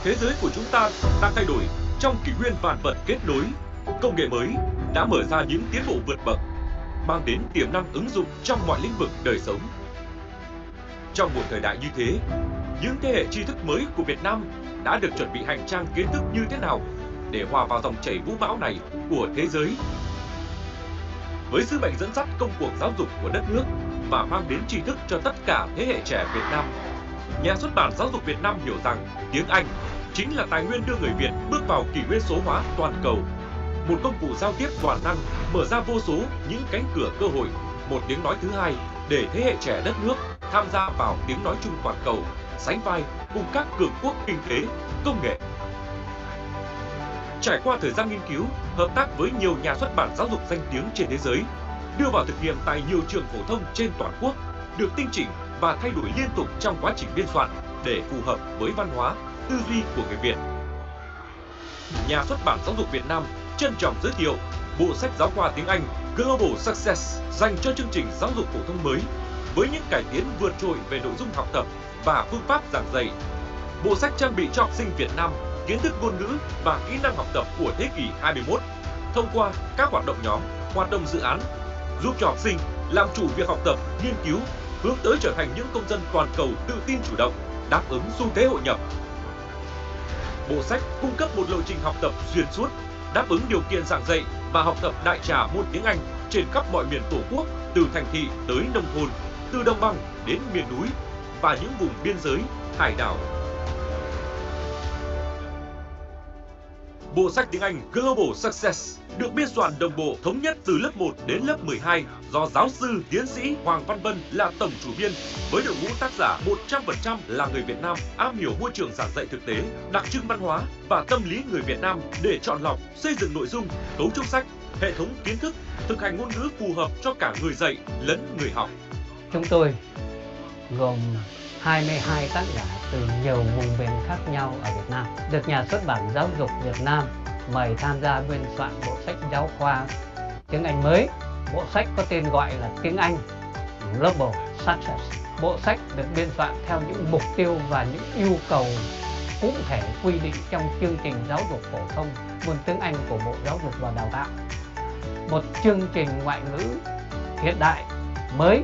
Thế giới của chúng ta đang thay đổi trong kỷ nguyên vạn vật kết nối. Công nghệ mới đã mở ra những tiến bộ vượt bậc, mang đến tiềm năng ứng dụng trong mọi lĩnh vực đời sống. Trong một thời đại như thế, những thế hệ tri thức mới của Việt Nam đã được chuẩn bị hành trang kiến thức như thế nào để hòa vào dòng chảy vũ bão này của thế giới. Với sứ mệnh dẫn dắt công cuộc giáo dục của đất nước và mang đến tri thức cho tất cả thế hệ trẻ Việt Nam, Nhà xuất bản Giáo dục Việt Nam hiểu rằng tiếng Anh chính là tài nguyên đưa người Việt bước vào kỷ nguyên số hóa toàn cầu. Một công cụ giao tiếp toàn năng mở ra vô số những cánh cửa cơ hội, một tiếng nói thứ hai để thế hệ trẻ đất nước tham gia vào tiếng nói chung toàn cầu, sánh vai cùng các cường quốc kinh tế, công nghệ. Trải qua thời gian nghiên cứu, hợp tác với nhiều nhà xuất bản giáo dục danh tiếng trên thế giới, đưa vào thực nghiệm tại nhiều trường phổ thông trên toàn quốc, được tinh chỉnh và thay đổi liên tục trong quá trình biên soạn để phù hợp với văn hóa, tư duy của người Việt. Nhà xuất bản Giáo dục Việt Nam trân trọng giới thiệu bộ sách giáo khoa tiếng Anh Global Success dành cho chương trình giáo dục phổ thông mới với những cải tiến vượt trội về nội dung học tập và phương pháp giảng dạy. Bộ sách trang bị cho học sinh Việt Nam kiến thức ngôn ngữ và kỹ năng học tập của thế kỷ 21 thông qua các hoạt động nhóm, hoạt động dự án, giúp cho học sinh làm chủ việc học tập, nghiên cứu, hướng tới trở thành những công dân toàn cầu tự tin chủ động, đáp ứng xu thế hội nhập. Bộ sách cung cấp một lộ trình học tập xuyên suốt, đáp ứng điều kiện giảng dạy và học tập đại trà môn tiếng Anh trên khắp mọi miền Tổ quốc, từ thành thị tới nông thôn, từ đồng bằng đến miền núi và những vùng biên giới, hải đảo. Bộ sách tiếng Anh Global Success được biên soạn đồng bộ thống nhất từ lớp 1 đến lớp 12 do giáo sư tiến sĩ Hoàng Văn Bân là tổng chủ biên, với đội ngũ tác giả 100% là người Việt Nam am hiểu môi trường giảng dạy thực tế, đặc trưng văn hóa và tâm lý người Việt Nam để chọn lọc, xây dựng nội dung, cấu trúc sách, hệ thống kiến thức, thực hành ngôn ngữ phù hợp cho cả người dạy lẫn người học. Chúng tôi gồm 22 tác giả từ nhiều vùng miền khác nhau ở Việt Nam, được Nhà xuất bản Giáo dục Việt Nam mời tham gia biên soạn bộ sách giáo khoa tiếng Anh mới. Bộ sách có tên gọi là Tiếng Anh Global Success. Bộ sách được biên soạn theo những mục tiêu và những yêu cầu cụ thể quy định trong chương trình giáo dục phổ thông môn tiếng Anh của Bộ Giáo dục và Đào tạo. Một chương trình ngoại ngữ hiện đại mới,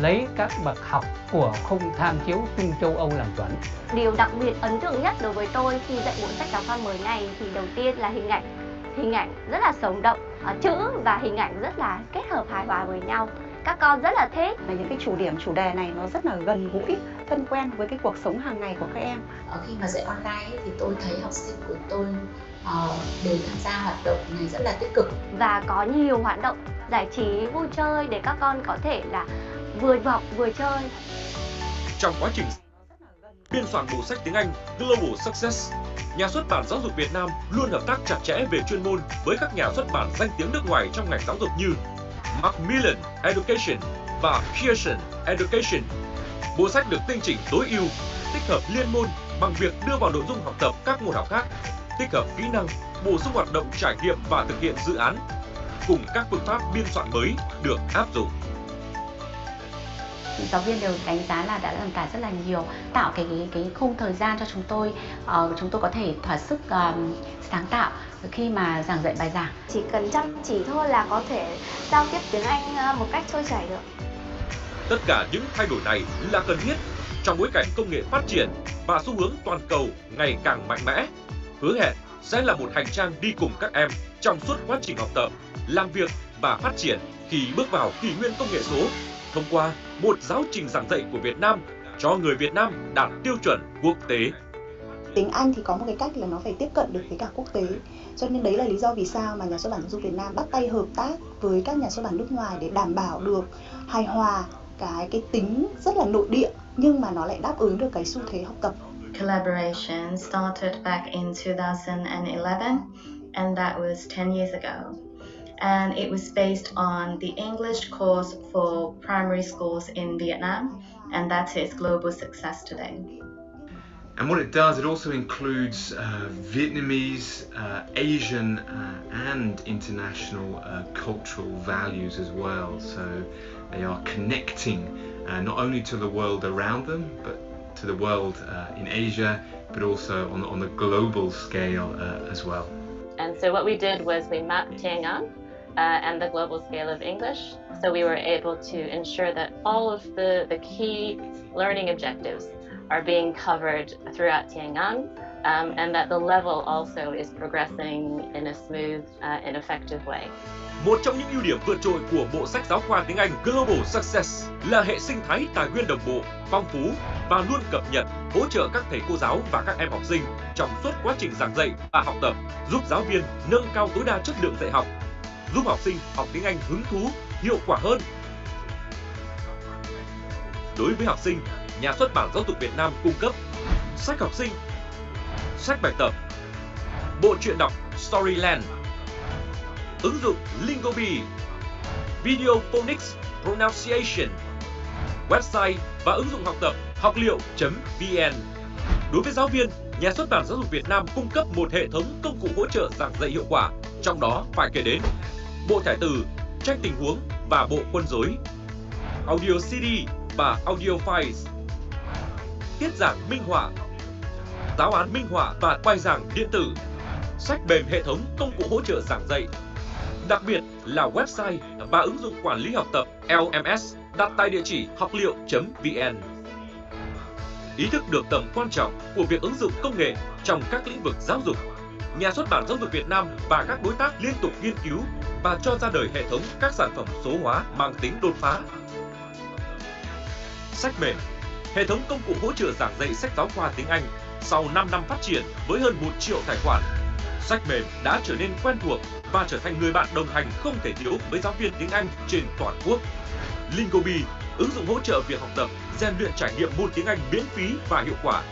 lấy các bậc học của khung tham chiếu chung châu Âu làm chuẩn. Điều đặc biệt ấn tượng nhất đối với tôi khi dạy bộ sách giáo khoa mới này thì đầu tiên là hình ảnh rất là sống động, chữ và hình ảnh rất là kết hợp hài hòa với nhau. Các con rất là thích. Những cái chủ đề này nó rất là gần gũi, thân quen với cái cuộc sống hàng ngày của các em. Khi mà dạy online thì tôi thấy học sinh của tôi đều tham gia hoạt động này rất là tích cực. Và có nhiều hoạt động giải trí, vui chơi để các con có thể là vừa học vừa chơi. Trong quá trình biên soạn bộ sách tiếng Anh Global Success, Nhà xuất bản Giáo dục Việt Nam luôn hợp tác chặt chẽ về chuyên môn với các nhà xuất bản danh tiếng nước ngoài trong ngành giáo dục như Macmillan Education và Pearson Education. Bộ sách được tinh chỉnh tối ưu, tích hợp liên môn bằng việc đưa vào nội dung học tập các môn học khác, tích hợp kỹ năng, bổ sung hoạt động trải nghiệm và thực hiện dự án, cùng các phương pháp biên soạn mới được áp dụng. Giáo viên đều đánh giá là đã làm cả rất là nhiều, tạo cái khung thời gian cho chúng tôi có thể thỏa sức sáng tạo khi mà giảng dạy bài giảng. Chỉ cần chăm chỉ thôi là có thể giao tiếp tiếng Anh một cách trôi chảy được. Tất cả những thay đổi này là cần thiết trong bối cảnh công nghệ phát triển và xu hướng toàn cầu ngày càng mạnh mẽ, hứa hẹn sẽ là một hành trang đi cùng các em trong suốt quá trình học tập, làm việc và phát triển khi bước vào kỷ nguyên công nghệ số, thông qua một giáo trình giảng dạy của Việt Nam cho người Việt Nam đạt tiêu chuẩn quốc tế. Tiếng Anh thì có một cái cách là nó phải tiếp cận được với cả quốc tế. Cho nên đấy là lý do vì sao mà Nhà xuất bản Giáo dục Việt Nam bắt tay hợp tác với các nhà xuất bản nước ngoài để đảm bảo được hài hòa cái tính rất là nội địa nhưng mà nó lại đáp ứng được cái xu thế học tập. Collaboration started back in 2011 and that was 10 years ago. And it was based on the English course for primary schools in Vietnam, and that is Global Success today. And what it does, it also includes Vietnamese, Asian and international cultural values as well. So they are connecting not only to the world around them, but to the world in Asia, but also on the global scale as well. And so what we did was we mapped Tiếng and the global scale of English. So we were able to ensure that all of the key learning objectives are being covered throughout Tiếng and that the level also is progressing in a smooth and effective way. Một trong những ưu điểm vượt trội của bộ sách giáo khoa tiếng Anh Global Success là hệ sinh thái tài nguyên đồng bộ, phong phú và luôn cập nhật, hỗ trợ các thầy cô giáo và các em học sinh trong suốt quá trình giảng dạy và học tập, giúp giáo viên nâng cao tối đa chất lượng dạy học, giúp học sinh học tiếng Anh hứng thú, hiệu quả hơn. Đối với học sinh, Nhà xuất bản Giáo dục Việt Nam cung cấp sách học sinh, sách bài tập, bộ truyện đọc Storyland, ứng dụng Lingobi, Video Phonics Pronunciation, website và ứng dụng học tập học liệu.vn. Đối với giáo viên, Nhà xuất bản Giáo dục Việt Nam cung cấp một hệ thống công cụ hỗ trợ giảng dạy hiệu quả, trong đó phải kể đến bộ thẻ từ, tranh tình huống và bộ quân rối, audio CD và audio files, tiết giảng minh họa, giáo án minh họa và bài giảng điện tử, sách mềm hệ thống công cụ hỗ trợ giảng dạy. Đặc biệt là website và ứng dụng quản lý học tập LMS đặt tại địa chỉ học liệu.vn. Ý thức được tầm quan trọng của việc ứng dụng công nghệ trong các lĩnh vực giáo dục, Nhà xuất bản Giáo dục Việt Nam và các đối tác liên tục nghiên cứu và cho ra đời hệ thống các sản phẩm số hóa mang tính đột phá. Sách mềm, hệ thống công cụ hỗ trợ giảng dạy sách giáo khoa tiếng Anh sau 5 năm phát triển với hơn 1 triệu tài khoản. Sách mềm đã trở nên quen thuộc và trở thành người bạn đồng hành không thể thiếu với giáo viên tiếng Anh trên toàn quốc. Lingobi, ứng dụng hỗ trợ việc học tập, rèn luyện trải nghiệm môn tiếng Anh miễn phí và hiệu quả.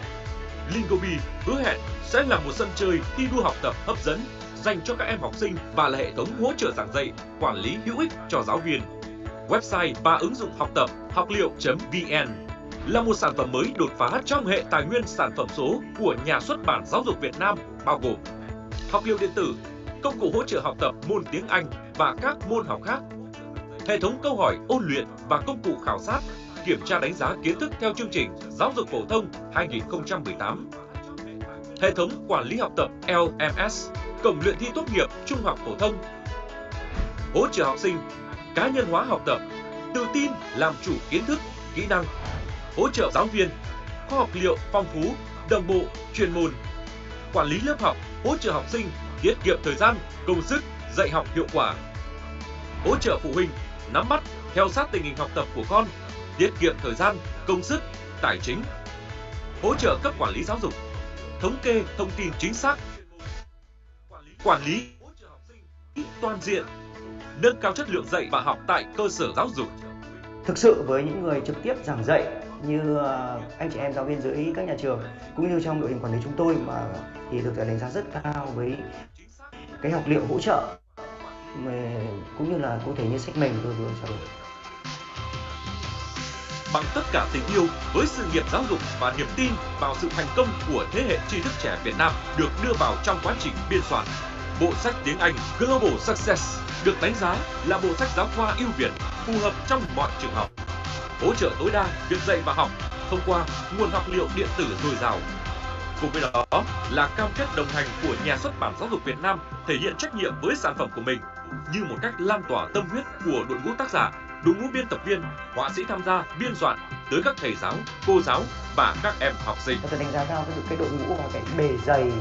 Lingobi hứa hẹn sẽ là một sân chơi thi đua học tập hấp dẫn dành cho các em học sinh và là hệ thống hỗ trợ giảng dạy, quản lý hữu ích cho giáo viên. Website và ứng dụng học tập học liệu.vn là một sản phẩm mới đột phá trong hệ tài nguyên sản phẩm số của Nhà xuất bản Giáo dục Việt Nam, bao gồm học liệu điện tử, công cụ hỗ trợ học tập môn tiếng Anh và các môn học khác, hệ thống câu hỏi ôn luyện và công cụ khảo sát, kiểm tra đánh giá kiến thức theo chương trình Giáo dục phổ thông 2018, hệ thống quản lý học tập LMS, cổng luyện thi tốt nghiệp trung học phổ thông, hỗ trợ học sinh, cá nhân hóa học tập, tự tin làm chủ kiến thức, kỹ năng, hỗ trợ giáo viên, kho học liệu phong phú, đồng bộ, chuyên môn, quản lý lớp học, hỗ trợ học sinh, tiết kiệm thời gian, công sức, dạy học hiệu quả, hỗ trợ phụ huynh, nắm bắt, theo sát tình hình học tập của con, tiết kiệm thời gian, công sức, tài chính, hỗ trợ cấp quản lý giáo dục, thống kê thông tin chính xác, quản lý toàn diện, nâng cao chất lượng dạy và học tại cơ sở giáo dục. Thực sự với những người trực tiếp giảng dạy như anh chị em giáo viên dưới các nhà trường cũng như trong đội hình quản lý chúng tôi mà thì được đánh giá rất cao với cái học liệu hỗ trợ cũng như là cụ thể như sách mềm tôi vừa trao đổi. Bằng tất cả tình yêu với sự nghiệp giáo dục và niềm tin vào sự thành công của thế hệ tri thức trẻ Việt Nam được đưa vào trong quá trình biên soạn, bộ sách tiếng Anh Global Success được đánh giá là bộ sách giáo khoa ưu việt, phù hợp trong mọi trường học, hỗ trợ tối đa việc dạy và học thông qua nguồn học liệu điện tử dồi dào. Cùng với đó là cam kết đồng hành của Nhà xuất bản Giáo dục Việt Nam thể hiện trách nhiệm với sản phẩm của mình như một cách lan tỏa tâm huyết của đội ngũ tác giả, đội ngũ biên tập viên, họa sĩ tham gia biên soạn tới các thầy giáo, cô giáo và các em học sinh. Tôi đánh giá cao cái đội ngũ và cái bề dày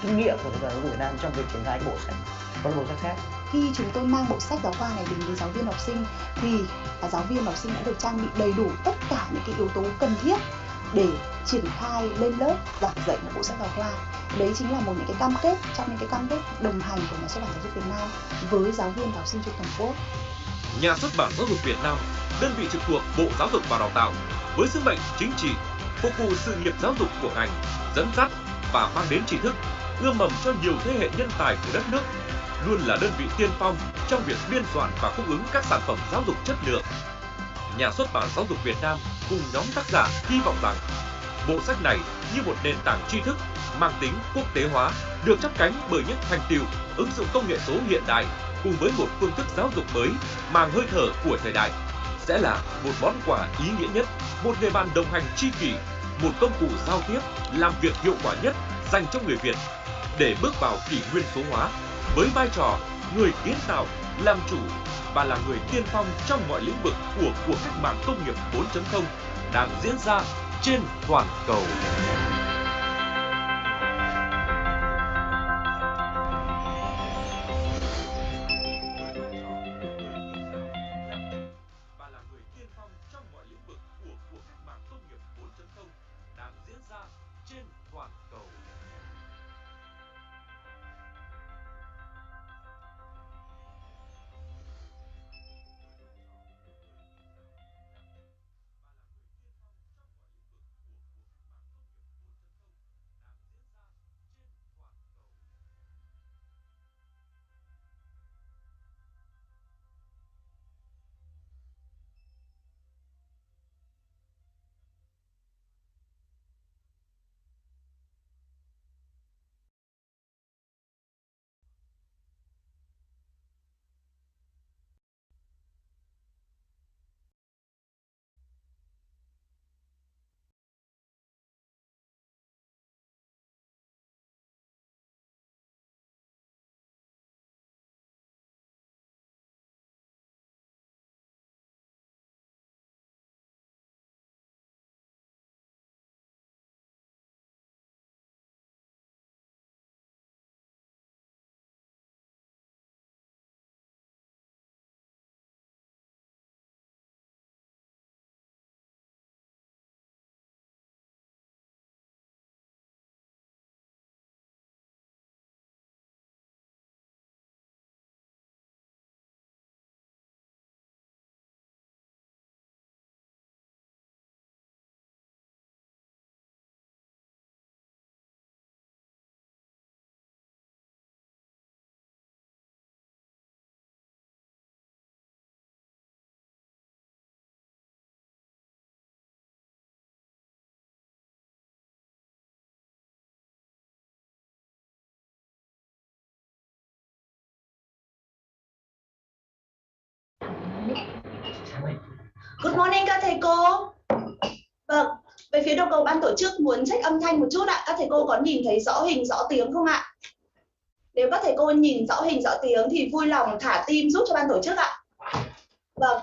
kinh nghiệm của Giáo dục Việt Nam trong việc triển khai bộ sách Global Success. Khi chúng tôi mang bộ sách giáo khoa này đến với giáo viên học sinh thì giáo viên học sinh đã được trang bị đầy đủ tất cả những cái yếu tố cần thiết để triển khai lên lớp giảng dạy một bộ sách giáo khoa. Đấy chính là một những cái cam kết trong những cái cam kết đồng hành của Nhà xuất bản Giáo dục Việt Nam với giáo viên và học sinh trên toàn quốc. Nhà xuất bản Giáo dục Việt Nam, đơn vị trực thuộc Bộ Giáo dục và Đào tạo, với sứ mệnh chính trị, phục vụ sự nghiệp giáo dục của ngành, dẫn dắt và mang đến tri thức, ươm mầm cho nhiều thế hệ nhân tài của đất nước, luôn là đơn vị tiên phong trong việc biên soạn và cung ứng các sản phẩm giáo dục chất lượng. Nhà xuất bản Giáo dục Việt Nam cùng nhóm tác giả hy vọng rằng bộ sách này như một nền tảng tri thức mang tính quốc tế hóa, được chắp cánh bởi những thành tựu ứng dụng công nghệ số hiện đại cùng với một phương thức giáo dục mới mang hơi thở của thời đại, sẽ là một món quà ý nghĩa nhất, một người bạn đồng hành tri kỷ một công cụ giao tiếp, làm việc hiệu quả nhất dành cho người Việt để bước vào kỷ nguyên số hóa với vai trò người kiến tạo, làm chủ và là người tiên phong trong mọi lĩnh vực của cuộc cách mạng công nghiệp 4.0 đang diễn ra trên toàn cầu. Good morning các thầy cô. Vâng, về phía đầu cầu ban tổ chức muốn check âm thanh một chút ạ. Các thầy cô có nhìn thấy rõ hình rõ tiếng không ạ? Nếu các thầy cô nhìn rõ hình rõ tiếng thì vui lòng thả tim giúp cho ban tổ chức ạ. Vâng,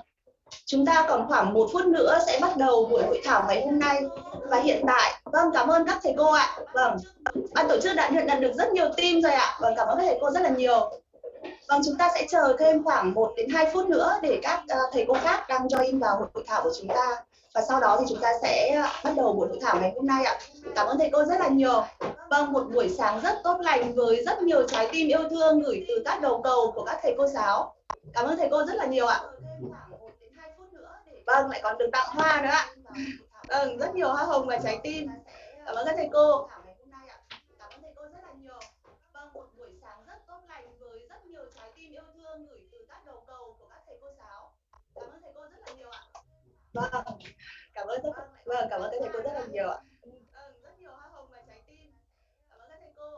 chúng ta còn khoảng 1 phút nữa sẽ bắt đầu buổi hội thảo ngày hôm nay. Và hiện tại, vâng, cảm ơn các thầy cô ạ. Vâng, ban tổ chức đã nhận được rất nhiều tim rồi ạ. Vâng, cảm ơn các thầy cô rất là nhiều. Vâng, chúng ta sẽ chờ thêm khoảng 1 đến 2 phút nữa để các thầy cô khác đang join vào hội thảo của chúng ta. Và sau đó thì chúng ta sẽ bắt đầu buổi hội thảo ngày hôm nay ạ. Cảm ơn thầy cô rất là nhiều. Vâng, một buổi sáng rất tốt lành với rất nhiều trái tim yêu thương gửi từ các đầu cầu của các thầy cô giáo. Cảm ơn thầy cô rất là nhiều ạ. Vâng, lại còn được tặng hoa nữa ạ. Vâng, rất nhiều hoa hồng và trái tim. Cảm ơn các thầy cô. Cảm ơn thầy cô rất là nhiều. Vâng, một buổi sáng rất tốt lành với rất nhiều trái tim yêu thương gửi từ các đầu cầu của các thầy cô giáo. Cảm ơn thầy cô rất là nhiều ạ. Vâng, cảm ơn các thầy cô rất là nhiều ạ. Rất nhiều hoa hồng và trái tim. Cảm ơn các thầy cô.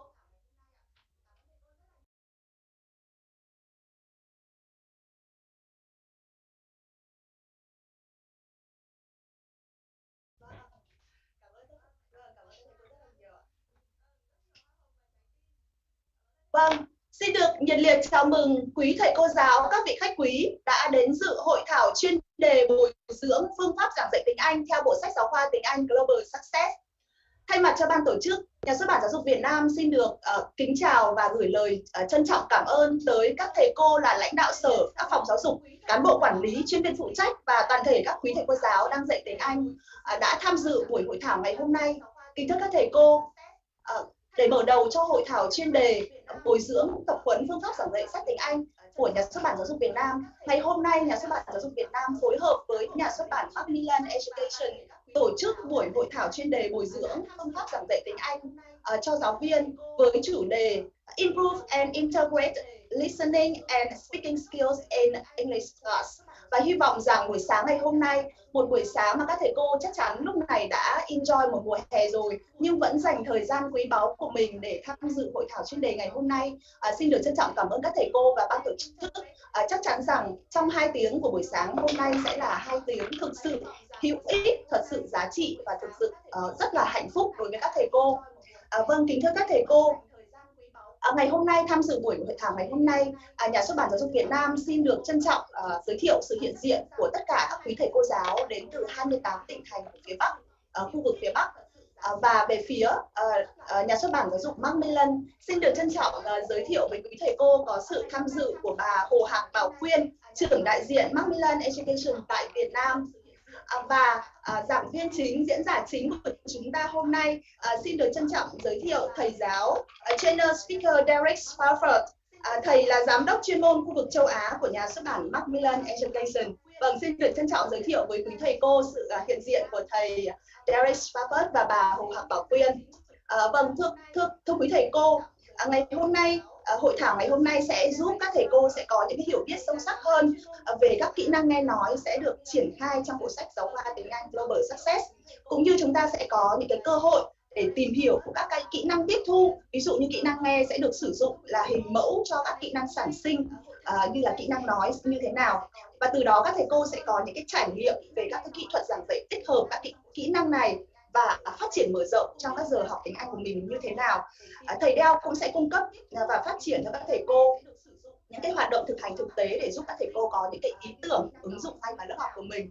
Vâng, xin được nhiệt liệt chào mừng quý thầy cô giáo, các vị khách quý đã đến dự hội thảo chuyên đề bồi dưỡng phương pháp giảng dạy tiếng Anh theo bộ sách giáo khoa tiếng Anh Global Success. Thay mặt cho ban tổ chức, Nhà xuất bản Giáo dục Việt Nam xin được kính chào và gửi lời trân trọng cảm ơn tới các thầy cô là lãnh đạo sở, các phòng giáo dục, cán bộ quản lý, chuyên viên phụ trách và toàn thể các quý thầy cô giáo đang dạy tiếng Anh đã tham dự buổi hội thảo ngày hôm nay. Kính thưa các thầy cô, để mở đầu cho hội thảo chuyên đề bồi dưỡng tập huấn phương pháp giảng dạy sách tiếng Anh của Nhà xuất bản Giáo dục Việt Nam, ngày hôm nay Nhà xuất bản Giáo dục Việt Nam phối hợp với Nhà xuất bản Macmillan Education tổ chức buổi hội thảo chuyên đề bồi dưỡng phương pháp giảng dạy tiếng Anh cho giáo viên với chủ đề Improve and Integrate Listening and Speaking Skills in English Class. Và hy vọng rằng buổi sáng ngày hôm nay, một buổi sáng mà các thầy cô chắc chắn lúc này đã enjoy một mùa hè rồi, nhưng vẫn dành thời gian quý báu của mình để tham dự hội thảo chuyên đề ngày hôm nay. Xin được trân trọng cảm ơn các thầy cô và ban tổ chức. Chắc chắn rằng trong 2 tiếng của buổi sáng hôm nay sẽ là 2 tiếng thực sự hữu ích, thật sự giá trị và thực sự rất là hạnh phúc đối với các thầy cô. Vâng, kính thưa các thầy cô, ngày hôm nay tham dự buổi hội thảo ngày hôm nay, Nhà xuất bản Giáo dục Việt Nam xin được trân trọng giới thiệu sự hiện diện của tất cả các quý thầy cô giáo đến từ 28 tỉnh thành của phía Bắc, khu vực phía Bắc. Và về phía Nhà xuất bản Giáo dục Macmillan xin được trân trọng giới thiệu với quý thầy cô có sự tham dự của bà Hồ Hạc Bảo Quyên, trưởng đại diện Macmillan Education tại Việt Nam. Và giảng viên chính, diễn giả chính của chúng ta hôm nay xin được trân trọng giới thiệu thầy giáo trainer speaker Derek Spafford. Thầy là giám đốc chuyên môn khu vực châu Á của Nhà xuất bản Macmillan Education. Vâng, xin được trân trọng giới thiệu với quý thầy cô sự hiện diện của thầy Derek Spafford và bà Hồ Hạc Bảo Quyên. Vâng, thưa quý thầy cô, ngày hôm nay hội thảo ngày hôm nay sẽ giúp các thầy cô sẽ có những hiểu biết sâu sắc hơn về các kỹ năng nghe nói sẽ được triển khai trong bộ sách giáo khoa tiếng Anh Global Success, cũng như chúng ta sẽ có những cái cơ hội để tìm hiểu các cái kỹ năng tiếp thu, ví dụ như kỹ năng nghe sẽ được sử dụng là hình mẫu cho các kỹ năng sản sinh như là kỹ năng nói như thế nào, và từ đó các thầy cô sẽ có những cái trải nghiệm về các cái kỹ thuật giảng dạy tích hợp các kỹ năng này và phát triển mở rộng trong các giờ học tiếng Anh của mình như thế nào. Thầy Đeo cũng sẽ cung cấp và phát triển cho các thầy cô những cái hoạt động thực hành thực tế để giúp các thầy cô có những cái ý tưởng ứng dụng ngay vào lớp học của mình.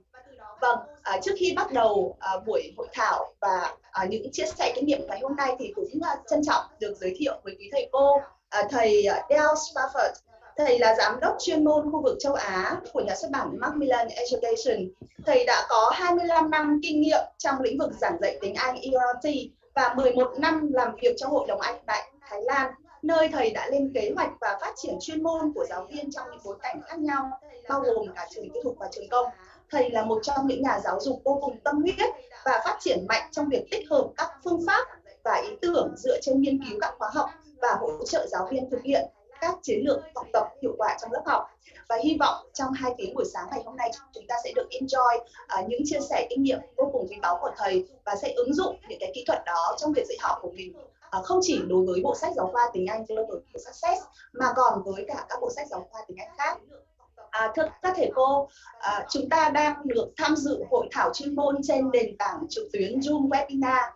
Vâng, trước khi bắt đầu buổi hội thảo và những chia sẻ kinh nghiệm ngày hôm nay thì cũng trân trọng được giới thiệu với quý thầy cô thầy Derek Spafford. Thầy là giám đốc chuyên môn khu vực châu Á của Nhà xuất bản Macmillan Education. Thầy đã có 25 năm kinh nghiệm trong lĩnh vực giảng dạy tiếng Anh ERT và 11 năm làm việc cho Hội đồng Anh tại Thái Lan, nơi thầy đã lên kế hoạch và phát triển chuyên môn của giáo viên trong những bối cảnh khác nhau, bao gồm cả trường tư thục và trường công. Thầy là một trong những nhà giáo dục vô cùng tâm huyết và phát triển mạnh trong việc tích hợp các phương pháp và ý tưởng dựa trên nghiên cứu các khóa học và hỗ trợ giáo viên thực hiện các chiến lược học tập hiệu quả trong lớp học. Và hy vọng trong 2 tiếng buổi sáng ngày hôm nay chúng ta sẽ được enjoy những chia sẻ kinh nghiệm vô cùng quý báu của thầy và sẽ ứng dụng những cái kỹ thuật đó trong việc dạy học của mình, không chỉ đối với bộ sách giáo khoa tiếng Anh Global Success mà còn với cả các bộ sách giáo khoa tiếng Anh khác. Thưa các thầy cô, chúng ta đang được tham dự hội thảo chuyên môn trên nền tảng trực tuyến Zoom webinar.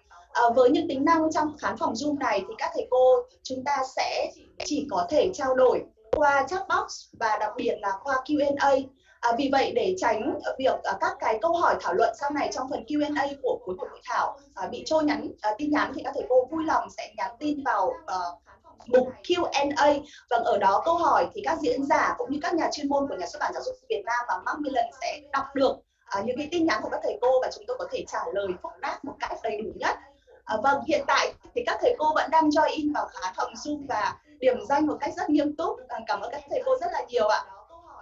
Với những tính năng trong khán phòng Zoom này thì các thầy cô chúng ta sẽ chỉ có thể trao đổi qua chat box và đặc biệt là qua Q&A. Vì vậy để tránh việc các cái câu hỏi thảo luận sau này trong phần Q&A của cuối hội thảo bị trôi tin nhắn thì các thầy cô vui lòng sẽ nhắn tin vào mục Q&A. Vâng, ở đó câu hỏi thì các diễn giả cũng như các nhà chuyên môn của Nhà xuất bản Giáo dục Việt Nam và Macmillan sẽ đọc được những cái tin nhắn của các thầy cô và chúng tôi có thể trả lời phúc đáp một cách đầy đủ nhất. Vâng, hiện tại thì các thầy cô vẫn đang join in vào khán phòng Zoom và điểm danh một cách rất nghiêm túc. Cảm ơn các thầy cô rất là nhiều ạ.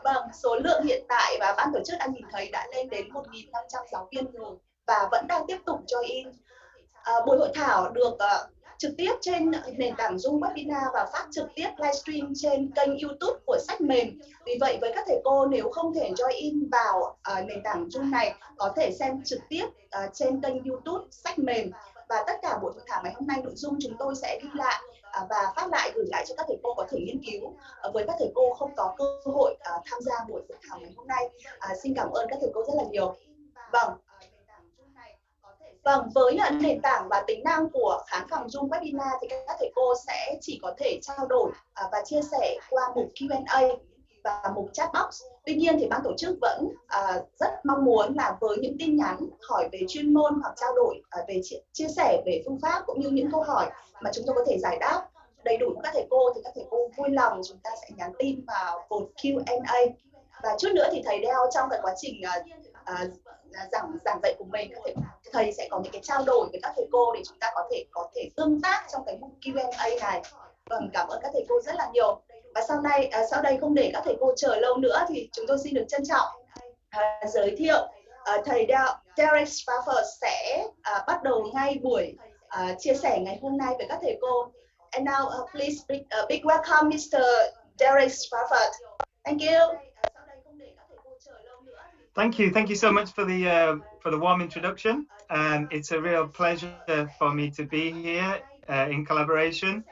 Vâng, số lượng hiện tại và ban tổ chức đang nhìn thấy đã lên đến 1.500 giáo viên rồi và vẫn đang tiếp tục join in. Buổi hội thảo được trực tiếp trên nền tảng Zoom webinar và phát trực tiếp livestream trên kênh YouTube của sách mềm. Vì vậy với các thầy cô nếu không thể join in vào nền tảng Zoom này có thể xem trực tiếp trên kênh YouTube sách mềm. Và tất cả buổi hội thảo ngày hôm nay nội dung chúng tôi sẽ ghi lại và phát lại gửi lại cho các thầy cô có thể nghiên cứu. Với các thầy cô không có cơ hội tham gia buổi hội thảo ngày hôm nay, xin cảm ơn các thầy cô rất là nhiều. Vâng, với nền tảng và tính năng của khán phòng Zoom webinar thì các thầy cô sẽ chỉ có thể trao đổi và chia sẻ qua mục Q&A và mục chat box. Tuy nhiên thì ban tổ chức vẫn rất mong muốn là với những tin nhắn hỏi về chuyên môn hoặc trao đổi về chia sẻ về phương pháp cũng như những câu hỏi mà chúng tôi có thể giải đáp đầy đủ cho các thầy cô thì các thầy cô vui lòng chúng ta sẽ nhắn tin vào cột Q&A. Và chút nữa thì thầy Đeo trong cái quá trình giảng dạy của mình, thầy sẽ có những cái trao đổi với các thầy cô để chúng ta có thể tương tác trong cái mục Q&A này. Vâng, cảm ơn các thầy cô rất là nhiều. Và sau đây không để các thầy cô chờ lâu nữa thì chúng tôi xin được trân trọng giới thiệu thầy Derek Spafford sẽ bắt đầu ngay buổi chia sẻ ngày hôm nay với các thầy cô. And now please big welcome Mr. Derek Spafford. Thank you. Thank you so much for the warm introduction. It's a real pleasure for me to be here in collaboration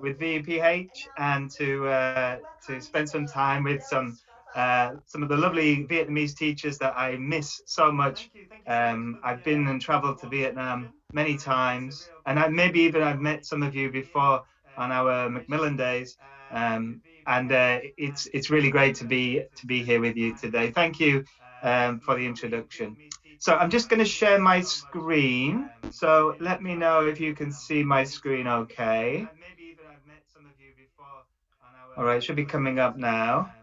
with VPH and to spend some time with some of the lovely Vietnamese teachers that I miss so much. I've been and traveled to Vietnam many times, and I've met some of you before on our Macmillan days. It's really great to be here with you today. Thank you for the introduction. So I'm just going to share my screen. So let me know if you can see my screen okay. All right, it should be coming up now.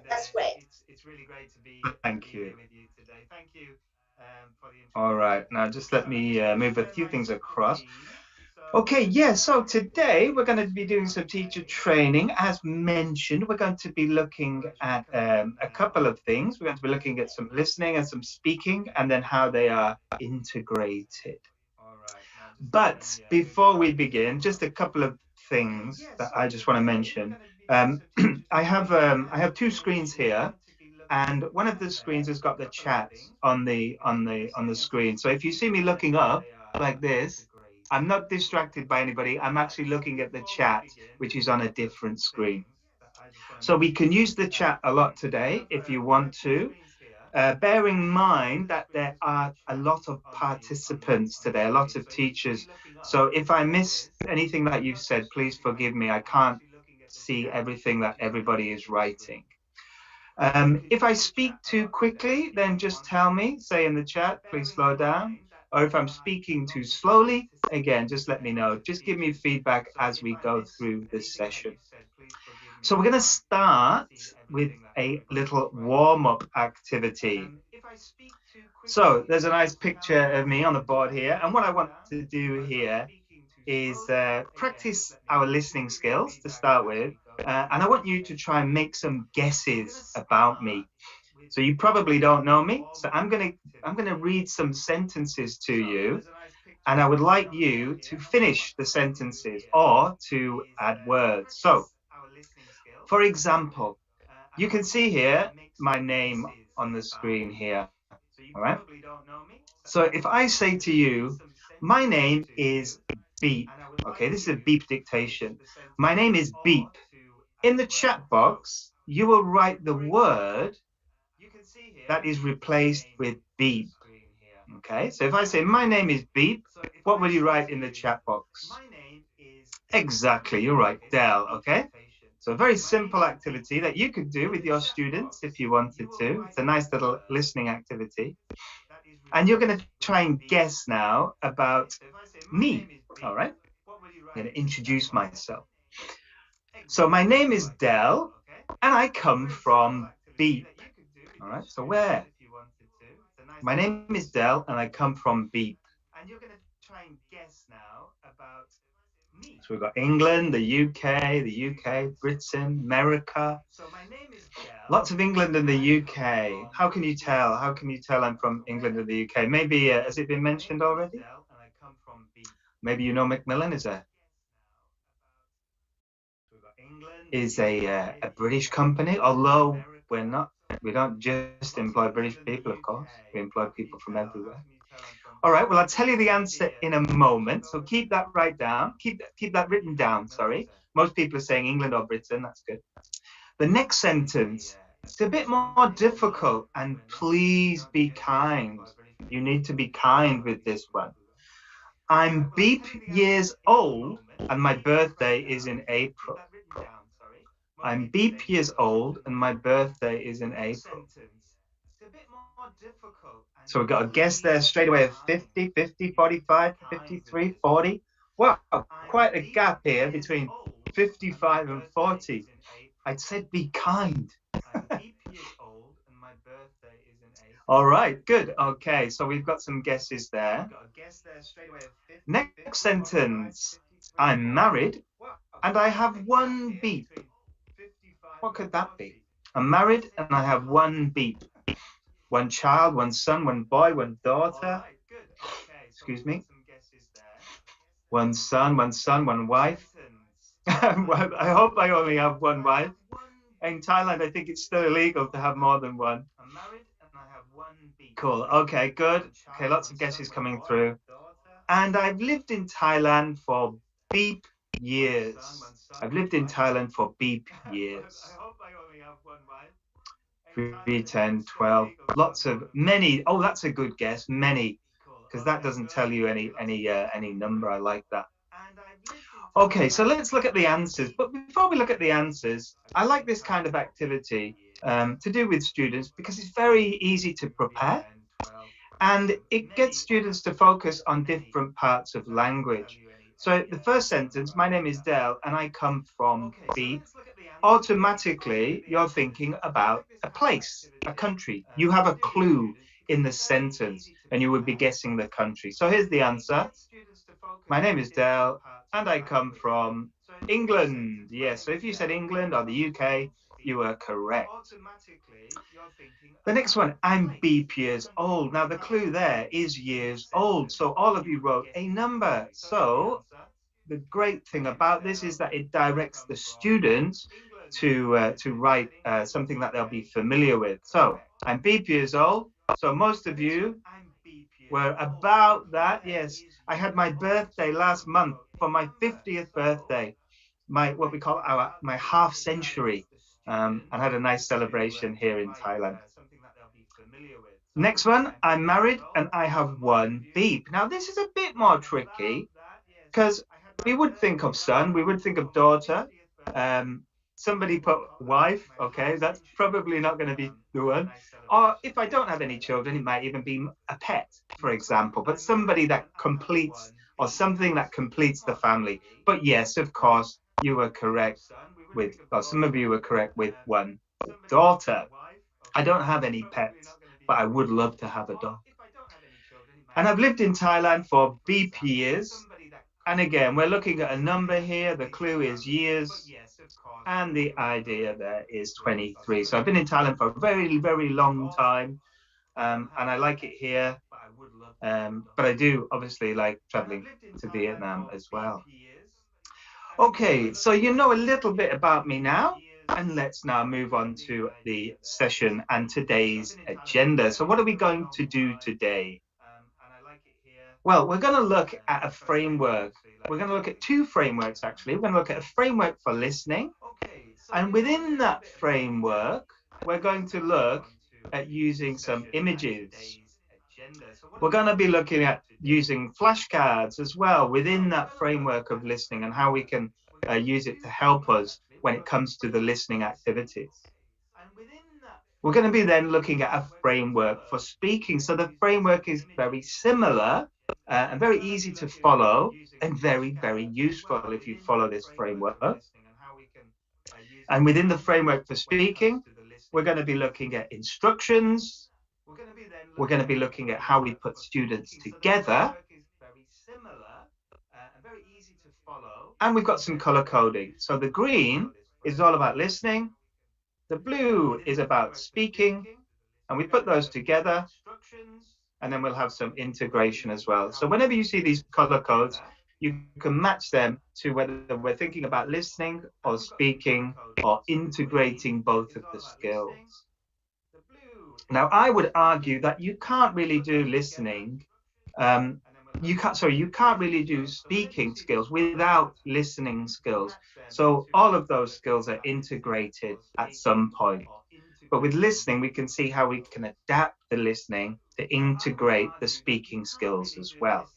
That's great. It's really great to be here with you today. Thank you. All right, now just let me move a few things across. Okay, yeah, so today we're going to be doing some teacher training. As mentioned, we're going to be looking at a couple of things. We're going to be looking at some listening and some speaking, and then how they are integrated. But before we begin, just a couple of things that I just want to mention. I have two screens here, and one of the screens has got the chat on the screen. So if you see me looking up like this, I'm not distracted by anybody. I'm actually looking at the chat, which is on a different screen. So we can use the chat a lot today if you want to. Bear in mind that there are a lot of participants today, a lot of teachers. So if I miss anything that you've said, please forgive me. I can't see everything that everybody is writing. If I speak too quickly, then just tell me, say in the chat, please slow down. Or if I'm speaking too slowly, again, just let me know. Just give me feedback as we go through this session. So we're going to start with a little warm-up activity. So there's a nice picture of me on the board here. And what I want to do here is practice our listening skills to start with. And I want you to try and make some guesses about me. So you probably don't know me. So I'm going to read some sentences to you. And I would like you to finish the sentences or to add words. So, for example, you can see here my name on the screen here. All right. So if I say to you, my name is Beep. Okay, this is a beep dictation. My name is Beep. In the chat box, you will write the word that is replaced with beep. Okay, so if I say my name is Beep, what will you write in the chat box? Exactly, you're right, Del. Okay, so a very simple activity that you could do with your students if you wanted to. It's a nice little listening activity. And you're going to try and guess now about me. All right, I'm going to introduce myself. So my name is Del, and I come from Beep. All right, so where? My name is Del, and I come from Beep. And you're going to try and guess now about me. So we've got England, the UK, Britain, America. So my name is Del. Lots of England and the UK. How can you tell? How can you tell I'm from England and the UK? Maybe, has it been mentioned already? Maybe you know Macmillan is a British company, although we don't just employ British people, of course. We employ people from everywhere. All right, well, I'll tell you the answer in a moment. So keep that keep that written down, sorry. Most people are saying England or Britain, that's good. The next sentence, it's a bit more difficult, and please be kind. You need to be kind with this one. I'm Beep years old, and my birthday is in April. I'm Beep years old, and my birthday is in April. So we've got a guess there straight away of 50, 50, 45, 53, 40. Wow, quite a gap here between 55 and 40. I'd said be kind. All right, good. Okay, so we've got some guesses there. Next sentence. I'm married and I have one beep. What could that be? I'm married and I have one beep. One child, one son, one boy, one daughter. Excuse me. One son, one wife. I hope I only have one wife. In Thailand, I think it's still illegal to have more than one. Cool. Okay, good. Okay, lots of guesses coming through. And I've lived in Thailand for beep years. I've lived in Thailand for beep years. 3, 10, 12, lots of many. Oh, that's a good guess. Many, because that doesn't tell you any number. I like that. Okay, so let's look at the answers. But before we look at the answers, I like this kind of activity to do with students because it's very easy to prepare. And it gets students to focus on different parts of language. So the first sentence, my name is Del and I come from beep. Automatically, you're thinking about a place, a country. You have a clue in the sentence and you would be guessing the country. So here's the answer. My name is Del and I come from England. Yes, so if you said England or the UK, you are correct. The next one, I'm beep years old. Now the clue there is years old. So all of you wrote a number. So the great thing about this is that it directs the students to write something that they'll be familiar with. So I'm beep years old. So most of you were about that. Yes, I had my birthday last month for my 50th birthday. What we call my half century, and had a nice celebration here in Thailand. Next one, I'm married and I have one beep. Now this is a bit more tricky because we would think of son, we would think of daughter. Somebody put wife, okay, that's probably not going to be the one. Or if I don't have any children, it might even be a pet, for example, but somebody that completes or something that completes the family. But yes, of course, you were correct with, well, some of you were correct with one daughter. I don't have any pets, but I would love to have a dog. And I've lived in Thailand for beep years. And again, we're looking at a number here. The clue is years. And the idea there is 23. So I've been in Thailand for a very, very long time. And I like it here. But I do obviously like traveling to Vietnam as well. Okay, so you know a little bit about me now. And let's now move on to the session and today's agenda. So what are we going to do today? Well, we're going to look at a framework. We're going to look at two frameworks, actually. We're going to look at a framework for listening. And within that framework, we're going to look at using some images. We're going to be looking at using flashcards as well within that framework of listening and how we can use it to help us when it comes to the listening activities. We're going to be then looking at a framework for speaking. So the framework is very similar and very easy to follow and very, very useful if you follow this framework. And within the framework for speaking, we're going to be looking at instructions. We're going to be looking at how we put students together. And we've got some color coding. So the green is all about listening. The blue is about speaking. And we put those together. And then we'll have some integration as well. So whenever you see these color codes, you can match them to whether we're thinking about listening or speaking or integrating both of the skills. Now, I would argue that you can't really do listening. You can't really do speaking skills without listening skills. So all of those skills are integrated at some point. But with listening, we can see how we can adapt the listening to integrate the speaking skills as well.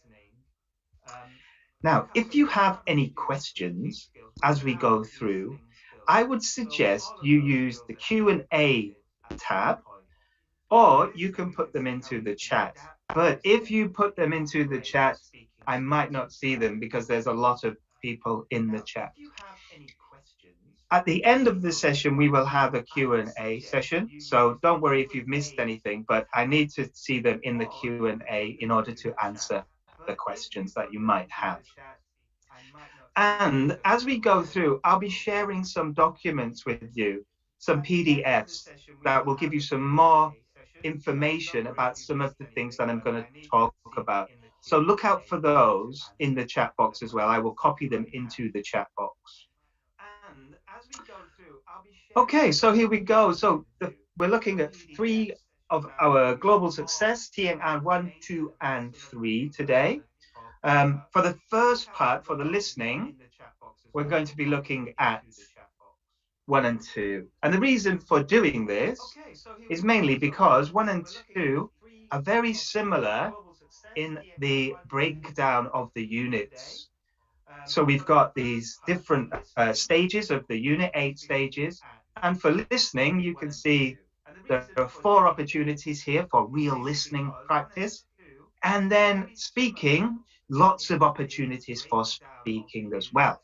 Now, if you have any questions as we go through, I would suggest you use the Q&A tab, or you can put them into the chat. But if you put them into the chat, I might not see them because there's a lot of people in the chat. At the end of the session, we will have a Q&A session. So don't worry if you've missed anything, but I need to see them in the Q&A in order to answer the questions that you might have. And as we go through, I'll be sharing some documents with you, some PDFs that will give you some more information about some of the things that I'm going to talk about. So look out for those in the chat box as well. I will copy them into the chat box. Okay, so here we go. So we're looking at three of our global success, Tiếng Anh 1, 2, and 3 today. For the first part, for the listening, we're going to be looking at 1 and 2. And the reason for doing this is mainly because 1 and 2 are very similar in the breakdown of the units. So we've got these different stages of the unit, 8 stages. And for listening, you can see there are 4 opportunities here for real listening practice. And then speaking, lots of opportunities for speaking as well.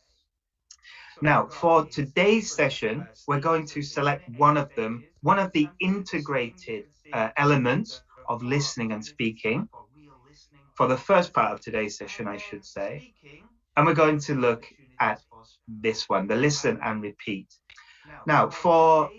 Now, for today's session, we're going to select one of them, one of the integrated elements of listening and speaking for the first part of today's session, I should say. And we're going to look at this one, the listen and repeat. Now, for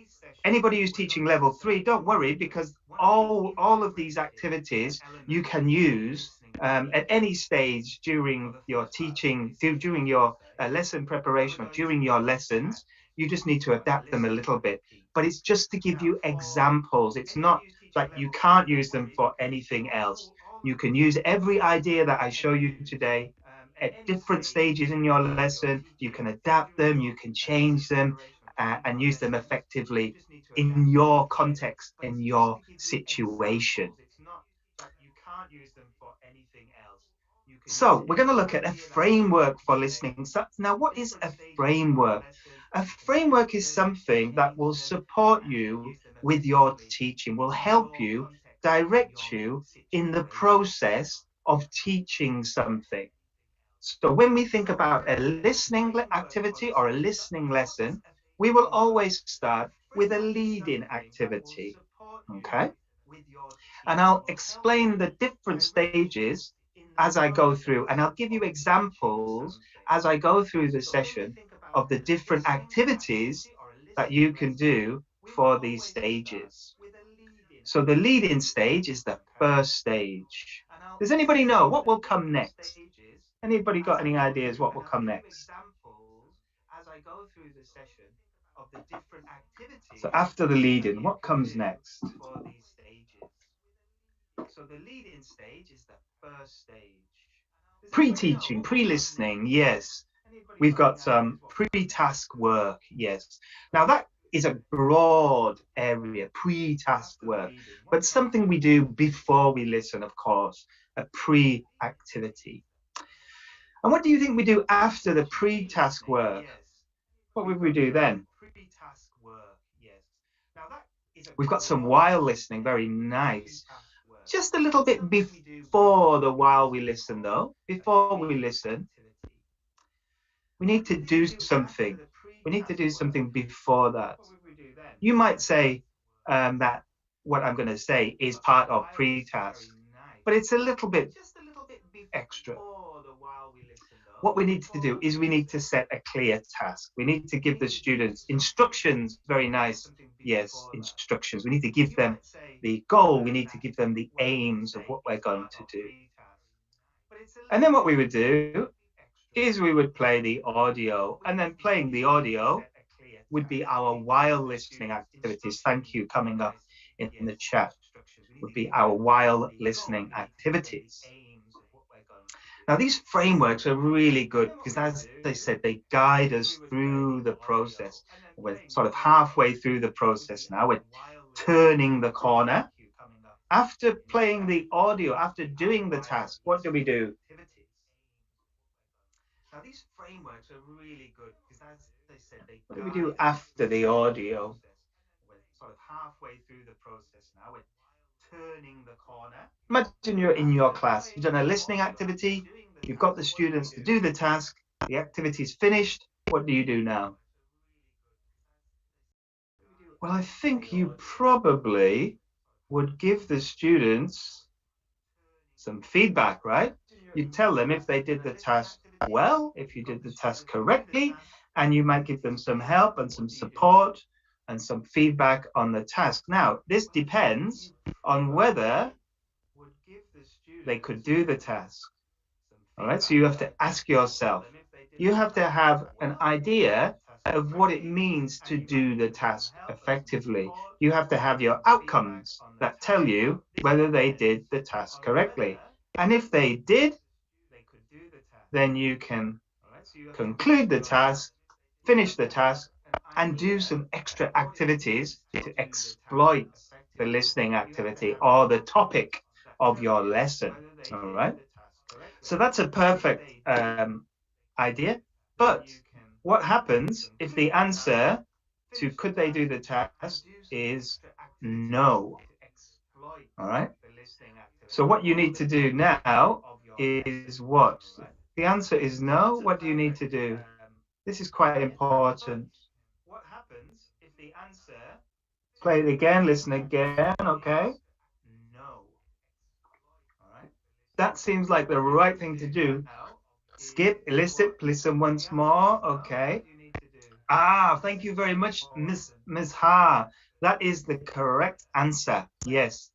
anybody who's teaching level 3, don't worry, because all of these activities you can use at any stage during your teaching, during your lesson preparation, or during your lessons. You just need to adapt them a little bit. But it's just to give you examples. It's not like you can't use them for anything else. You can use every idea that I show you today at different stages in your lesson. You can adapt them, you can change them, and use them effectively in your context, in your situation. So we're going to look at a framework for listening. So, now, what is a framework? A framework is something that will support you with your teaching, will help you, direct you in the process of teaching something. So when we think about a listening activity or a listening lesson, we will always start with a lead-in activity, okay? And I'll explain the different stages as I go through, and I'll give you examples as I go through the session of the different activities that you can do for these stages. So the lead-in stage is the first stage. Does anybody know what will come next? Anybody got any ideas what will come next? So after the lead-in, what comes next? So the lead-in stage is the first stage. Pre-teaching, pre-listening, yes. We've got some pre-task work, yes. Now that is a broad area, pre-task work, but something we do before we listen, of course, a pre-activity. And what do you think we do after the pre-task work? What would we do then? We've got some while listening, very nice. Just a little bit before the while we listen, though. Before we listen, we need to do something. We need to do something before that. You might say that what I'm going to say is part of pre-task, but it's a little bit extra. What we need to do is we need to set a clear task. We need to give the students instructions, very nice, yes, instructions. We need to give them the goal. We need to give them the aims of what we're going to do. And then what we would do is we would play the audio, and then playing the audio would be our while listening activities. Thank you, coming up in the chat, would be our while listening activities. Now, these frameworks are really good because, as I said, they guide us through the process. We're sort of halfway through the process now. We're turning the corner. After playing the audio, after doing the task, what do we do? Now, these frameworks are really good because, as I said, what do we do after the audio? We're sort of halfway through the process now. We're turning the corner. Imagine you're in your class. You've done a listening activity. You've got the students to do the task. The activity's finished. What do you do now? Well, I think you probably would give the students some feedback, right? You tell them if they did the task well, if you did the task correctly, and you might give them some help and some support and some feedback on the task. Now, this depends on whether they could do the task. All right, so you have to ask yourself, you have to have an idea of what it means to do the task effectively. You have to have your outcomes that tell you whether they did the task correctly. And if they did, then you can conclude the task, finish the task, and do some extra activities to exploit the listening activity or the topic of your lesson. All right. So that's a perfect idea. But what happens if the answer to could they do the task is no? All right. So what you need to do now is what? The answer is no. What do you need to do? This is quite important. What happens if the answer? Play it again, listen again, okay? No. All right. That seems like the right thing to do. Skip, elicit, listen once more, okay? Ah, thank you very much, Miss Ha. That is the correct answer, yes.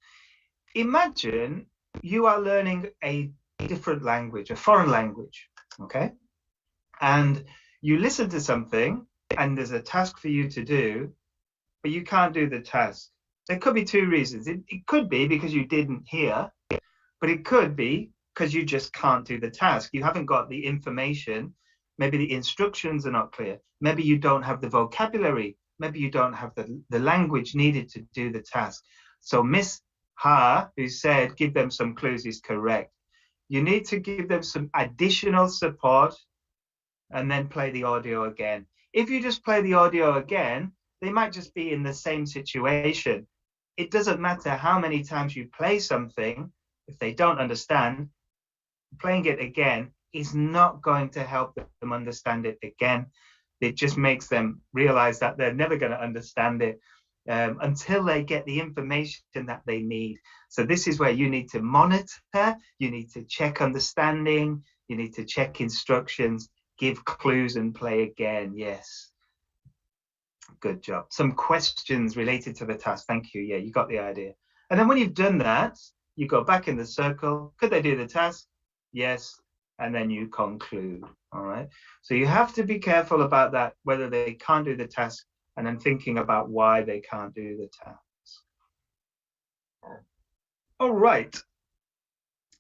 Imagine you are learning a different language, a foreign language, okay? And you listen to something and there's a task for you to do, but you can't do the task. There could be two reasons. It could be because you didn't hear, but it could be because you just can't do the task. You haven't got the information. Maybe the instructions are not clear. Maybe you don't have the vocabulary. Maybe you don't have the language needed to do the task. So Miss Ha, who said give them some clues, is correct. You need to give them some additional support and then play the audio again. If you just play the audio again, they might just be in the same situation. It doesn't matter how many times you play something, if they don't understand, playing it again is not going to help them understand it again. It just makes them realize that they're never going to understand it until they get the information that they need. So this is where you need to monitor, you need to check understanding, you need to check instructions, give clues and play again. Yes. Good job. Some questions related to the task. Thank you. Yeah, you got the idea. And then when you've done that, you go back in the circle. Could they do the task? Yes. And then you conclude. All right. So you have to be careful about that, whether they can't do the task, and then thinking about why they can't do the task. All right.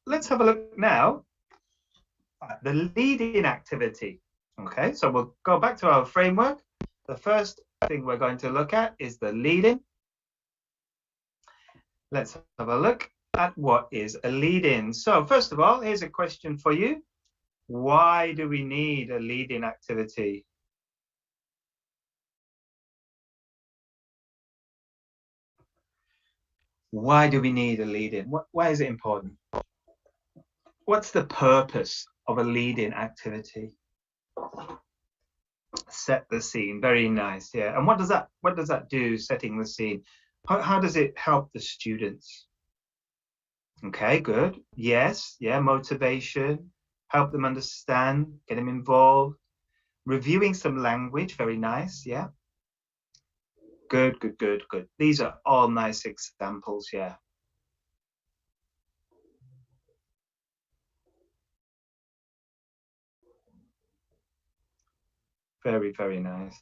Let's have a look now at the leading activity. Okay. So we'll go back to our framework. The first thing we're going to look at is the lead-in. Let's have a look at what is a lead-in. So first of all, here's a question for you. Why do we need a lead-in activity? Why do we need a lead-in? Why is it important? What's the purpose of a lead-in activity? Set the scene. Very nice. Yeah. And what does that do, setting the scene? How does it help the students? Okay, good. Yes. Yeah. Motivation. Help them understand. Get them involved. Reviewing some language. Very nice. Yeah. Good, good, good, good. These are all nice examples. Yeah. Very, very nice.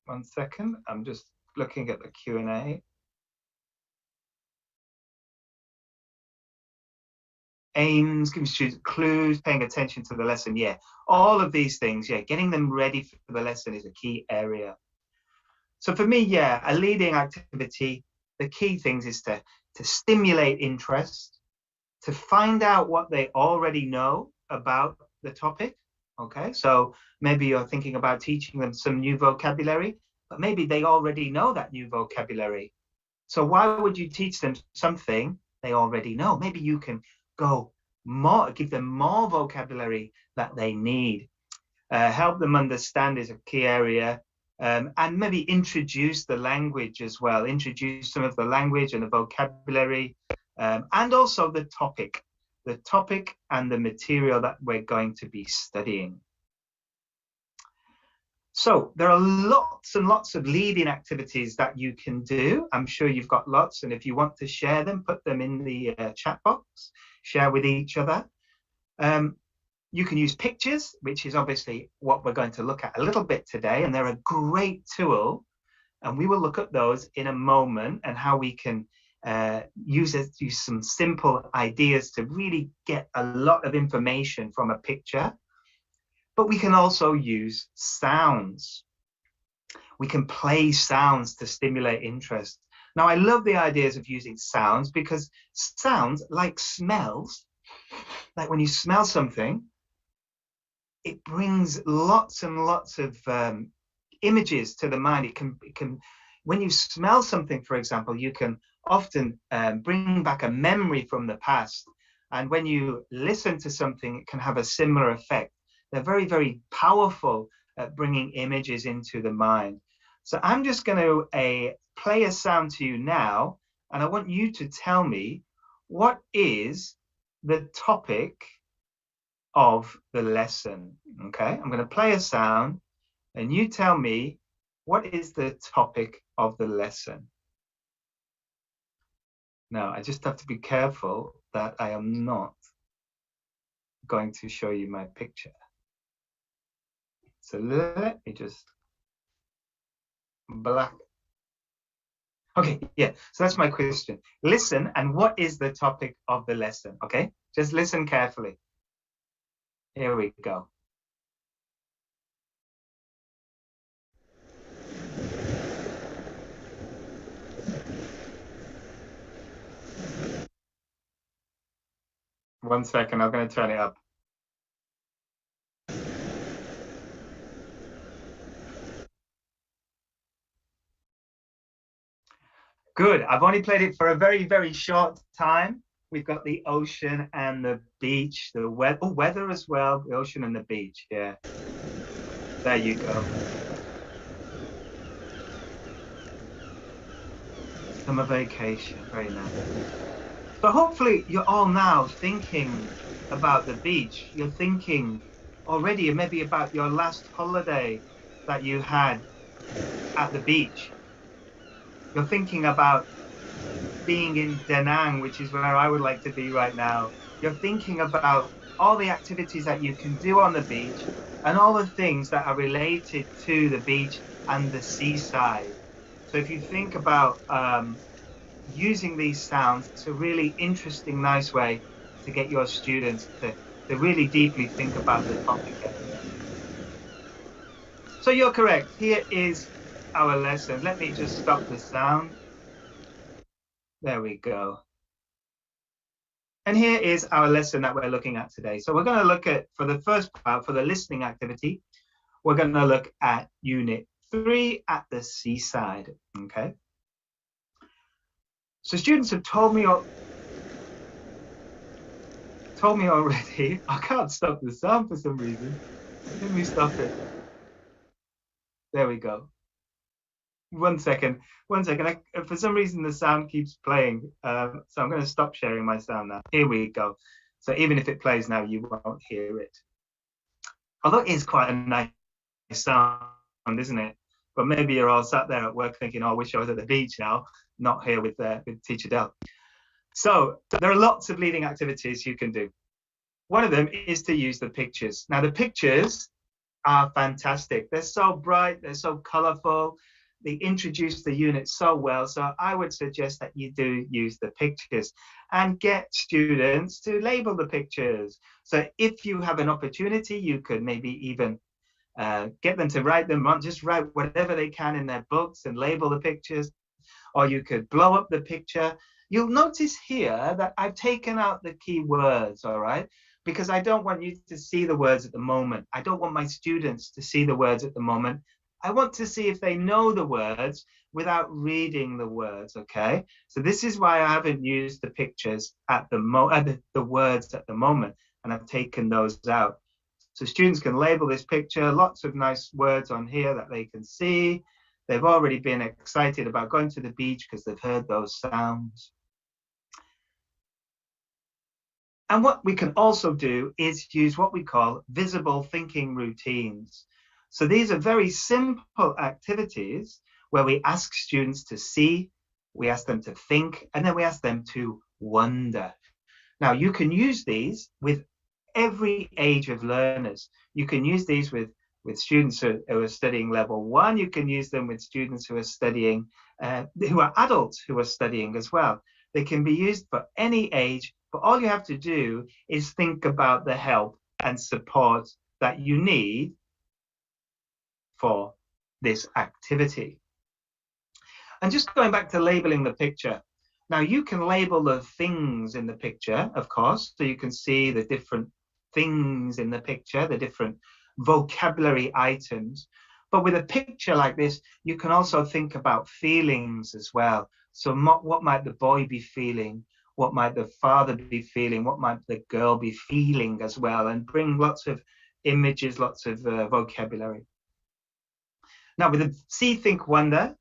1 second. I'm just looking at the Q&A. Aims, giving students clues, paying attention to the lesson. Yeah, all of these things. Yeah, getting them ready for the lesson is a key area. So for me, yeah, a leading activity, the key things is to stimulate interest, to find out what they already know about the topic. Okay, so maybe you're thinking about teaching them some new vocabulary, but maybe they already know that new vocabulary. So why would you teach them something they already know? Maybe you can go more, give them more vocabulary that they need. Help them understand is a key area. And maybe introduce the language as well. Introduce some of the language and the vocabulary, and also the topic and the material that we're going to be studying. So there are lots and lots of leading activities that you can do. I'm sure you've got lots, and if you want to share them, put them in the chat box, share with each other. You can use pictures, which is obviously what we're going to look at a little bit today, and they're a great tool, and we will look at those in a moment and how we can use some simple ideas to really get a lot of information from a picture. But we can also use sounds. We can play sounds to stimulate interest. Now, I love the ideas of using sounds because sounds, like smells, like when you smell something, it brings lots and lots of images to the mind. It can, when you smell something, for example, you can often bring back a memory from the past. And when you listen to something, it can have a similar effect. They're very, very powerful at bringing images into the mind. So I'm just going to play a sound to you now, and I want you to tell me what is the topic of the lesson. Okay, I'm going to play a sound, and you tell me what is the topic of the lesson. Now, I just have to be careful that I am not going to show you my picture. So let me just black. Okay, yeah, so that's my question. Listen, and what is the topic of the lesson? Okay, just listen carefully. Here we go. One second, I'm going to turn it up. Good. I've only played it for a very, very short time. We've got the ocean and the beach, the weather as well, the ocean and the beach. Yeah. There you go. Summer vacation. Very nice. So hopefully you're all now thinking about the beach. You're thinking already maybe about your last holiday that you had at the beach. You're thinking about being in Da Nang, which is where I would like to be right now. You're thinking about all the activities that you can do on the beach and all the things that are related to the beach and the seaside. So if you think about using these sounds, it's a really interesting, nice way to get your students to really deeply think about the topic. So you're correct. Here is our lesson. Let me just stop the sound. There we go. And here is our lesson that we're looking at today. So we're going to look at, for the first part, for the listening activity, we're going to look at Unit 3 at the seaside. Okay. So students have told me already. I can't stop the sound for some reason. Let me stop it. There we go. One second. For some reason the sound keeps playing, so I'm going to stop sharing my sound now. Here we go. So even if it plays now, you won't hear it. Although it is quite a nice sound, isn't it? But maybe you're all sat there at work thinking, oh, I wish I was at the beach now, not here with Teacher Del. So there are lots of leading activities you can do. One of them is to use the pictures. Now the pictures are fantastic. They're so bright, they're so colorful. They introduce the unit so well. So I would suggest that you do use the pictures and get students to label the pictures. So if you have an opportunity, you could maybe even get them to write them, just write whatever they can in their books and label the pictures, or you could blow up the picture. You'll notice here that I've taken out the key words, all right? Because I don't want you to see the words at the moment. I don't want my students to see the words at the moment. I want to see if they know the words without reading the words, okay? So this is why I haven't used the pictures at the words at the moment, and I've taken those out. So students can label this picture, lots of nice words on here that they can see. They've already been excited about going to the beach because they've heard those sounds. And what we can also do is use what we call visible thinking routines. So these are very simple activities where we ask students to see, we ask them to think, and then we ask them to wonder. Now you can use these with every age of learners. You can use these with students who are studying level 1. You can use them with students who are studying, who are adults who are studying as well. They can be used for any age, but all you have to do is think about the help and support that you need for this activity. And just going back to labeling the picture. Now you can label the things in the picture, of course, so you can see the different things in the picture, the different vocabulary items. But with a picture like this, you can also think about feelings as well. So what might the boy be feeling? What might the father be feeling? What might the girl be feeling as well? And bring lots of images, lots of vocabulary. Now with the see, think, wonder,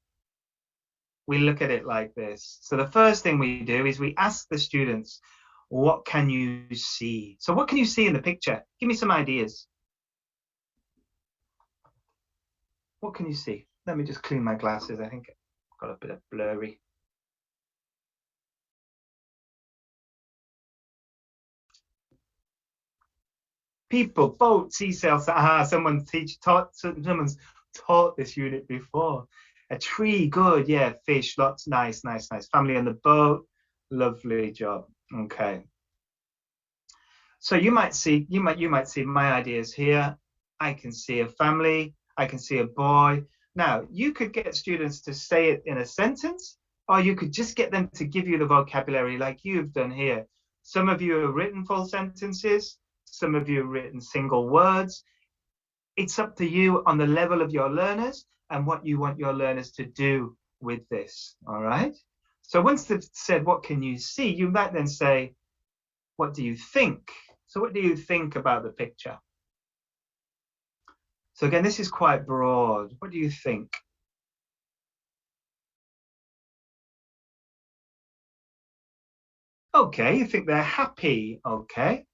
we look at it like this. So the first thing we do is we ask the students, what can you see? So what can you see in the picture? Give me some ideas. What can you see? Let me just clean my glasses. I think I've got a bit of blurry. People, boats, seashells. Someone's taught this unit before. A tree, good, yeah. Fish, lots, nice. Family on the boat, lovely job. Okay. So you might see my ideas here. I can see a family. I can see a boy. Now you could get students to say it in a sentence, or you could just get them to give you the vocabulary like you've done here. Some of you have written full sentences. Some of you have written single words. It's up to you on the level of your learners and what you want your learners to do with this, all right? So once they've said, what can you see? You might then say, what do you think? So what do you think about the picture? So again, this is quite broad. What do you think? Okay, you think they're happy, okay.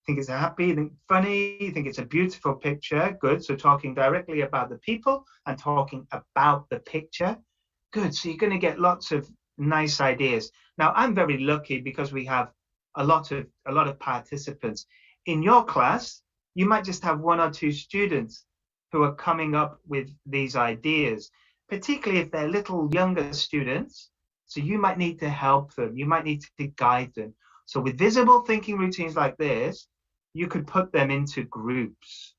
Think it's happy, you think funny, you think it's a beautiful picture, good. So talking directly about the people and talking about the picture, good. So you're going to get lots of nice ideas. Now I'm very lucky because we have a lot of participants. In your class, you might just have 1 or 2 students who are coming up with these ideas, particularly if they're little younger students. So you might need to help them, you might need to guide them. So with visible thinking routines like this, you could put them into groups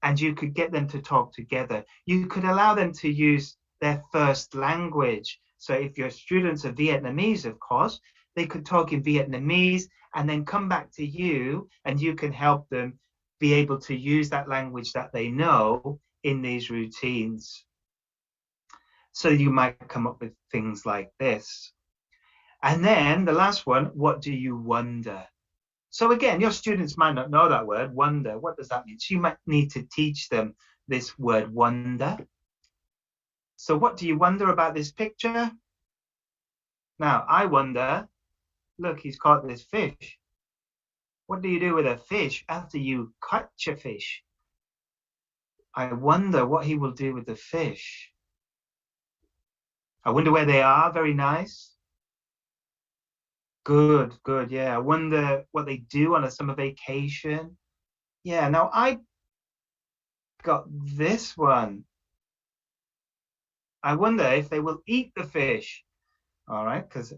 and you could get them to talk together. You could allow them to use their first language. So if your students are Vietnamese, of course, they could talk in Vietnamese and then come back to you and you can help them be able to use that language that they know in these routines. So you might come up with things like this. And then the last one, what do you wonder? So again, your students might not know that word, wonder. What does that mean? So you might need to teach them this word wonder. So what do you wonder about this picture? Now, I wonder, look, he's caught this fish. What do you do with a fish after you catch a fish? I wonder what he will do with the fish. I wonder where they are, very nice. Good, yeah. I wonder what they do on a summer vacation. Yeah, now I got this one. I wonder if they will eat the fish. All right, because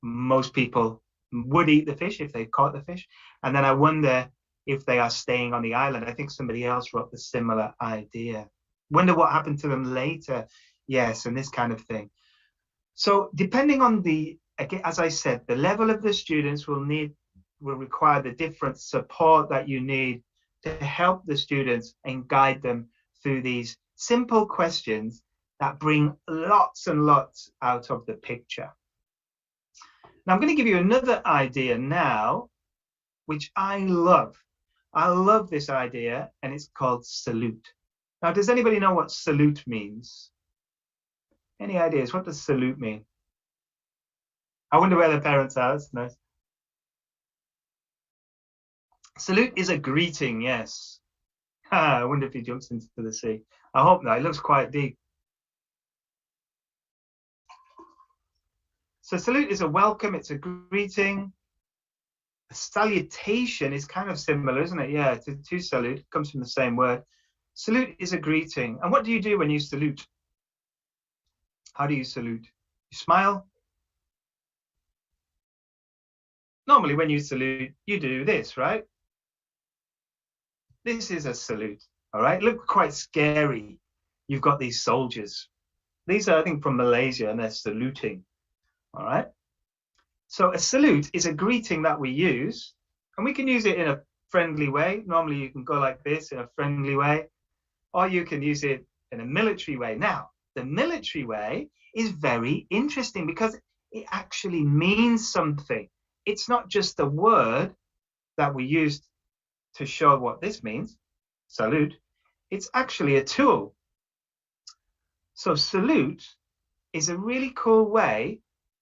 most people would eat the fish if they caught the fish. And then I wonder if they are staying on the island. I think somebody else wrote the similar idea. Wonder what happened to them later. Yes, and this kind of thing. So depending on the, again, as I said, the level of the students will require the different support that you need to help the students and guide them through these simple questions that bring lots and lots out of the picture. Now I'm going to give you another idea now, which I love. I love this idea, and it's called salute. Now, does anybody know what salute means? Any ideas? What does salute mean? I wonder where the parents are. That's nice. Salute is a greeting, yes. I wonder if he jumps into the sea. I hope not. It looks quite deep. So salute is a welcome. It's a greeting. A salutation is kind of similar, isn't it? Yeah, to salute. It comes from the same word. Salute is a greeting. And what do you do when you salute? How do you salute? You smile? Normally when you salute, you do this, right? This is a salute, all right? Look quite scary. You've got these soldiers. These are, I think, from Malaysia, and they're saluting, all right? So a salute is a greeting that we use, and we can use it in a friendly way. Normally you can go like this in a friendly way, or you can use it in a military way. Now, the military way is very interesting because it actually means something. It's not just a word that we use to show what this means, salute. It's actually a tool. So salute is a really cool way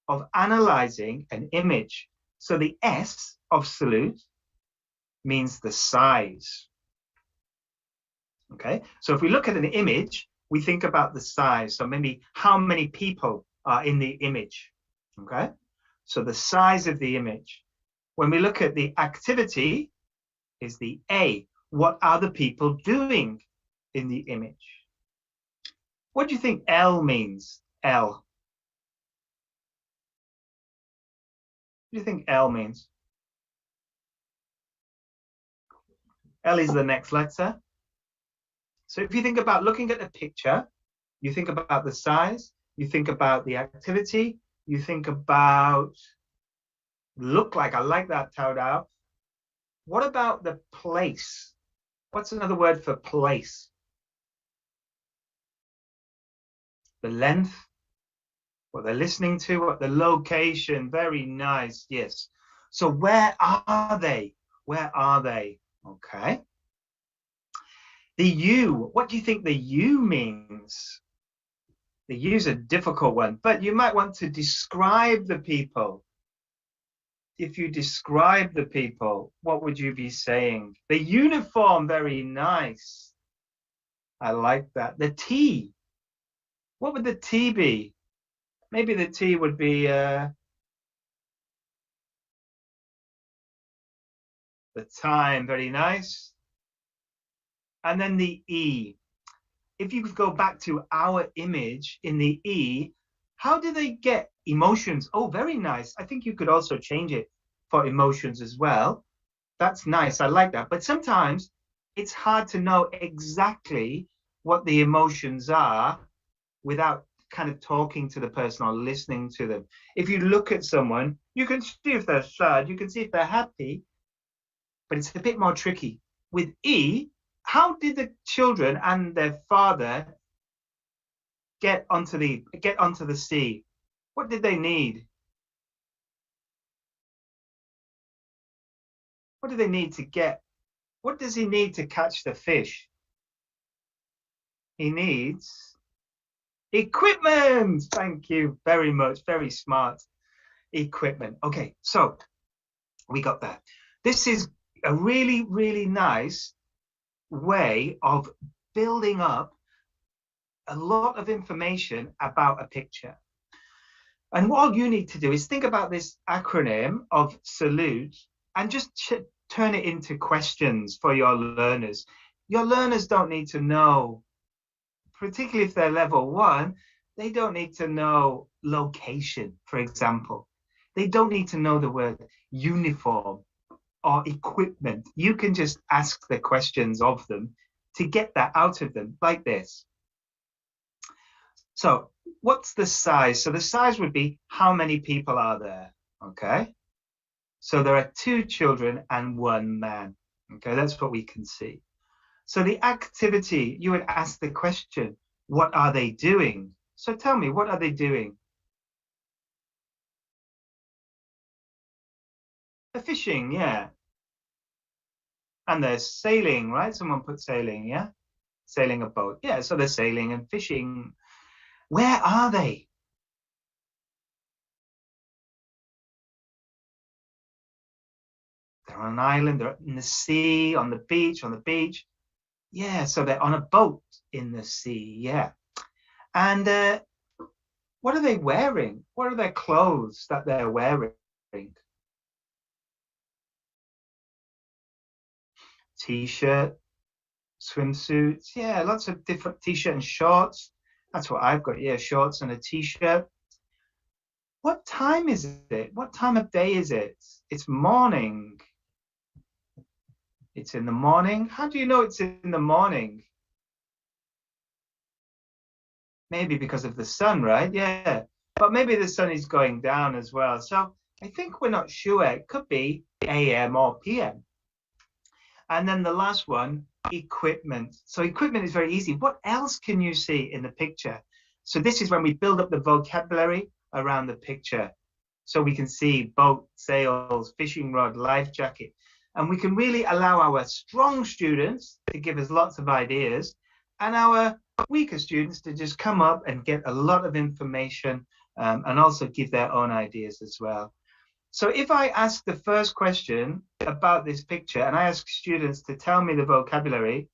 of analyzing an image. So the S of salute means the size. Okay, so if we look at an image, we think about the size. So maybe how many people are in the image. Okay, so the size of the image. When we look at the activity, is the A. What are the people doing in the image? What do you think L means? L. What do you think L means? L is the next letter. So if you think about looking at a picture, you think about the size, you think about the activity, you think about look like. I like that, Tao. What about the place? What's another word for place? The length, what they're listening to, what the location. Very nice, yes. So where are they? Where are they? Okay. The U, what do you think the U means? The U's a difficult one, but you might want to describe the people. If you describe the people, what would you be saying? The uniform, very nice. I like that. The T, what would the T be? Maybe the T would be the time, very nice. And then the E. If you could go back to our image in the E, how do they get emotions? Oh, very nice. I think you could also change it for emotions as well. That's nice. I like that. But sometimes it's hard to know exactly what the emotions are without kind of talking to the person or listening to them. If you look at someone, you can see if they're sad, you can see if they're happy, but it's a bit more tricky. With E, how did the children and their father get onto the sea? What did they need? What do they need to get? What does he need to catch the fish? He needs equipment. Thank you very much. Very smart. Equipment. Okay, so we got that. This is a really, really nice way of building up a lot of information about a picture. And all you need to do is think about this acronym of salute and just turn it into questions for your learners. Your learners don't need to know, particularly if they're level 1, they don't need to know location, for example. They don't need to know the word uniform or equipment. You can just ask the questions of them to get that out of them, like this. So what's the size? So the size would be how many people are there, okay? So there are 2 children and 1 man, okay? That's what we can see. So the activity, you would ask the question, what are they doing? So tell me, what are they doing? They're fishing, yeah. And they're sailing, right? Someone put sailing, yeah? Sailing a boat. Yeah, so they're sailing and fishing. Where are they? They're on an island, they're in the sea, on the beach, Yeah, so they're on a boat in the sea, yeah. And what are they wearing? What are their clothes that they're wearing? t-shirt, swimsuits, yeah, lots of different t-shirt and shorts. That's what I've got, yeah, shorts and a t-shirt. What time is it? What time of day is it? It's morning. It's in the morning. How do you know it's in the morning? Maybe because of the sun, right? Yeah, but maybe the sun is going down as well. So I think we're not sure. It could be AM or PM. And then the last one, equipment. So equipment is very easy. What else can you see in the picture? So this is when we build up the vocabulary around the picture. So we can see boat, sails, fishing rod, life jacket. And we can really allow our strong students to give us lots of ideas and our weaker students to just come up and get a lot of information and also give their own ideas as well. So if I ask the first question about this picture and I ask students to tell me the vocabulary,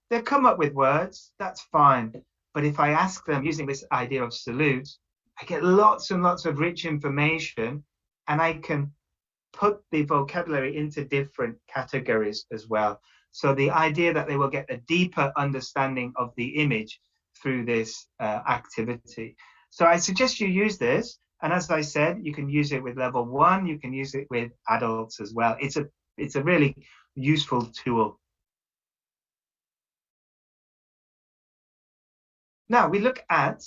they'll come up with words, that's fine. But if I ask them using this idea of salute, I get lots and lots of rich information and I can put the vocabulary into different categories as well. So the idea that they will get a deeper understanding of the image through this activity. So I suggest you use this. And as I said, you can use it with level 1, you can use it with adults as well. It's a really useful tool. Now we look at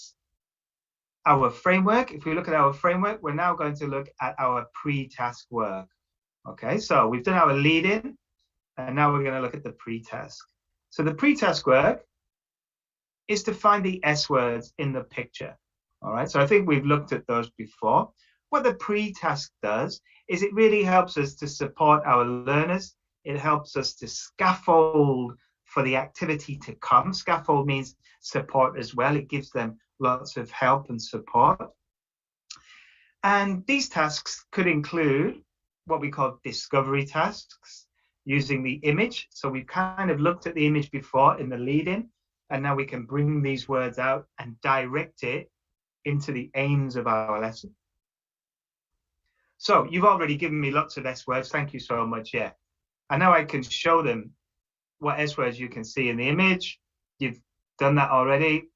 our framework. If we look at our framework, we're now going to look at our pre-task work. Okay, so we've done our lead-in, and now we're going to look at the pre-task. So the pre-task work is to find the S words in the picture. All right, so I think we've looked at those before. What the pre-task does is it really helps us to support our learners. It helps us to scaffold for the activity to come. Scaffold means support as well. It gives them lots of help and support. And these tasks could include what we call discovery tasks, using the image. So we've kind of looked at the image before in the lead-in, and now we can bring these words out and direct it into the aims of our lesson. So you've already given me lots of S words. Thank you so much. Yeah. And now I can show them what S words you can see in the image. You've done that already.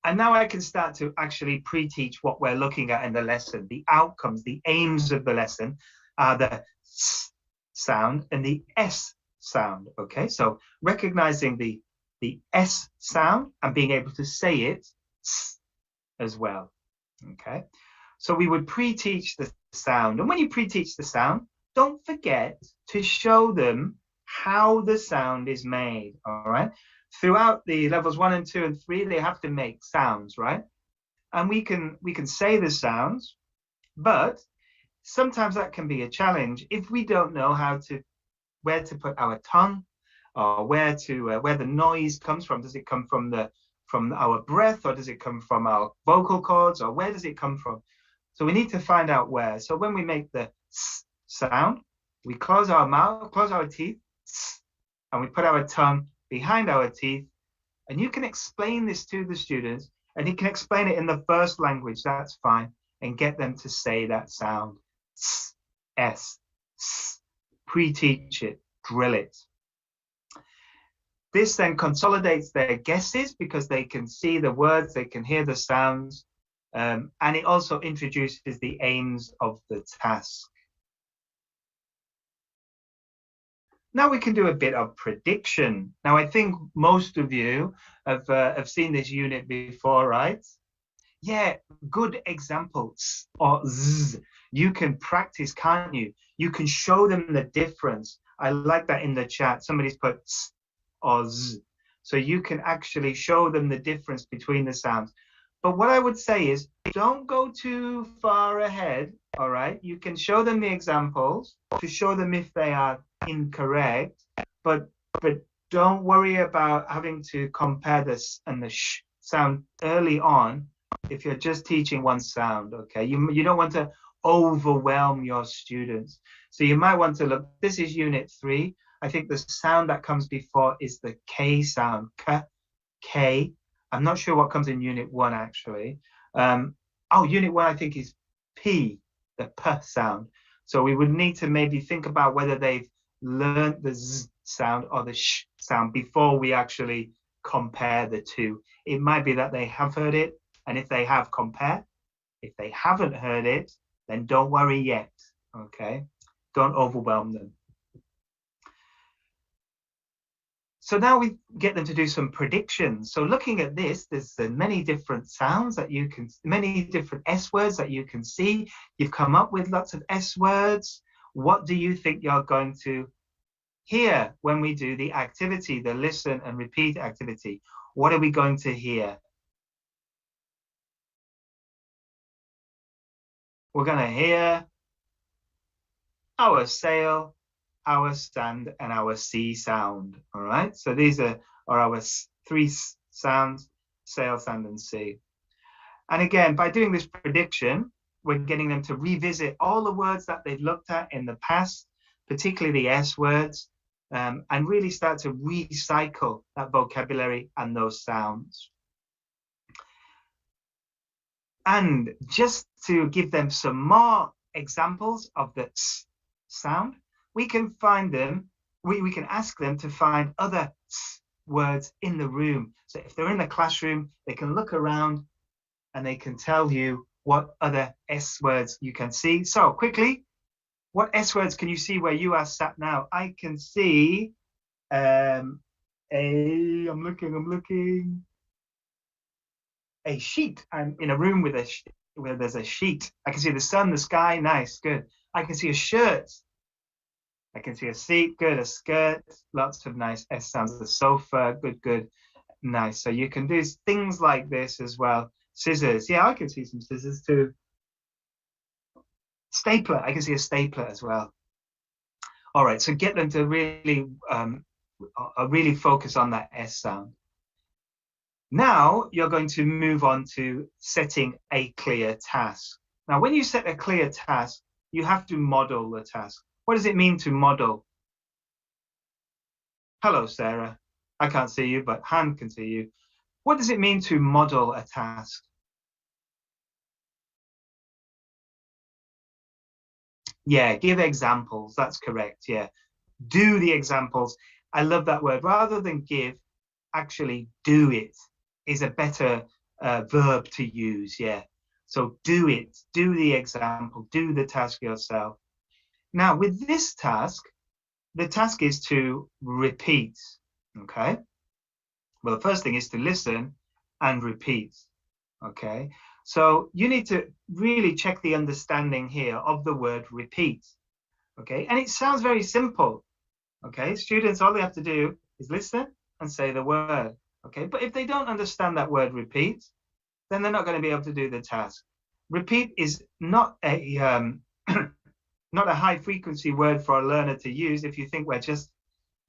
And now I can start to actually pre-teach what we're looking at in the lesson. The outcomes, the aims of the lesson are the S sound and the S sound. Okay, so recognizing the S sound and being able to say it as well. Okay, so we would pre-teach the sound. And when you pre-teach the sound, don't forget to show them how the sound is made. All right, throughout the levels 1 and 2 and 3, they have to make sounds, right? And we can say the sounds, but sometimes that can be a challenge if we don't know where to put our tongue, or where the noise comes from. Does it come from our breath, or does it come from our vocal cords, or where does it come from? So we need to find out where. So when we make the S sound, we close our mouth, close our teeth, and we put our tongue behind our teeth. And you can explain this to the students, and you can explain it in the first language, that's fine, and get them to say that sound. S, S, S. Pre-teach it, drill it. This then consolidates their guesses because they can see the words, they can hear the sounds, and it also introduces the aims of the task. Now we can do a bit of prediction. Now I think most of you have seen this unit before, right? Yeah, good examples. Or Z. You can practice, can't you? You can show them the difference. I like that in the chat. Somebody's put S or Z. So you can actually show them the difference between the sounds. But what I would say is don't go too far ahead, all right? You can show them the examples to show them if they are incorrect, but don't worry about having to compare this and the sh sound early on if you're just teaching one sound, okay? You don't want to overwhelm your students. So you might want to look, this is unit 3. I think the sound that comes before is the K sound, K, K. I'm not sure what comes in unit 1 actually. Unit 1 I think is P, the P sound. So we would need to maybe think about whether they've learned the z sound or the sh sound before we actually compare the two. It might be that they have heard it, and if they have, compare. If they haven't heard it, then don't worry yet, okay? Don't overwhelm them. So now we get them to do some predictions. So looking at this, there's many different sounds that you can, many different S words that you can see. You've come up with lots of S words. What do you think you're going to hear when we do the activity, the listen and repeat activity? What are we going to hear? We're going to hear our sail, our stand, and our sea sound. All right, so these are our three sounds: sail, stand, and sea. And again, by doing this prediction, we're getting them to revisit all the words that they've looked at in the past, particularly the S words, and really start to recycle that vocabulary and those sounds. And just to give them some more examples of the S sound, we can find them, we can ask them to find other S words in the room. So if they're in the classroom, they can look around and they can tell you what other S words you can see. So quickly, what S words can you see where you are sat now? I can see I'm looking. A sheet. I'm in a room with where there's a sheet. I can see the sun, the sky, nice, good. I can see a shirt. I can see a seat, good, a skirt, lots of nice S sounds. The sofa, good, good, nice. So you can do things like this as well. Scissors, yeah, I can see some scissors too. Stapler, I can see a stapler as well. All right, so get them to really focus on that S sound. Now you're going to move on to setting a clear task. Now, when you set a clear task, you have to model the task. What does it mean to model? Hello, Sarah. I can't see you, but Han can see you. What does it mean to model a task? Yeah, give examples. That's correct. Yeah, do the examples. I love that word. Rather than give, actually do it is a better verb to use. Yeah, so do it, do the example, do the task yourself. Now with this task, the task is to repeat. Okay, well, the first thing is to listen and repeat. Okay, so you need to really check the understanding here of the word repeat. Okay, and it sounds very simple. Okay, students, all they have to do is listen and say the word. Okay, but if they don't understand that word repeat, then they're not going to be able to do the task. Repeat is not a not a high frequency word for a learner to use if you think we're just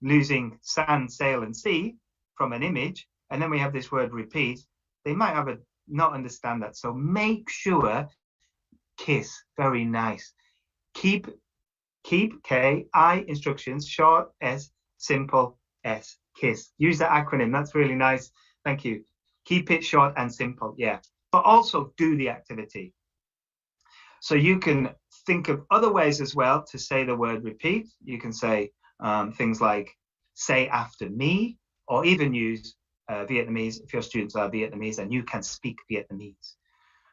losing sand, sail, and sea from an image, and then we have this word repeat. They might have not understand that. So make sure, kiss, very nice. Keep K-I instructions, short S, simple S. KISS. Use that acronym. That's really nice. Thank you. Keep it short and simple. Yeah. But also do the activity. So you can think of other ways as well to say the word repeat. You can say things like say after me, or even use Vietnamese if your students are Vietnamese and you can speak Vietnamese.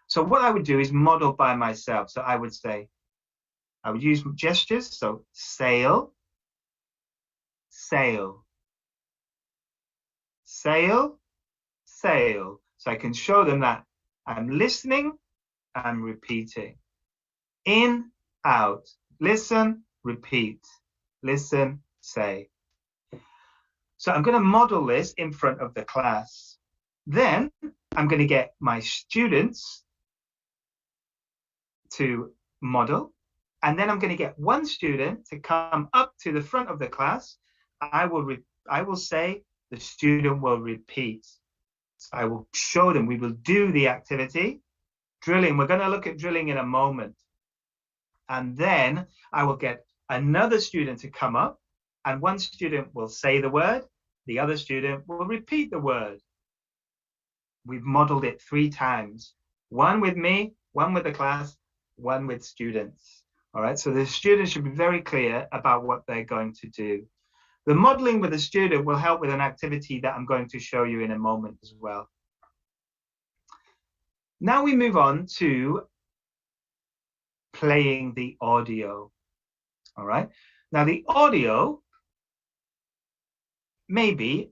So what I would do is model by myself. So I would say, I would use gestures. So sail, sail. Sail, sail. So I can show them that I'm listening, I'm repeating. In, out. Listen, repeat. Listen, say. So I'm going to model this in front of the class. Then I'm going to get my students to model. And then I'm going to get one student to come up to the front of the class. I will say, the student will repeat. So I will show them, we will do the activity. Drilling, we're going to look at drilling in a moment. And then I will get another student to come up, and one student will say the word, the other student will repeat the word. We've modeled it 3 times. One with me, one with the class, one with students. All right, so the student should be very clear about what they're going to do. The modeling with the student will help with an activity that I'm going to show you in a moment as well. Now we move on to playing the audio. All right, now the audio may be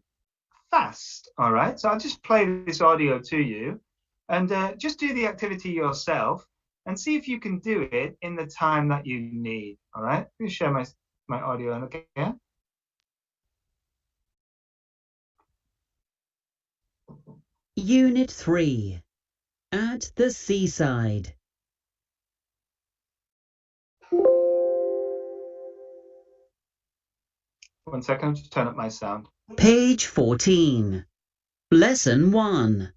fast. All right, so I'll just play this audio to you and just do the activity yourself and see if you can do it in the time that you need. All right, let me share my audio again. Unit 3. At the seaside. One second, I'll just turn up my sound. Page 14. Lesson 1.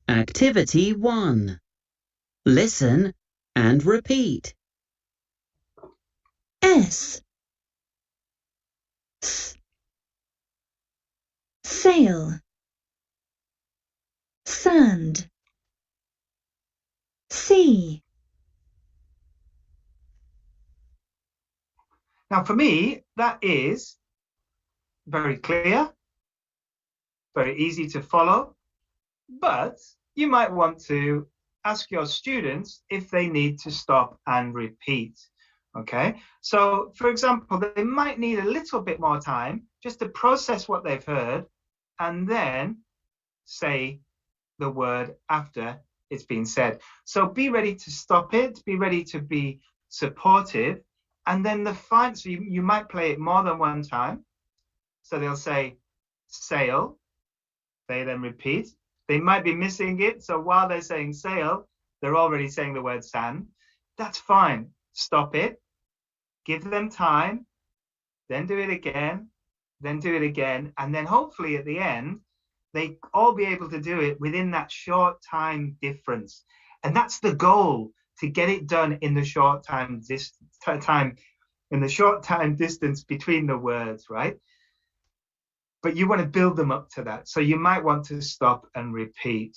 Activity 1. Listen and repeat. S. Sail. Sand. Sea. Now for me, that is very clear, very easy to follow, but you might want to ask your students if they need to stop and repeat. Okay, so for example, they might need a little bit more time just to process what they've heard and then say the word after it's been said. So be ready to stop it, be ready to be supportive, and then so you might play it more than one time. So they'll say sail, they then repeat. They might be missing it, so while they're saying sail, they're already saying the word sand. That's fine. Stop it, give them time, then do it again, then do it again, and then hopefully at the end, they all be able to do it within that short time difference. And that's the goal, to get it done in the short time distance between the words, right? But you want to build them up to that. So you might want to stop and repeat.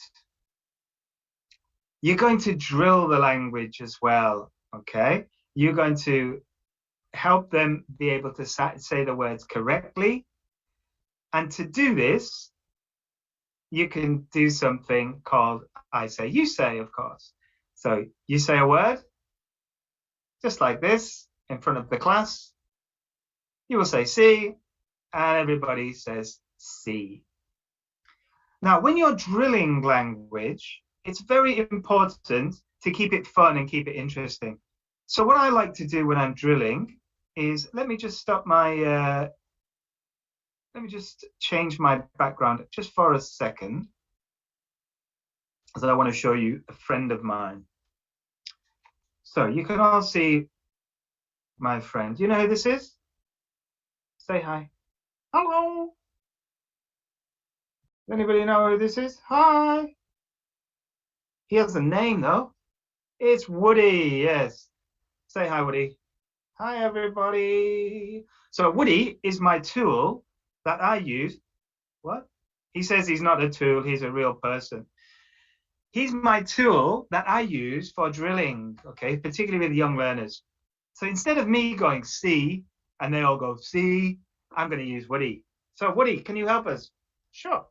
You're going to drill the language as well, okay? You're going to help them be able to say the words correctly. And to do this, you can do something called I say, you say, of course. So you say a word, just like this, in front of the class. You will say see, and everybody says see. Now, when you're drilling language, it's very important to keep it fun and keep it interesting. So what I like to do when I'm drilling is, let me just stop my, let me just change my background just for a second, because I want to show you a friend of mine. So you can all see my friend. You know who this is? Say hi. Hello. Anybody know who this is? Hi. He has a name though. It's Woody, yes. Say hi, Woody. Hi, everybody. So Woody is my tool that I use. What? He says he's not a tool, he's a real person. He's my tool that I use for drilling, okay, particularly with young learners. So instead of me going see, and they all go see, I'm going to use Woody. So Woody, can you help us? Sure.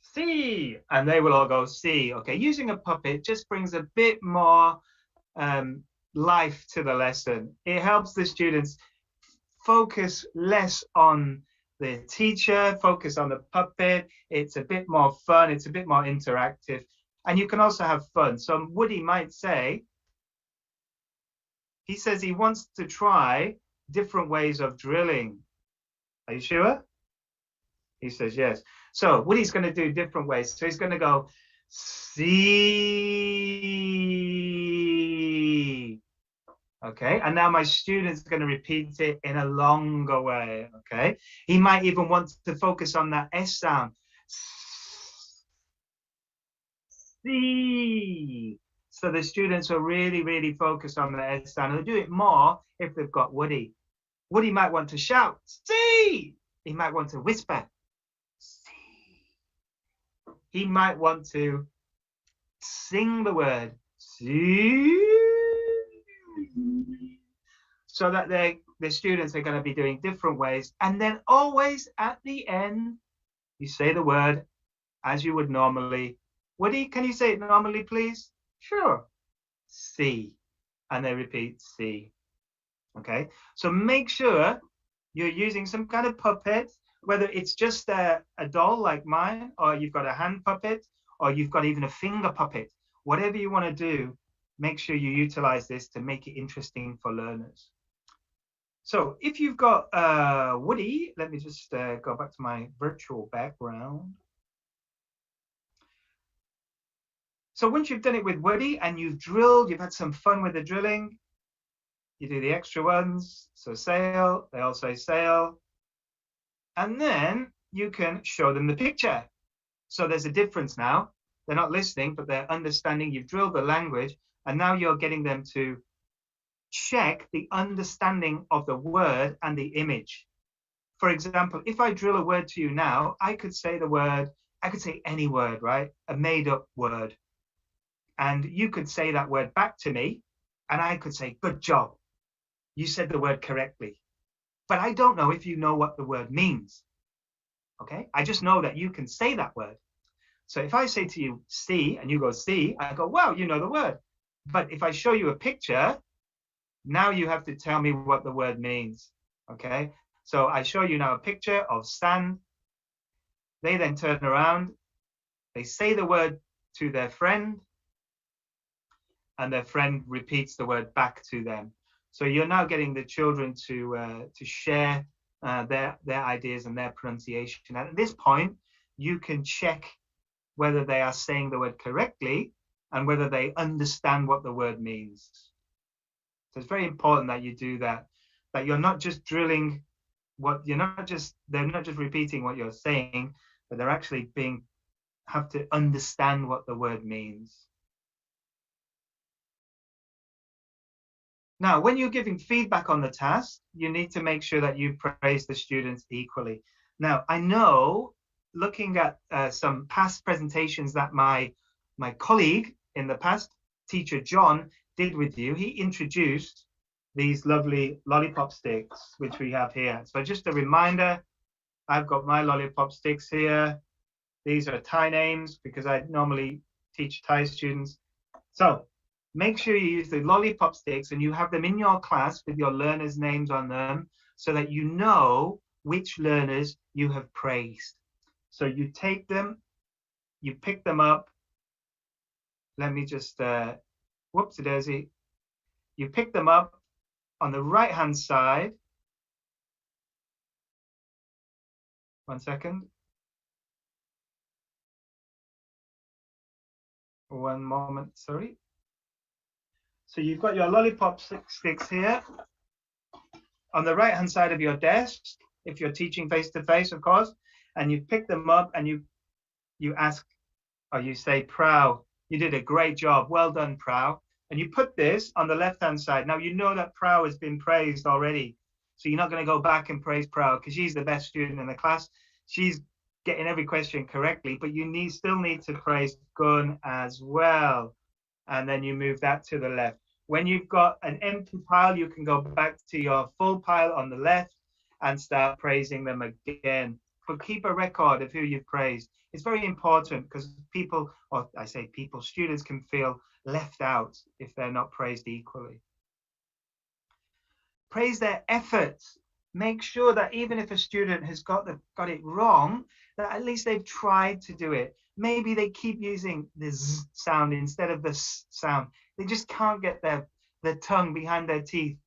See, and they will all go see. Okay, using a puppet just brings a bit more life to the lesson. It helps the students focus less on the teacher, focus on the puppet. It's a bit more fun, it's a bit more interactive, and you can also have fun. So Woody might say, he says he wants to try different ways of drilling. Are you sure? He says yes. So Woody's going to do different ways. So he's going to go see. Okay, and now my student's going to repeat it in a longer way. Okay, he might even want to focus on that S sound. See. So the students will really, really focus on the S sound. They'll do it more if they've got Woody. Woody might want to shout, see. He might want to whisper, see. He might want to sing the word, see. So that the students are going to be doing different ways. And then always at the end, you say the word as you would normally. Woody, can you say it normally, please? Sure. See. And they repeat see. Okay, so make sure you're using some kind of puppet, whether it's just a doll like mine, or you've got a hand puppet, or you've got even a finger puppet. Whatever you want to do, make sure you utilize this to make it interesting for learners. So if you've got Woody, let me just go back to my virtual background. So once you've done it with Woody and you've drilled, you've had some fun with the drilling, you do the extra ones. So sail, they all say sail. And then you can show them the picture. So there's a difference now. They're not listening, but they're understanding. You've drilled the language, and now you're getting them to check the understanding of the word and the image. For example, if I drill a word to you now, I could say the word, I could say any word, right? A made-up word. And you could say that word back to me, and I could say, good job. You said the word correctly. But I don't know if you know what the word means. Okay? I just know that you can say that word. So if I say to you, see, and you go, see, I go, wow, you know the word. But if I show you a picture, now you have to tell me what the word means. Okay? So I show you now a picture of sand. They then turn around. They say the word to their friend, and their friend repeats the word back to them. So you're now getting the children to share their ideas and their pronunciation. And at this point, you can check whether they are saying the word correctly and whether they understand what the word means. So it's very important that you do that. That you're not just drilling what they're not just repeating what you're saying, but they're actually have to understand what the word means. Now, when you're giving feedback on the task, you need to make sure that you praise the students equally. Now, I know, looking at some past presentations that my colleague in the past, teacher John, did with you, he introduced these lovely lollipop sticks, which we have here. So just a reminder, I've got my lollipop sticks here. These are Thai names because I normally teach Thai students. So make sure you use the lollipop sticks and you have them in your class with your learners' names on them so that you know which learners you have praised. So you take them, you pick them up. Let me just, whoopsie-daisy. You pick them up on the right-hand side. One second. One moment, sorry. So you've got your lollipop sticks here on the right-hand side of your desk, if you're teaching face-to-face, of course, and you pick them up and you ask, or you say, Prow, you did a great job, well done, Prow. And you put this on the left-hand side. Now, you know that Prow has been praised already, so you're not going to go back and praise Prow because she's the best student in the class. She's getting every question correctly, but you still need to praise Gun as well. And then you move that to the left. When you've got an empty pile, you can go back to your full pile on the left and start praising them again. But keep a record of who you've praised. It's very important because people, or I say people, students can feel left out if they're not praised equally. Praise their efforts. Make sure that even if a student has got it wrong, that at least they've tried to do it. Maybe they keep using the Z sound instead of the S sound. They just can't get their tongue behind their teeth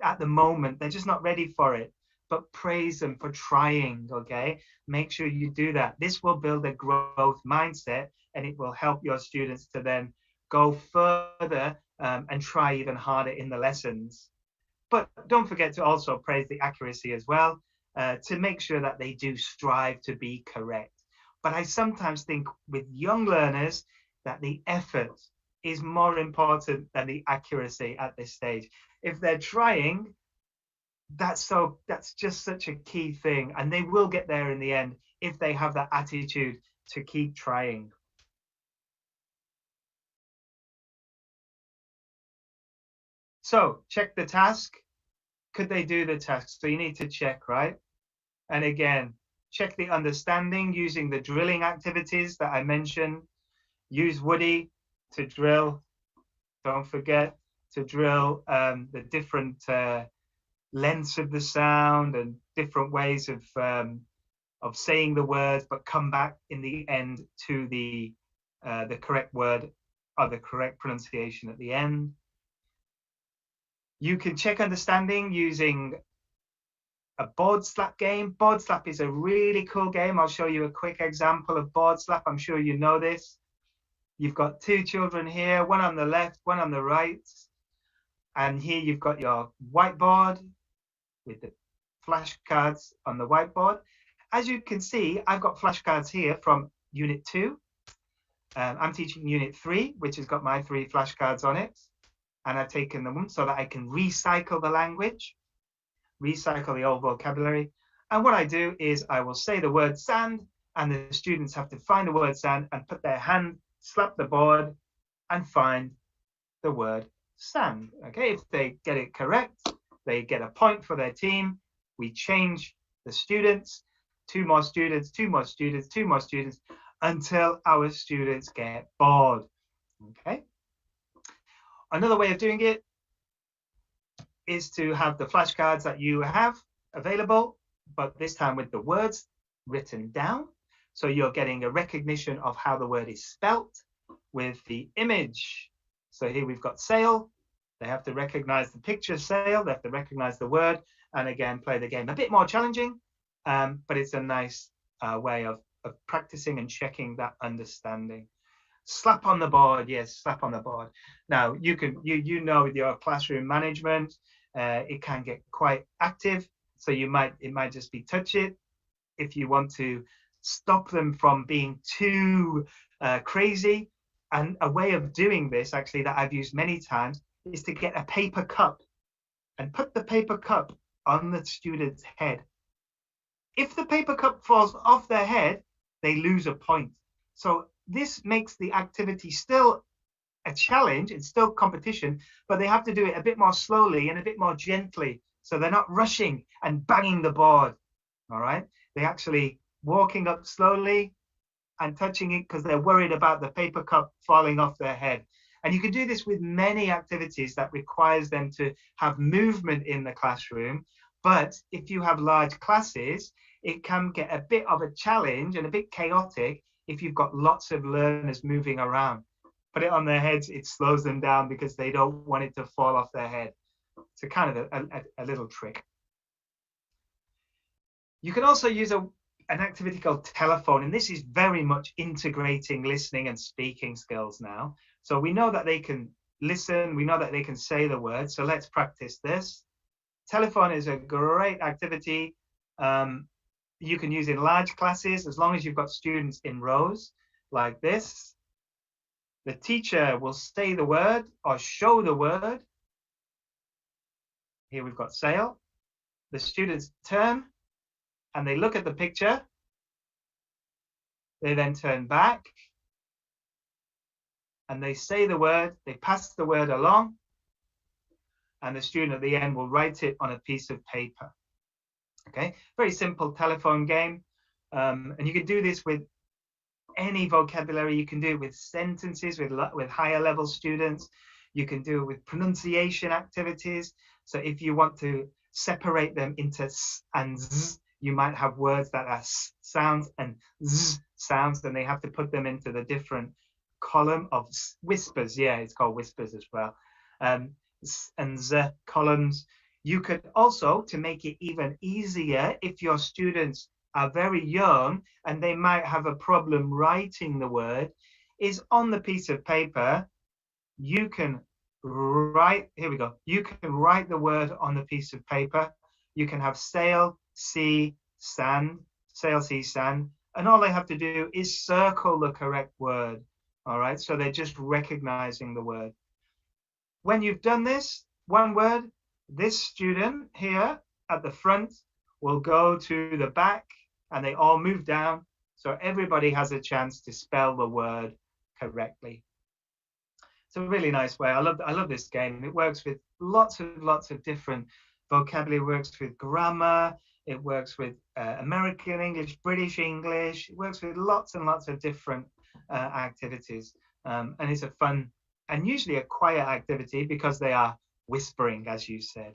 at the moment. They're just not ready for it. But praise them for trying, okay? Make sure you do that. This will build a growth mindset, and it will help your students to then go further and try even harder in the lessons. But don't forget to also praise the accuracy as well, to make sure that they do strive to be correct. But I sometimes think with young learners that the effort is more important than the accuracy at this stage. If they're trying, that's just such a key thing, and they will get there in the end if they have that attitude to keep trying. So check the task. Could they do the task? So you need to check, right? And again, check the understanding using the drilling activities that I mentioned. Use Woody to drill. Don't forget to drill the different lengths of the sound and different ways of saying the words, but come back in the end to the correct word or the correct pronunciation at the end. You can check understanding using a board slap game. Board slap is a really cool game. I'll show you a quick example of board slap. I'm sure you know this. You've got two children here, one on the left, one on the right. And here you've got your whiteboard with the flashcards on the whiteboard. As you can see, I've got flashcards here from Unit 2. I'm teaching Unit 3, which has got my 3 flashcards on it. And I've taken them so that I can recycle the language, recycle the old vocabulary. And what I do is I will say the word sand, and the students have to find the word sand and put their hand, slap the board, and find the word sand. Okay, if they get it correct, they get a point for their team. We change the students, 2 more students, 2 more students, 2 more students, until our students get bored. Okay. Another way of doing it is to have the flashcards that you have available, but this time with the words written down. So you're getting a recognition of how the word is spelt with the image. So here we've got sail. They have to recognize the picture sail. They have to recognize the word, and again, play the game. A bit more challenging, but it's a nice way of practicing and checking that understanding. Slap on the board, yes, slap on the board. Now you know with your classroom management, it can get quite active, so it might just be touch it. If you want to stop them from being too crazy, and a way of doing this actually that I've used many times is to get a paper cup and put the paper cup on the student's head. If the paper cup falls off their head, they lose a point. So this makes the activity still a challenge, it's still competition, but they have to do it a bit more slowly and a bit more gently. So they're not rushing and banging the board, all right? They're actually walking up slowly and touching it because they're worried about the paper cup falling off their head. And you can do this with many activities that requires them to have movement in the classroom. But if you have large classes, it can get a bit of a challenge and a bit chaotic if you've got lots of learners moving around. Put it on their heads, it slows them down because they don't want it to fall off their head. It's a kind of a little trick. You can also use an activity called telephone, and this is very much integrating listening and speaking skills now. So we know that they can listen, we know that they can say the words, so let's practice this. Telephone is a great activity. You can use in large classes as long as you've got students in rows like this. The teacher will say the word or show the word. Here we've got sail. The students turn and they look at the picture. They then turn back and they say the word, they pass the word along, and the student at the end will write it on a piece of paper. Okay, very simple telephone game. And you can do this with any vocabulary. You can do it with sentences with higher level students. You can do it with pronunciation activities. So if you want to separate them into s and z, you might have words that are s sounds and z sounds, and they have to put them into the different column of whispers. Yeah, it's called whispers as well. S and z columns. You could also, to make it even easier, if your students are very young and they might have a problem writing the word, is on the piece of paper, you can write, here we go, you can write the word on the piece of paper. You can have sail, sea, sand, sail, sea, sand, and all they have to do is circle the correct word. All right, so they're just recognizing the word. When you've done this, one word, this student here at the front will go to the back and they all move down, so everybody has a chance to spell the word correctly. It's a really nice way. I love this game. It works with lots of different vocabulary. It works with grammar. It works with American English, British English. It works with lots and lots of different activities. And it's a fun and usually a quiet activity because they are whispering, as you said.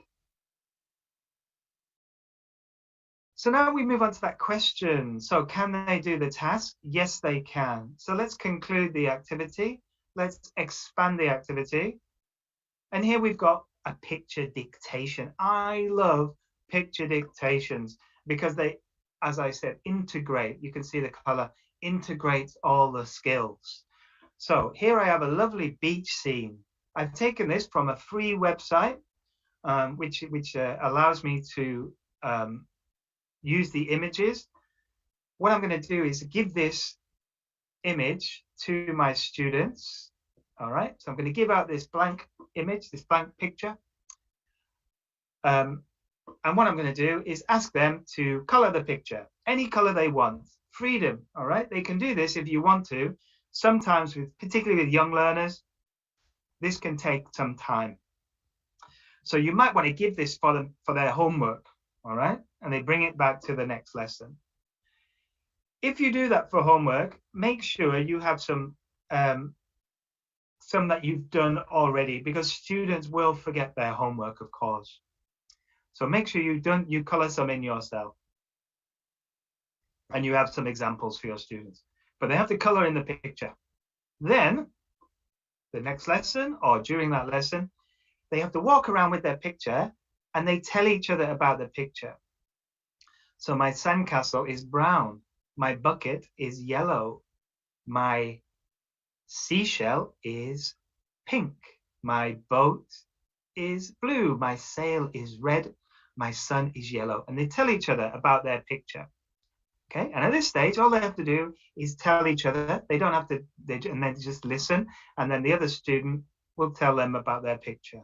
So now we move on to that question. So can they do the task? Yes, they can. So let's conclude the activity. Let's expand the activity. And here we've got a picture dictation. I love picture dictations because they, as I said, integrate. You can see the color integrates all the skills. So here I have a lovely beach scene. I've taken this from a free website, which allows me to use the images. What I'm going to do is give this image to my students. All right, so I'm going to give out this blank image, this blank picture. And what I'm going to do is ask them to color the picture, any color they want. Freedom, all right? They can do this if you want to. Sometimes, particularly with young learners, this can take some time. So you might want to give this for them for their homework, all right? And they bring it back to the next lesson. If you do that for homework, make sure you have some that you've done already, because students will forget their homework, of course. So make sure you color some in yourself. And you have some examples for your students. But they have to color in the picture. Then, the next lesson or during that lesson, they have to walk around with their picture and they tell each other about the picture. So my sandcastle is brown. My bucket is yellow. My seashell is pink. My boat is blue. My sail is red. My sun is yellow. And they tell each other about their picture. Okay, and at this stage, all they have to do is tell each other. They don't have to, and then just listen, and then the other student will tell them about their picture.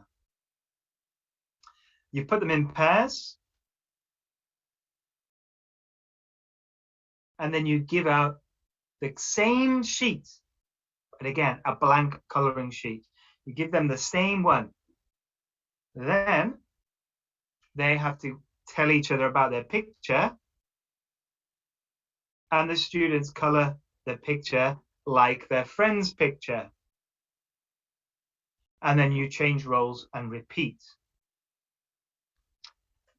You put them in pairs, and then you give out the same sheet, but again, a blank coloring sheet. You give them the same one. Then they have to tell each other about their picture, and the students color the picture like their friend's picture. And then you change roles and repeat.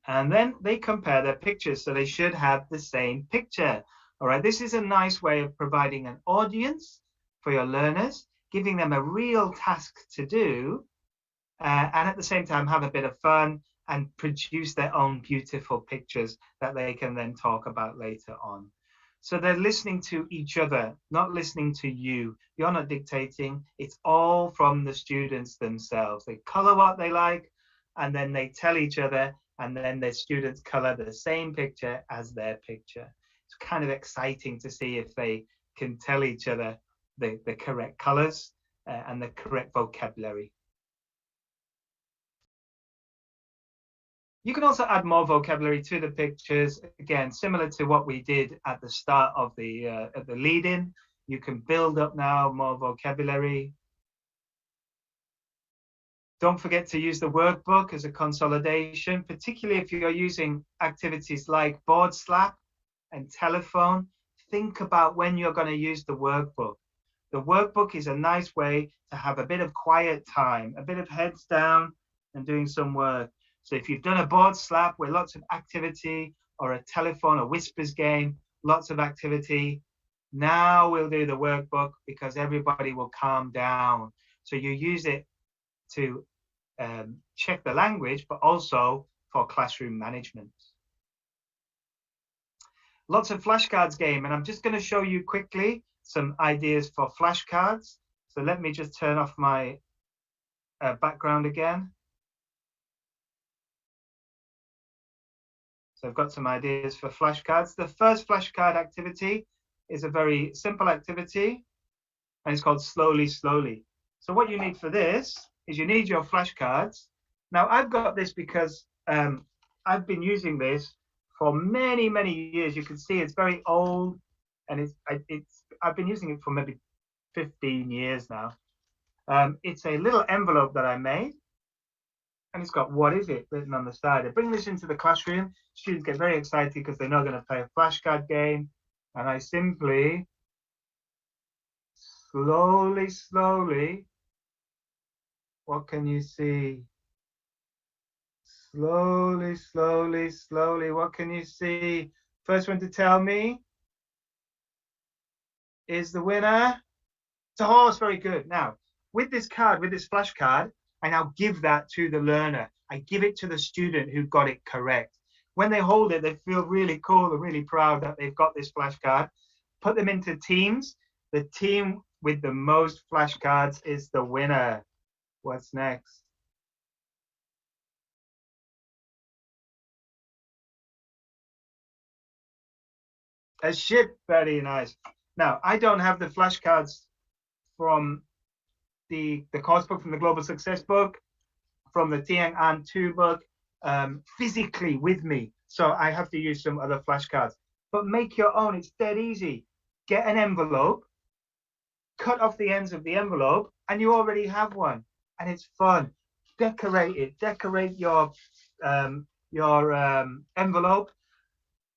And then they compare their pictures, so they should have the same picture. All right, this is a nice way of providing an audience for your learners, giving them a real task to do, and at the same time have a bit of fun and produce their own beautiful pictures that they can then talk about later on. So they're listening to each other, not listening to you. You're not dictating. It's all from the students themselves. They color what they like, and then they tell each other, and then the students color the same picture as their picture. It's kind of exciting to see if they can tell each other the correct colors and the correct vocabulary. You can also add more vocabulary to the pictures. Again, similar to what we did at the start of the lead-in. You can build up now more vocabulary. Don't forget to use the workbook as a consolidation, particularly if you're using activities like board slap and telephone. Think about when you're going to use the workbook. The workbook is a nice way to have a bit of quiet time, a bit of heads down and doing some work. So if you've done a board slap with lots of activity, or a telephone or whispers game, lots of activity, now we'll do the workbook because everybody will calm down. So you use it to check the language, but also for classroom management. Lots of flashcards game, and I'm just going to show you quickly some ideas for flashcards. So let me just turn off my background again. So I've got some ideas for flashcards. The first flashcard activity is a very simple activity, and it's called Slowly, Slowly. So what you need for this is you need your flashcards. Now I've got this because I've been using this for many, many years. You can see it's very old, and I've been using it for maybe 15 years now. It's a little envelope that I made, and it's got "What is it?" written on the side. I bring this into the classroom. Students get very excited because they're now going to play a flashcard game, and I simply, slowly, what can you see? Slowly, what can you see? First one to tell me is the winner. It's a horse. Very good. Now, with this card, with this flashcard, I now give that to the learner. I give it to the student who got it correct. When they hold it, they feel really cool and really proud that they've got this flashcard. Put them into teams. The team with the most flashcards is the winner. What's next? A ship. Very nice. Now, I don't have the flashcards from the course book, from the Global Success book, from the Tiếng Anh 2 book, physically with me. So I have to use some other flashcards. But make your own. It's dead easy. Get an envelope, cut off the ends of the envelope, and you already have one. And it's fun. Decorate it. Decorate your envelope.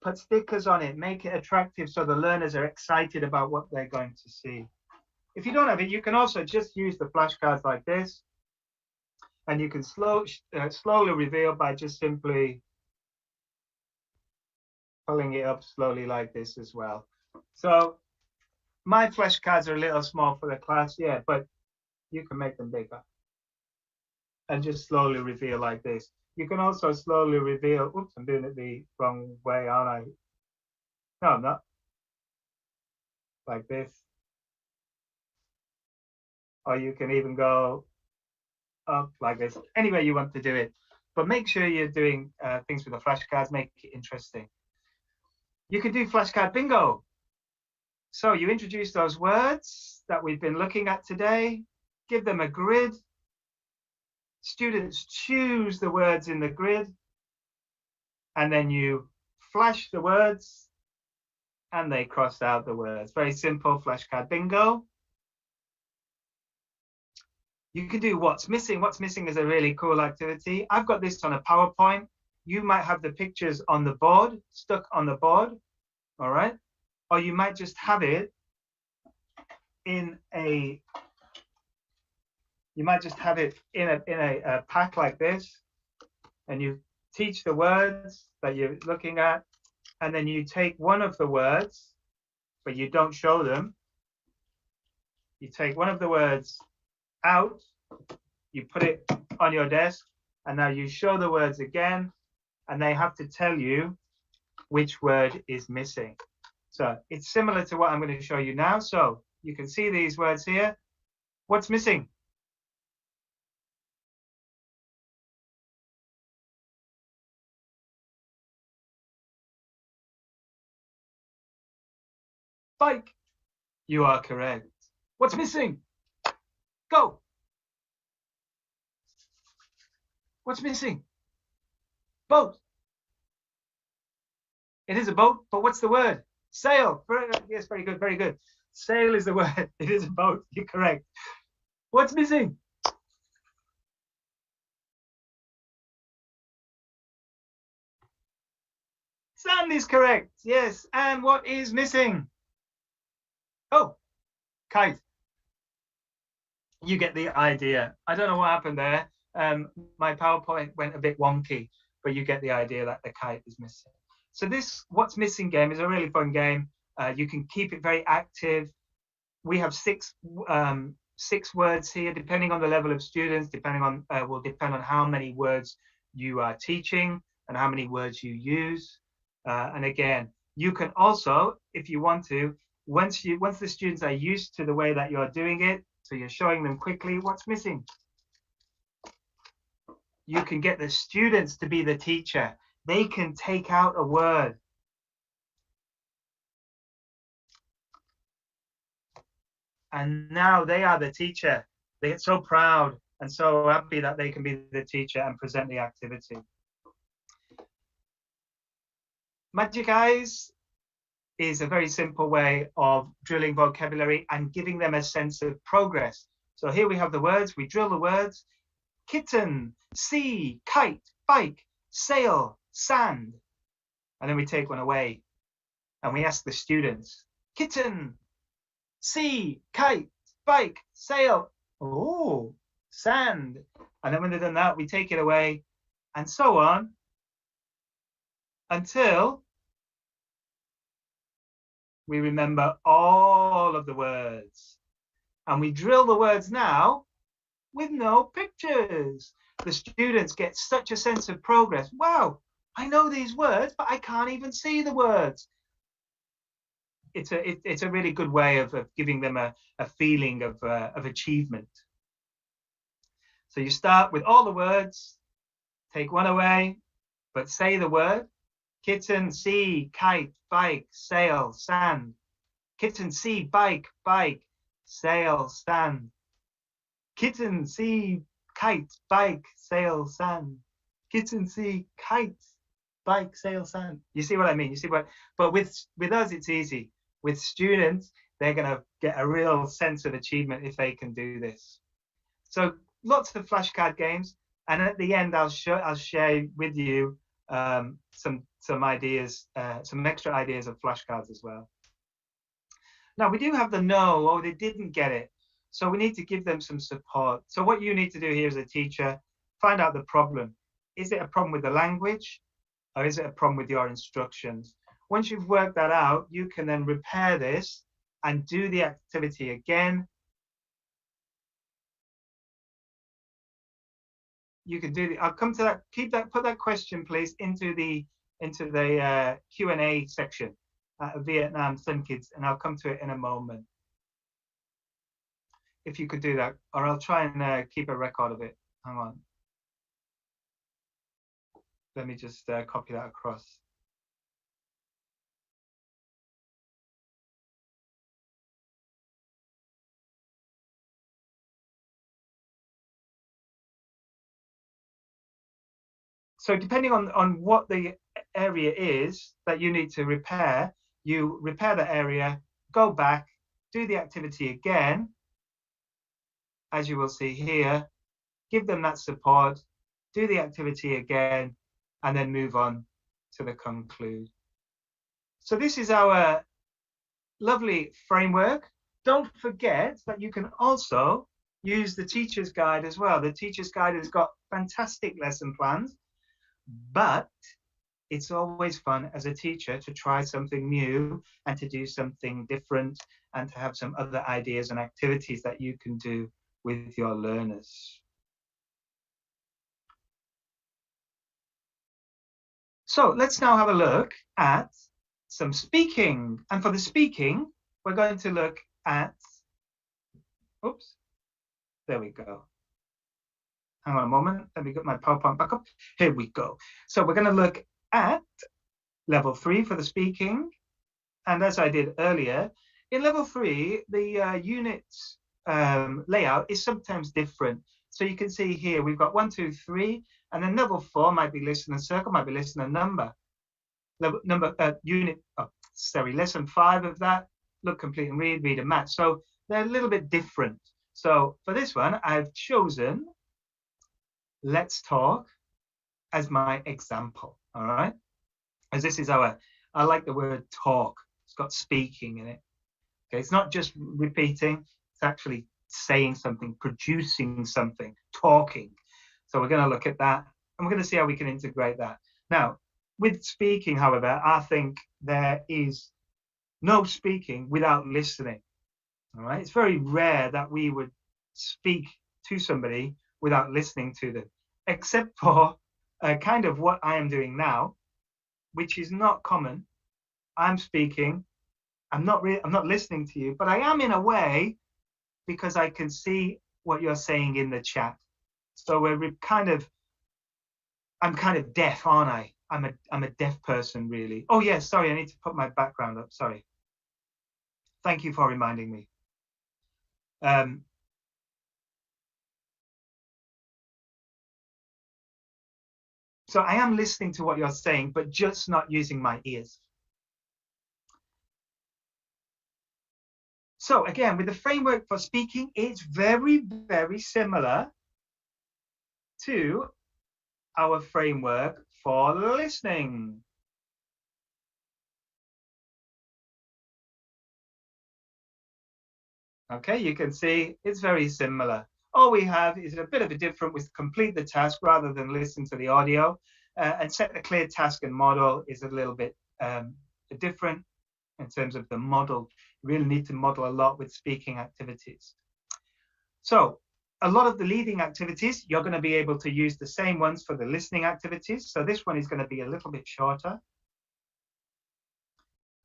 Put stickers on it. Make it attractive so the learners are excited about what they're going to see. If you don't have it, you can also just use the flashcards like this, and you can slowly reveal by just simply pulling it up slowly like this as well. So my flashcards are a little small for the class, yeah, but you can make them bigger and just slowly reveal like this. You can also slowly reveal, oops, I'm doing it the wrong way, aren't I? No, I'm not. Like this. Or you can even go up like this. Any way you want to do it. But make sure you're doing things with the flashcards, make it interesting. You can do flashcard bingo. So you introduce those words that we've been looking at today, give them a grid. Students choose the words in the grid, and then you flash the words and they cross out the words. Very simple flashcard bingo. You can do what's missing. What's missing is a really cool activity. I've got this on a PowerPoint. You might have the pictures on the board, stuck on the board, all right? Or you might just have it in a pack like this, and you teach the words that you're looking at, and then you take one of the words, but you don't show them. You take one of the words out, you put it on your desk, and now you show the words again, and they have to tell you which word is missing. So it's similar to what I'm going to show you now. So you can see these words here. What's missing? Bike. You are correct. What's missing? Go. What's missing? Boat. It is a boat, but what's the word? Sail. Yes, very good, very good. Sail is the word. It is a boat. You're correct. What's missing? Sand is correct. Yes. And what is missing? Oh, kite. You get the idea. I don't know what happened there. My PowerPoint went a bit wonky, but you get the idea that the kite is missing. So this What's Missing game is a really fun game. You can keep it very active. We have six words here, depending on the level of students, will depend on how many words you are teaching and how many words you use. And again, you can also, if you want to, once the students are used to the way that you're doing it, so you're showing them quickly what's missing, you can get the students to be the teacher. They can take out a word. And now they are the teacher. They get so proud and so happy that they can be the teacher and present the activity. Magic Eyes is a very simple way of drilling vocabulary and giving them a sense of progress. So here we have the words, we drill the words. Kitten, sea, kite, bike, sail, sand. And then we take one away and we ask the students, kitten, sea, kite, bike, sail, oh, sand. And then when they've done that, we take it away and so on until we remember all of the words. And we drill the words now with no pictures. The students get such a sense of progress. Wow, I know these words, but I can't even see the words. It's a really good way of giving them a feeling of achievement. So you start with all the words, take one away, but say the word. Kitten, sea, kite, bike, sail, sand. Kitten, sea, bike, sail, sand. Kitten, sea, kite, bike, sail, sand. Kitten, sea, kite, bike, sail, sand. You see what I mean? You see what? But with us, it's easy. With students, they're going to get a real sense of achievement if they can do this. So lots of flashcard games, and at the end, I'll share with you some ideas, some extra ideas of flashcards as well. Now we do have the no, oh, they didn't get it. So we need to give them some support. So what you need to do here as a teacher, find out the problem. Is it a problem with the language, or is it a problem with your instructions? Once you've worked that out, you can then repair this and do the activity again. You can do the, I'll come to that, put that question please into the Q&A section at Vietnam Sun Kids, and I'll come to it in a moment. If you could do that, or I'll try and keep a record of it. Hang on. Let me just copy that across. So depending on what the area is that you need to repair, you repair the area, go back, do the activity again, as you will see here, give them that support, do the activity again, and then move on to the conclude. So this is our lovely framework. Don't forget that you can also use the teacher's guide as well. The teacher's guide has got fantastic lesson plans, but it's always fun as a teacher to try something new and to do something different and to have some other ideas and activities that you can do with your learners. So let's now have a look at some speaking. And for the speaking, we're going to look at, oops, there we go. Hang on a moment, let me get my PowerPoint back up. Here we go. So we're going to look at level 3 for the speaking. And as I did earlier, in level 3, the units layout is sometimes different. So you can see here, we've got 1, 2, 3, and then level 4 might be listen and circle, might be listen and number. Lesson 5 of that, look, complete and read, read and match. So they're a little bit different. So for this one, I've chosen let's talk as my example, all right? As this is I like the word talk. It's got speaking in it. Okay, it's not just repeating, it's actually saying something, producing something, talking. So we're going to look at that, and we're going to see how we can integrate that. Now, with speaking, however, I think there is no speaking without listening, all right? It's very rare that we would speak to somebody without listening to them, except for kind of what I am doing now, which is not common. I'm speaking, I'm not listening to you, but I am in a way because I can see what you're saying in the chat. So I'm kind of deaf, aren't I? I'm a deaf person, really. Oh yes, sorry, I need to put my background up. Sorry. Thank you for reminding me. So I am listening to what you're saying, but just not using my ears. So again, with the framework for speaking, it's very, very similar to our framework for listening. Okay, you can see it's very similar. All we have is a bit of a different with complete the task rather than listen to the audio, and set the clear task and model is a little bit different in terms of the model. You really need to model a lot with speaking activities. So a lot of the leading activities, you're going to be able to use the same ones for the listening activities. So this one is going to be a little bit shorter.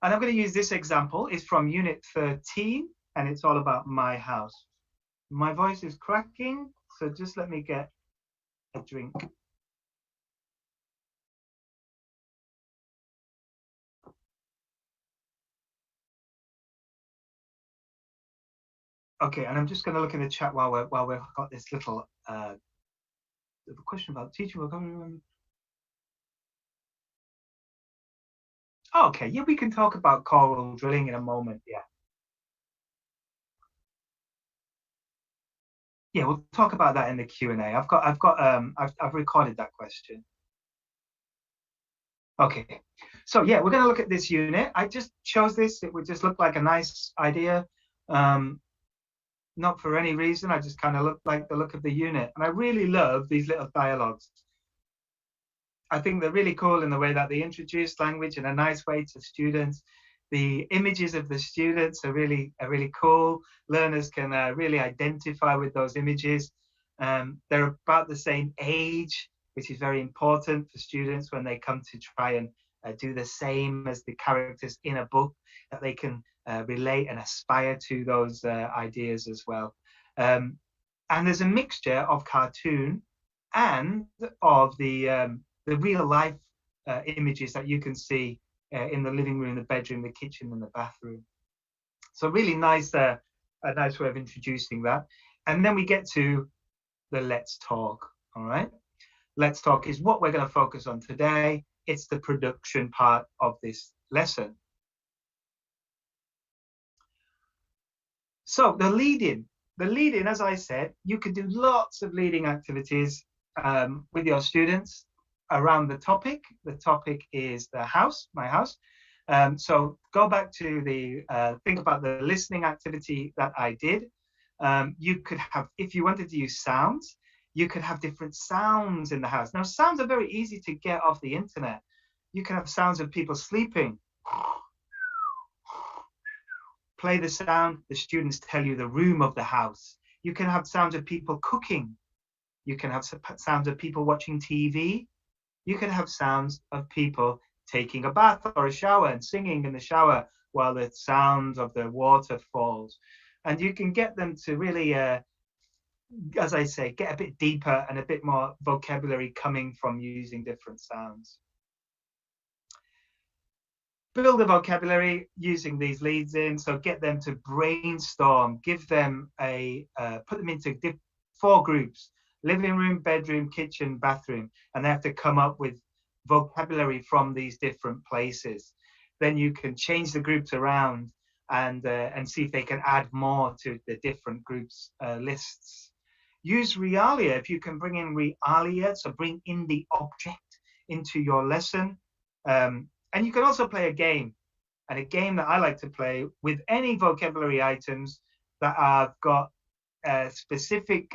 And I'm going to use this example. It's from Unit 13, and it's all about my house. My voice is cracking, so just let me get a drink. Okay, and I'm just going to look in the chat while we've got this little question about teaching. Okay, yeah, we can talk about choral drilling in a moment. Yeah, we'll talk about that in the Q&A. I've recorded that question. Okay, so yeah, we're going to look at this unit. I just chose this. It would just look like a nice idea. Not for any reason. I just kind of like the look of the unit, and I really love these little dialogues. I think they're really cool in the way that they introduce language in a nice way to students. The images of the students are really cool. Learners can really identify with those images. They're about the same age, which is very important for students when they come to try and do the same as the characters in a book, that they can relate and aspire to those ideas as well. And there's a mixture of cartoon and of the real life images that you can see in the living room, the bedroom, the kitchen, and the bathroom. So really nice, a nice way of introducing that. And then we get to the let's talk. All right, let's talk is what we're going to focus on today. It's the production part of this lesson. So the lead-in, as I said, you can do lots of leading activities with your students around the topic. The topic is the house, my house. So go back to the, think about the listening activity that I did. You could have, if you wanted to use sounds, you could have different sounds in the house. Now, sounds are very easy to get off the internet. You can have sounds of people sleeping. Play the sound, the students tell you the room of the house. You can have sounds of people cooking. You can have sounds of people watching TV. You can have sounds of people taking a bath or a shower and singing in the shower while the sound of the water falls. And you can get them to really, as I say, get a bit deeper and a bit more vocabulary coming from using different sounds. Build a vocabulary using these leads in, so get them to brainstorm, give them a, put them into 4 groups, living room, bedroom, kitchen, bathroom, and they have to come up with vocabulary from these different places. Then you can change the groups around and see if they can add more to the different groups lists. Use realia, if you can bring in realia, so bring in the object into your lesson. And you can also play a game, and a game that I like to play with any vocabulary items that have got specific,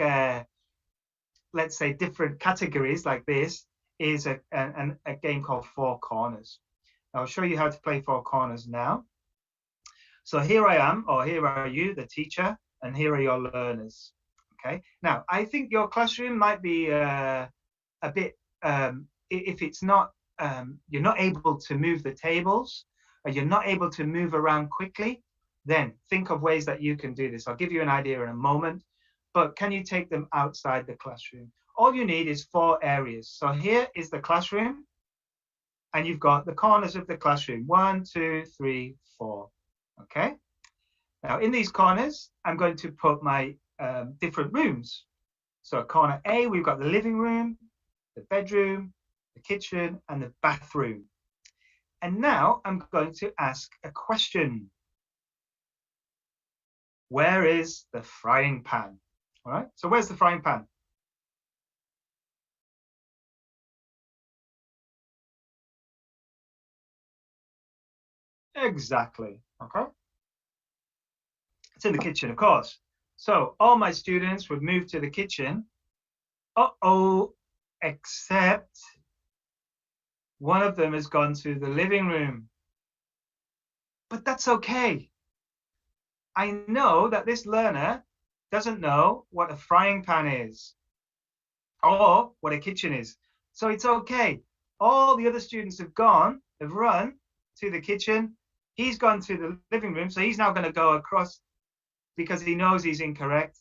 let's say, different categories like this, is a game called 4 Corners. I'll show you how to play 4 Corners now. So here I am, or here are you, the teacher, and here are your learners. Okay. Now, I think your classroom might be a bit, if it's not, you're not able to move the tables, or you're not able to move around quickly, then think of ways that you can do this. I'll give you an idea in a moment, but can you take them outside the classroom? All you need is 4 areas. So here is the classroom, and you've got the corners of the classroom, 1, 2, 3, 4. Okay. Now in these corners, I'm going to put my different rooms. So corner A, we've got the living room, the bedroom, the kitchen, and the bathroom. And now I'm going to ask a question. Where is the frying pan? All right, so where's the frying pan? Exactly, okay. It's in the kitchen, of course. So all my students would move to the kitchen. Uh-oh, except one of them has gone to the living room. But that's okay. I know that this learner doesn't know what a frying pan is or what a kitchen is. So it's okay. All the other students have run to the kitchen. He's gone to the living room, so he's now going to go across because he knows he's incorrect.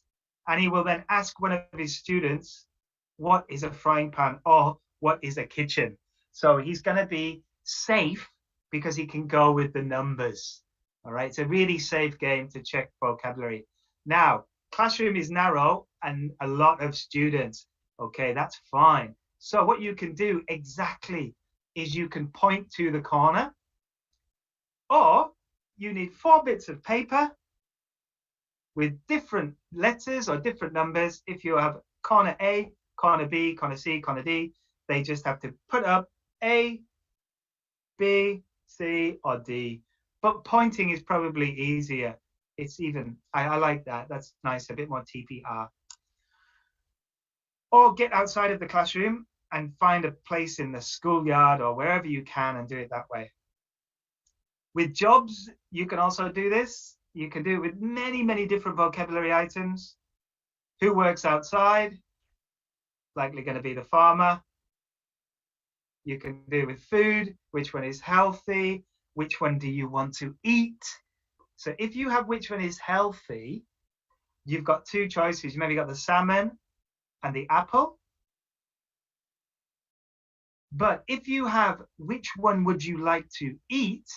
And he will then ask one of his students, what is a frying pan or what is a kitchen? So he's going to be safe because he can go with the numbers. All right, it's a really safe game to check vocabulary. Now, classroom is narrow and a lot of students. Okay, that's fine. So what you can do exactly is you can point to the corner, or you need 4 bits of paper with different letters or different numbers. If you have corner A, corner B, corner C, corner D, they just have to put up A, B, C, or D. But pointing is probably easier. It's even, I like that. That's nice, a bit more TPR. Or get outside of the classroom and find a place in the schoolyard or wherever you can and do it that way. With jobs, you can also do this. You can do it with many, many different vocabulary items. Who works outside? Likely going to be the farmer. You can do it with food. Which one is healthy? Which one do you want to eat? So if you have which one is healthy, you've got 2 choices. You maybe got the salmon and the apple. But if you have which one would you like to eat,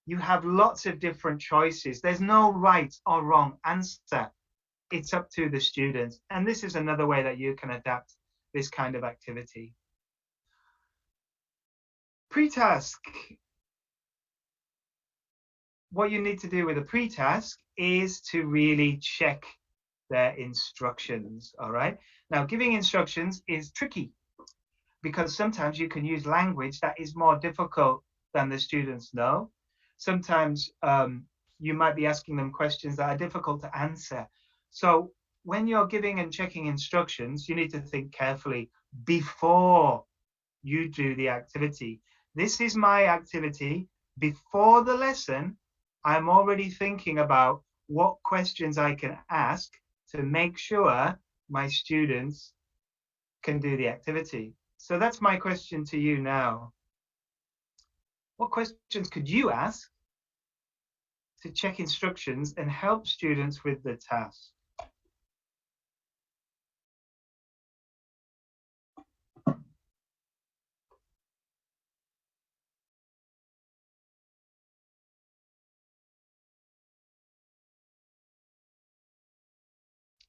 you have lots of different choices. There's no right or wrong answer. It's up to the students. And this is another way that you can adapt this kind of activity. Pre-task. What you need to do with a pre-task is to really check their instructions, all right? Now, giving instructions is tricky because sometimes you can use language that is more difficult than the students know. Sometimes you might be asking them questions that are difficult to answer. So when you're giving and checking instructions, you need to think carefully before you do the activity. This is my activity. Before the lesson, I'm already thinking about what questions I can ask to make sure my students can do the activity. So that's my question to you now. What questions could you ask to check instructions and help students with the task?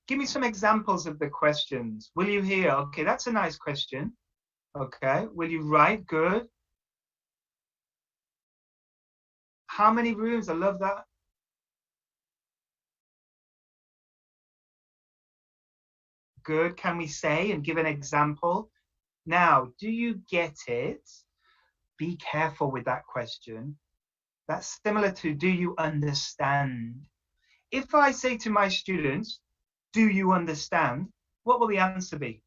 Give me some examples of the questions. Will you hear? Okay, that's a nice question. Okay, will you write? Good. How many rooms? I love that. Good. Can we say and give an example? Now, do you get it? Be careful with that question. That's similar to, do you understand? If I say to my students, do you understand? What will the answer be?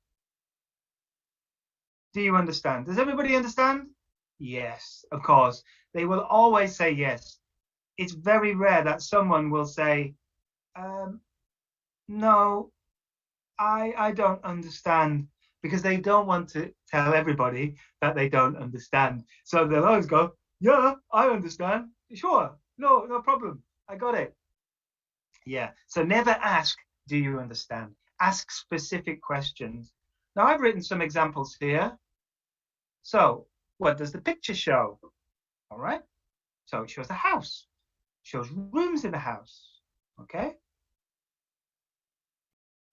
Do you understand? Does everybody understand? Yes, of course. They will always say yes. It's very rare that someone will say, no, I don't understand, because they don't want to tell everybody that they don't understand. So they'll always go, yeah, I understand. Sure, no problem. I got it. Yeah, so never ask, do you understand? Ask specific questions. Now I've written some examples here. So what does the picture show? All right, so it shows a house, shows rooms in the house. Okay.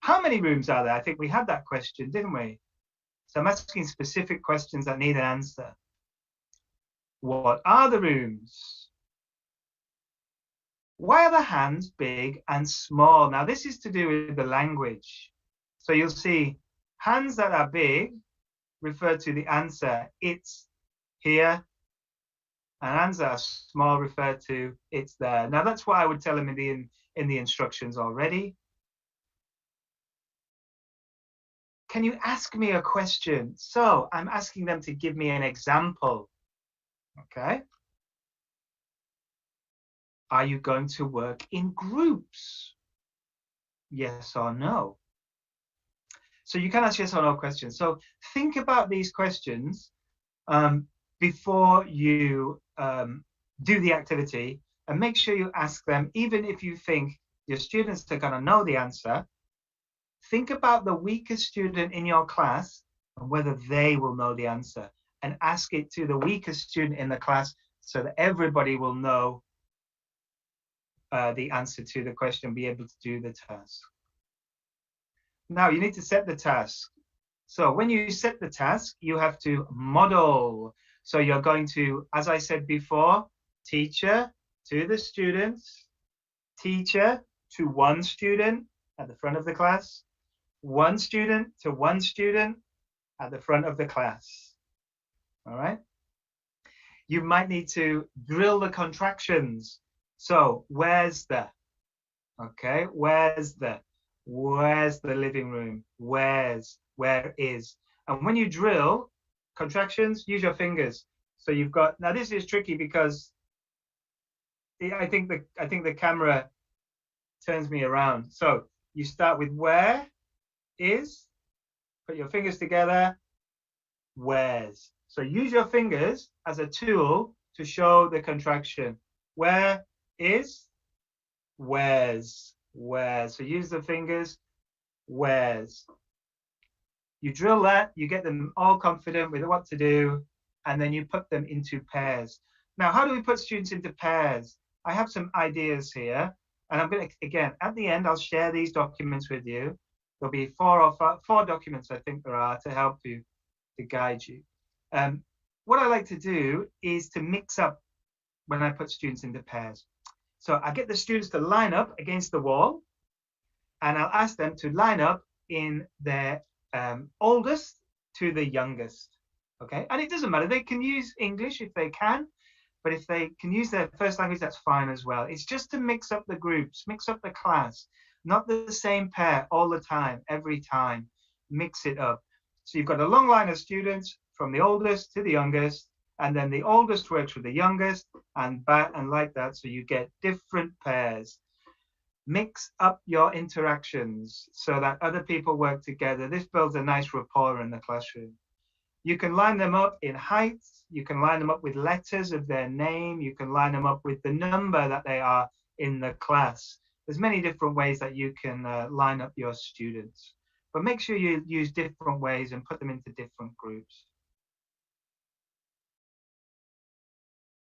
How many rooms are there? I think we had that question, didn't we? So I'm asking specific questions that need an answer. What are the rooms? Why are the hands big and small? Now this is to do with the language. So you'll see hands that are big refer to the answer, it's here, and hands that are small refer to it's there. Now that's what I would tell them in the instructions already. Can you ask me a question? So I'm asking them to give me an example. Okay. Are you going to work in groups? Yes or no? So you can ask yes or no questions. So think about these questions before you do the activity, and make sure you ask them, even if you think your students are going to know the answer. Think about the weakest student in your class and whether they will know the answer, and ask it to the weakest student in the class so that everybody will know the answer to the question, be able to do the task. Now you need to set the task. So when you set the task, you have to model. So you're going to, as I said before, teacher to the students, teacher to one student at the front of the class, one student to one student at the front of the class. All right. You might need to drill the contractions. So where's the, okay, where's the living room? Where is? And when you drill contractions, use your fingers. So you've got, now this is tricky because I think the camera turns me around. So you start with where is, put your fingers together, where's. So use your fingers as a tool to show the contraction. Where is, where's. So use the fingers, where's. You drill that, you get them all confident with what to do, and then you put them into pairs. Now, how do we put students into pairs? I have some ideas here, and I'm going to, again, at the end, I'll share these documents with you. There'll be four documents, I think there are, to help you, to guide you. What I like to do is to mix up when I put students into pairs. So I get the students to line up against the wall, and I'll ask them to line up in their oldest to the youngest. Okay, and it doesn't matter, they can use English if they can, but if they can use their first language, that's fine as well. It's just to mix up the groups, mix up the class, not the same pair all the time, every time. Mix it up. So you've got a long line of students from the oldest to the youngest, and then the oldest works with the youngest, and back and like that, so you get different pairs. Mix up your interactions so that other people work together. This builds a nice rapport in the classroom. You can line them up in height, you can line them up with letters of their name, you can line them up with the number that they are in the class. There's many different ways that you can line up your students, but make sure you use different ways and put them into different groups.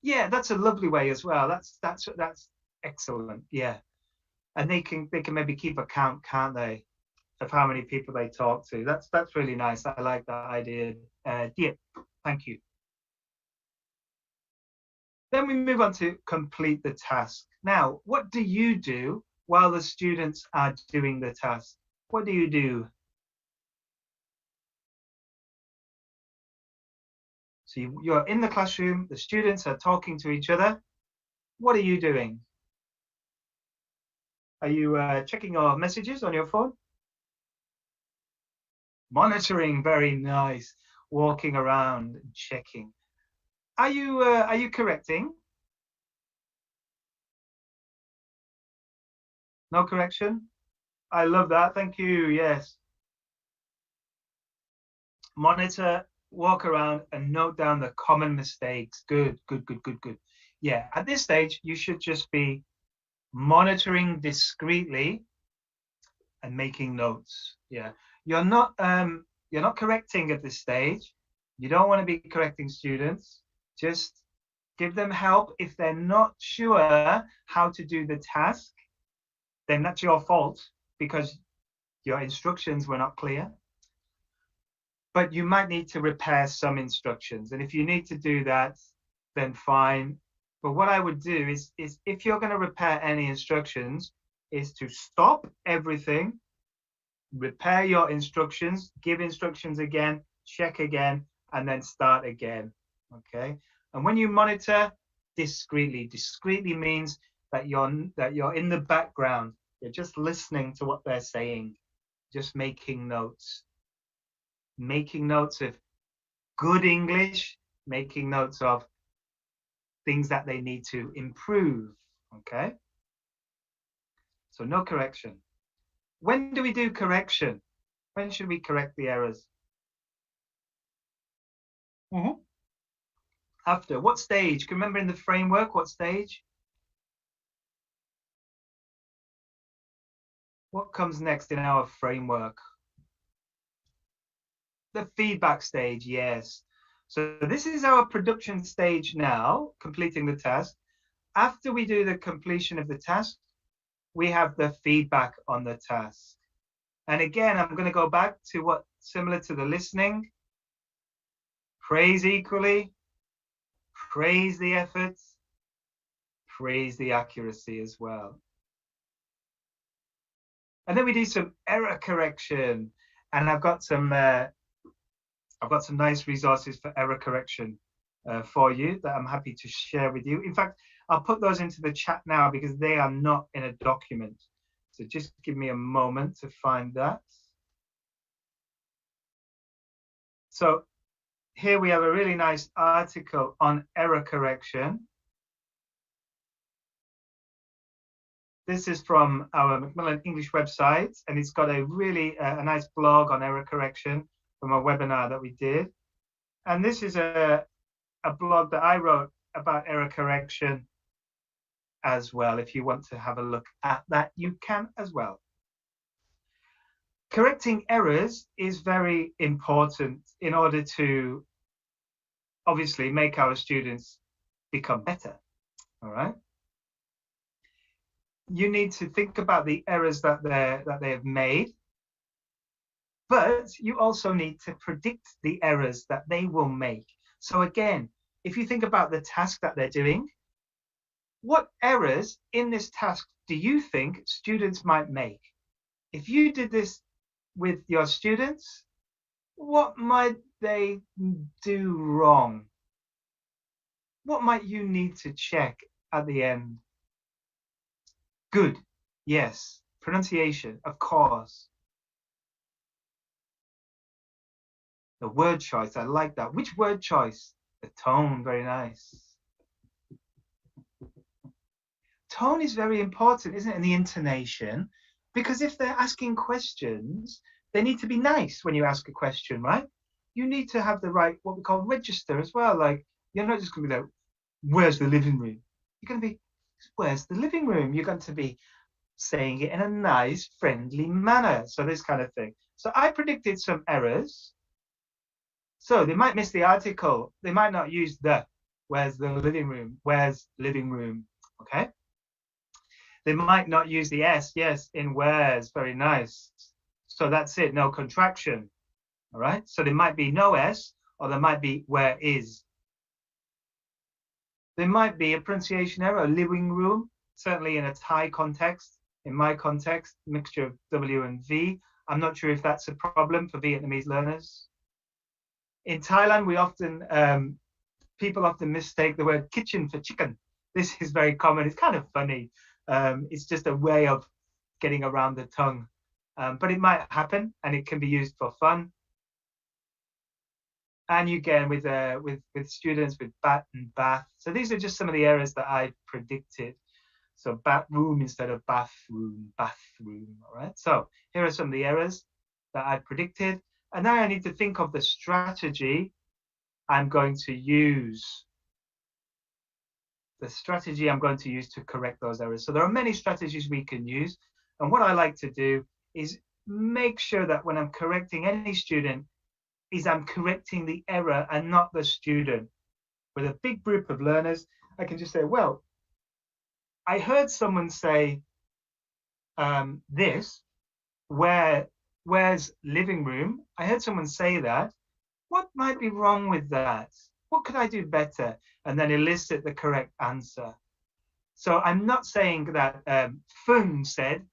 Yeah, that's a lovely way as well. That's excellent. Yeah, and they can maybe keep a count, can't they, of how many people they talk to. That's really nice. I like that idea. Yeah, thank you. Then we move on to complete the task. Now, what do you do while the students are doing the task? What do you do? So you're in the classroom, the students are talking to each other. What are you doing? Are you checking your messages on your phone? Monitoring, very nice. Walking around and checking. Are you correcting? No correction? I love that, thank you, yes. Monitor, walk around and note down the common mistakes. Good. Yeah, at this stage, you should just be monitoring discreetly and making notes. Yeah, you're not correcting at this stage. You don't want to be correcting students. Just give them help. If they're not sure how to do the task, then that's your fault because your instructions were not clear. But you might need to repair some instructions, and if you need to do that, then fine. But what I would do is if you're going to repair any instructions, is to stop everything, repair your instructions, give instructions again, check again, and then start again. Okay. And when you monitor discreetly, discreetly means that you're in the background. You're just listening to what they're saying, just making notes of good English, making notes of things that they need to improve. Okay. So no correction. When do we do correction? When should we correct the errors? After what stage? Can you remember in the framework what stage? What comes next in our framework? The feedback stage, yes. So this is our production stage now, completing the task. After we do the completion of the task, we have the feedback on the task. And again, I'm going to go back to what similar to the listening. Praise equally, praise the efforts, praise the accuracy as well. And then we do some error correction, and I've got some nice resources for error correction for you that I'm happy to share with you. In fact, I'll put those into the chat now because they are not in a document. So just give me a moment to find that. So here we have a really nice article on error correction. This is from our Macmillan English website, and it's got a really a nice blog on error correction from a webinar that we did. And this is a blog that I wrote about error correction as well. If you want to have a look at that, you can as well. Correcting errors is very important in order to obviously make our students become better. All right. You need to think about the errors that they have made, but you also need to predict the errors that they will make. So again, if you think about the task that they're doing, what errors in this task do you think students might make? If you did this with your students, what might they do wrong? What might you need to check at the end? Good, yes. Pronunciation, of course. The word choice, I like that. Which word choice? The tone, very nice. Tone is very important, isn't it? And the intonation, because if they're asking questions, they need to be nice when you ask a question, right? You need to have the right, what we call register as well. Like, you're not just going to be like, where's the living room? You're going to be, where's the living room? You're going to be saying it in a nice, friendly manner. So this kind of thing. So I predicted some errors. So they might miss the article. They might not use the, where's the living room? Where's living room? Okay. They might not use the S, yes, in where's, very nice. So that's it, no contraction. All right. So there might be no S, or there might be where is. There might be a pronunciation error, a living room, certainly in a Thai context. In my context, mixture of W and V. I'm not sure if that's a problem for Vietnamese learners. In Thailand, we often, people often mistake the word kitchen for chicken. This is very common. It's kind of funny. It's just a way of getting around the tongue. But it might happen, and it can be used for fun. And again, with students with bat and bath. So these are just some of the errors that I predicted. So bathroom instead of bathroom, bathroom, all right? So here are some of the errors that I predicted. And now I need to think of the strategy I'm going to use. The strategy I'm going to use to correct those errors. So there are many strategies we can use. And what I like to do is make sure that when I'm correcting any student, is I'm correcting the error and not the student. With a big group of learners, I can just say, well, I heard someone say this, where's living room? I heard someone say that. What might be wrong with that? what could I do better? And then elicit the correct answer. So I'm not saying that Fung said,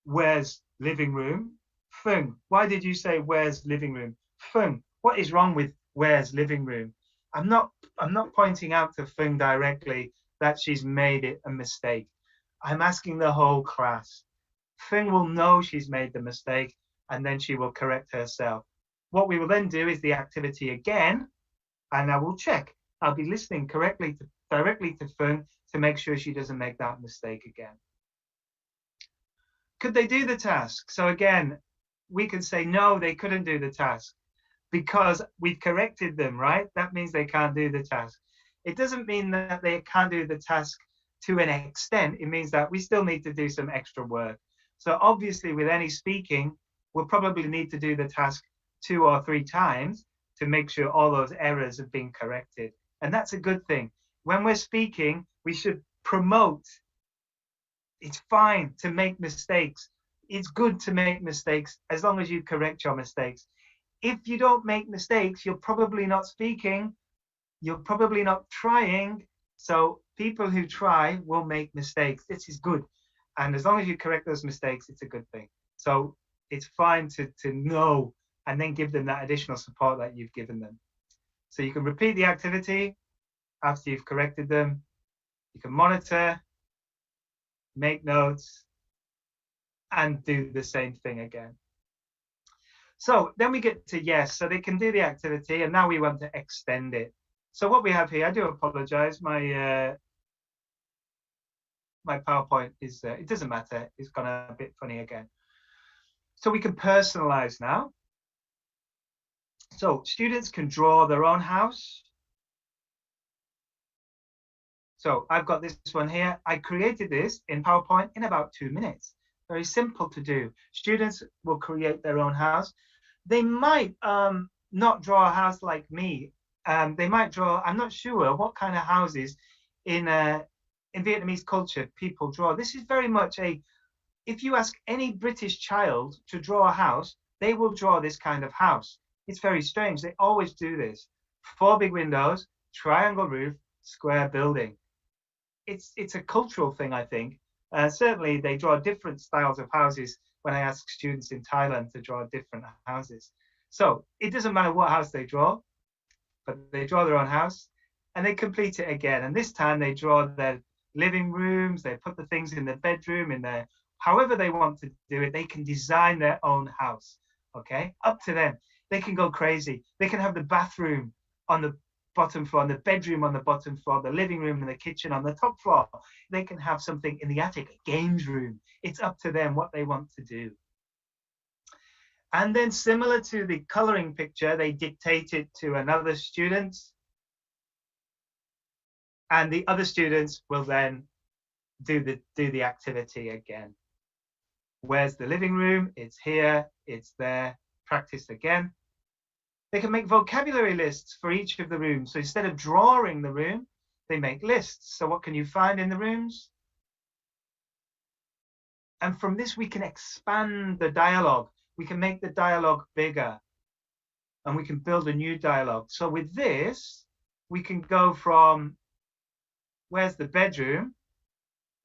where's living room? Fung, why did you say where's living room? Fung, what is wrong with where's living room? I'm not pointing out to Fung directly that she's made it a mistake. I'm asking the whole class. Fung will know she's made the mistake, and then she will correct herself. What we will then do is the activity again, and I will check. I'll be listening directly to Fung to make sure she doesn't make that mistake again. Could they do the task? So again, we could say no, they couldn't do the task because we've corrected them, right? That means they can't do the task. It doesn't mean that they can't do the task to an extent. It means that we still need to do some extra work. So obviously with any speaking, we'll probably need to do the task 2 or 3 times to make sure all those errors have been corrected. And that's a good thing. When we're speaking, we should promote. It's fine to make mistakes. It's good to make mistakes as long as you correct your mistakes. If you don't make mistakes, you're probably not speaking. You're probably not trying. So people who try will make mistakes. This is good. And as long as you correct those mistakes, it's a good thing. So it's fine to know and then give them that additional support that you've given them. So you can repeat the activity after you've corrected them. You can monitor, make notes, and do the same thing again. So then we get to yes, so they can do the activity, and now we want to extend it. So what we have here, I do apologize, my PowerPoint is, it doesn't matter, it's gone a bit funny again. So we can personalize now. So students can draw their own house. So I've got this one here. I created this in PowerPoint in about 2 minutes. Very simple to do. Students will create their own house. They might not draw a house like me. They might draw, I'm not sure what kind of houses in Vietnamese culture people draw. This is very much if you ask any British child to draw a house, they will draw this kind of house. It's very strange. They always do this. 4 big windows, triangle roof, square building. It's a cultural thing, I think. Certainly, they draw different styles of houses when I ask students in Thailand to draw different houses. So it doesn't matter what house they draw, but they draw their own house and they complete it again. And this time they draw their living rooms, they put the things in their bedroom, in their, however they want to do it, they can design their own house, okay? Up to them. They can go crazy. They can have the bathroom on the bottom floor, and the bedroom on the bottom floor, the living room and the kitchen on the top floor. They can have something in the attic, a games room. It's up to them what they want to do. And then similar to the coloring picture, they dictate it to another student. And the other students will then do the activity again. Where's the living room? It's here, it's there. Practice again. They can make vocabulary lists for each of the rooms. So instead of drawing the room, they make lists. So what can you find in the rooms? And from this, we can expand the dialogue. We can make the dialogue bigger. And we can build a new dialogue. So with this, we can go from, where's the bedroom?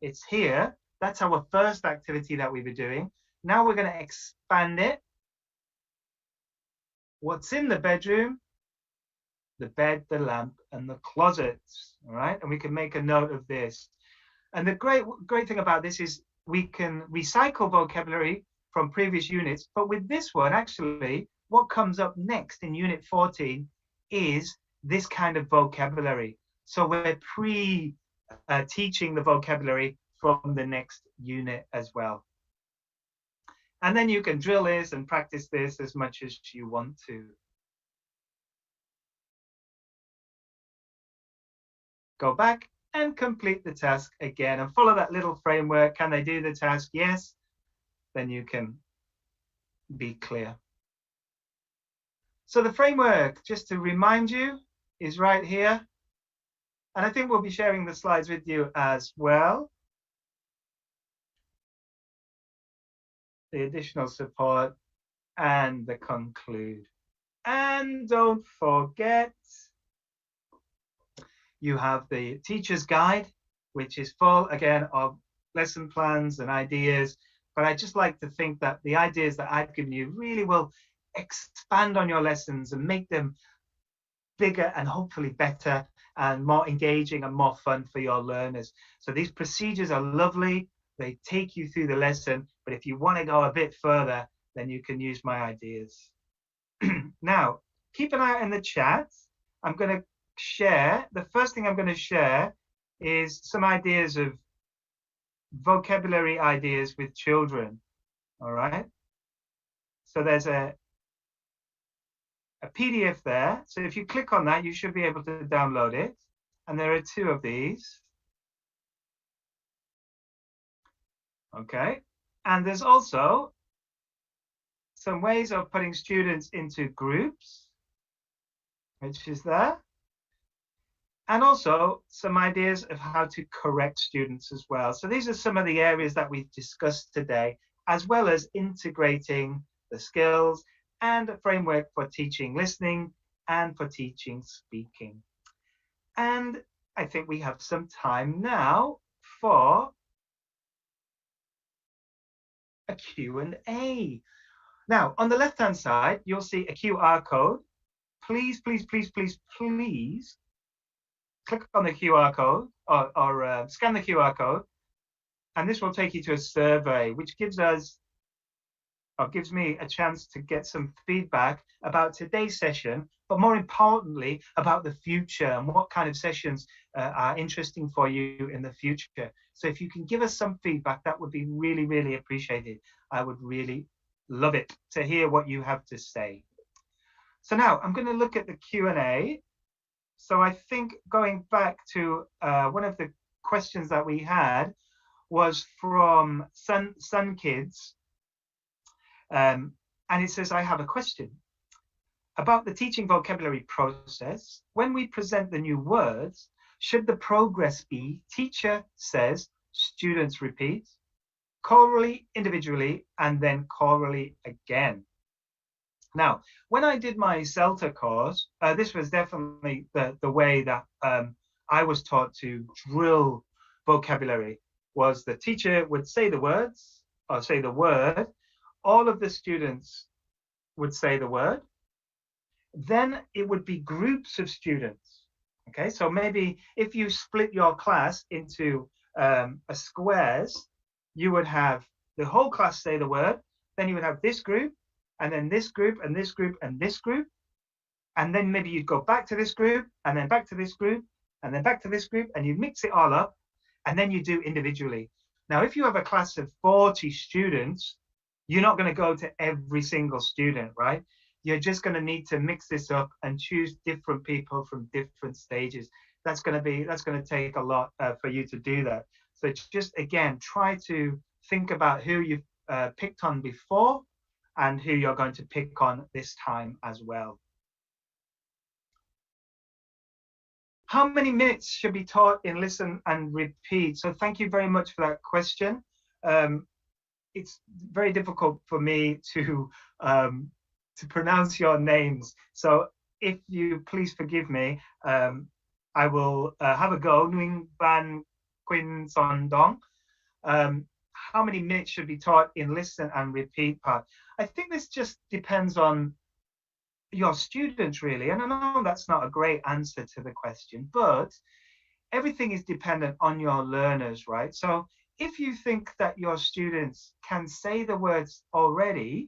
It's here. That's our first activity that we were doing. Now we're going to expand it. What's in the bedroom? The bed, the lamp, and the closets. All right, and we can make a note of this. And the great thing about this is we can recycle vocabulary from previous units. But with this one, actually, what comes up next in Unit 14 is this kind of vocabulary. So we're teaching the vocabulary from the next unit as well. And then you can drill this and practice this as much as you want to. Go back and complete the task again and follow that little framework. Can they do the task? Yes. Then you can be clear. So the framework, just to remind you, is right here. And I think we'll be sharing the slides with you as well. The additional support and the conclude. And don't forget You have the teacher's guide, which is full, again, of lesson plans and ideas. But I just like to think that the ideas that I've given you really will expand on your lessons and make them bigger and hopefully better and more engaging and more fun for your learners. So these procedures are lovely. They take you through the lesson, but if you want to go a bit further, then you can use my ideas. Now, keep an eye out in the chat. I'm going to share, the first thing I'm going to share is some ideas of vocabulary ideas with children. All right. So there's a PDF there. So if you click on that, you should be able to download it. And there are 2 of these. Okay. And there's also some ways of putting students into groups, which is there. And also some ideas of how to correct students as well. So these are some of the areas that we've discussed today, as well as integrating the skills and a framework for teaching listening and for teaching speaking. And I think we have some time now for a Q&A. Now, on the left-hand side, you'll see a QR code. Please, please, please, please, please click on the QR code or scan the QR code, and this will take you to a survey, which gives me a chance to get some feedback about today's session, but more importantly, about the future and what kind of sessions are interesting for you in the future. So if you can give us some feedback, that would be really, really appreciated. I would really love it to hear what you have to say. So now I'm going to look at the Q&A. So I think going back to one of the questions that we had was from Sun Kids. And it says, I have a question about the teaching vocabulary process. When we present the new words, should the progress be teacher says, students repeat, chorally, individually, and then chorally again? Now, when I did my CELTA course, this was definitely the way that I was taught to drill vocabulary, was the teacher would say the words, or say the word, all of the students would say the word, then it would be groups of students. Okay, so maybe if you split your class into squares, you would have the whole class say the word, then you would have this group, and then this group, and this group, and this group, and then maybe you'd go back to this group, and then back to this group, and then back to this group, and you mix it all up, and then you do individually. Now, if you have a class of 40 students, you're not going to go to every single student, right? You're just going to need to mix this up and choose different people from different stages. That's going to take a lot for you to do that. So just, again, try to think about who you've picked on before and who you're going to pick on this time as well. How many minutes should be taught in listen and repeat? So thank you very much for that question. It's very difficult for me to pronounce your names. So if you please forgive me, I will have a go. Nguyen Van Quinn Son Dong. How many minutes should be taught in listen and repeat part? I think this just depends on your students, really. And I know that's not a great answer to the question, but everything is dependent on your learners, right? So if you think that your students can say the words already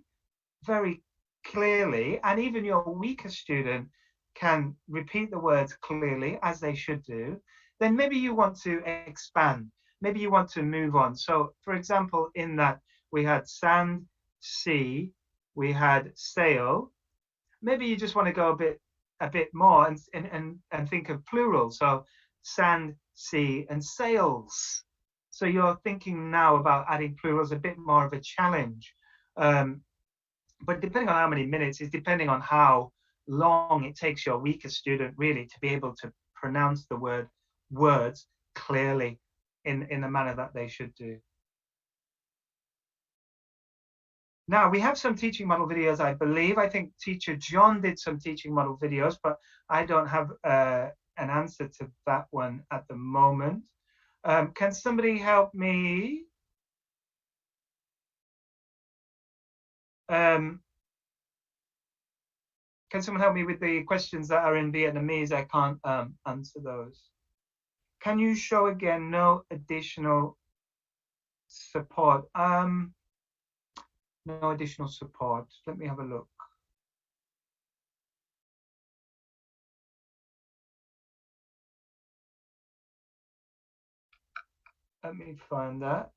very clearly, and even your weaker student can repeat the words clearly, as they should do, then maybe you want to expand. Maybe you want to move on. So, for example, in that we had sand, sea, we had sail. Maybe you just want to go a bit more and think of plural. So sand, sea, and sails. So you're thinking now about adding plurals, a bit more of a challenge. But depending on how many minutes is depending on how long it takes your weaker student really to be able to pronounce the words clearly in the manner that they should do. Now, we have some teaching model videos, I believe. I think teacher John did some teaching model videos, but I don't have an answer to that one at the moment. Can somebody help me? Can someone help me with the questions that are in Vietnamese? I can't answer those. Can you show again no additional support? No additional support. Let me have a look. Let me find that.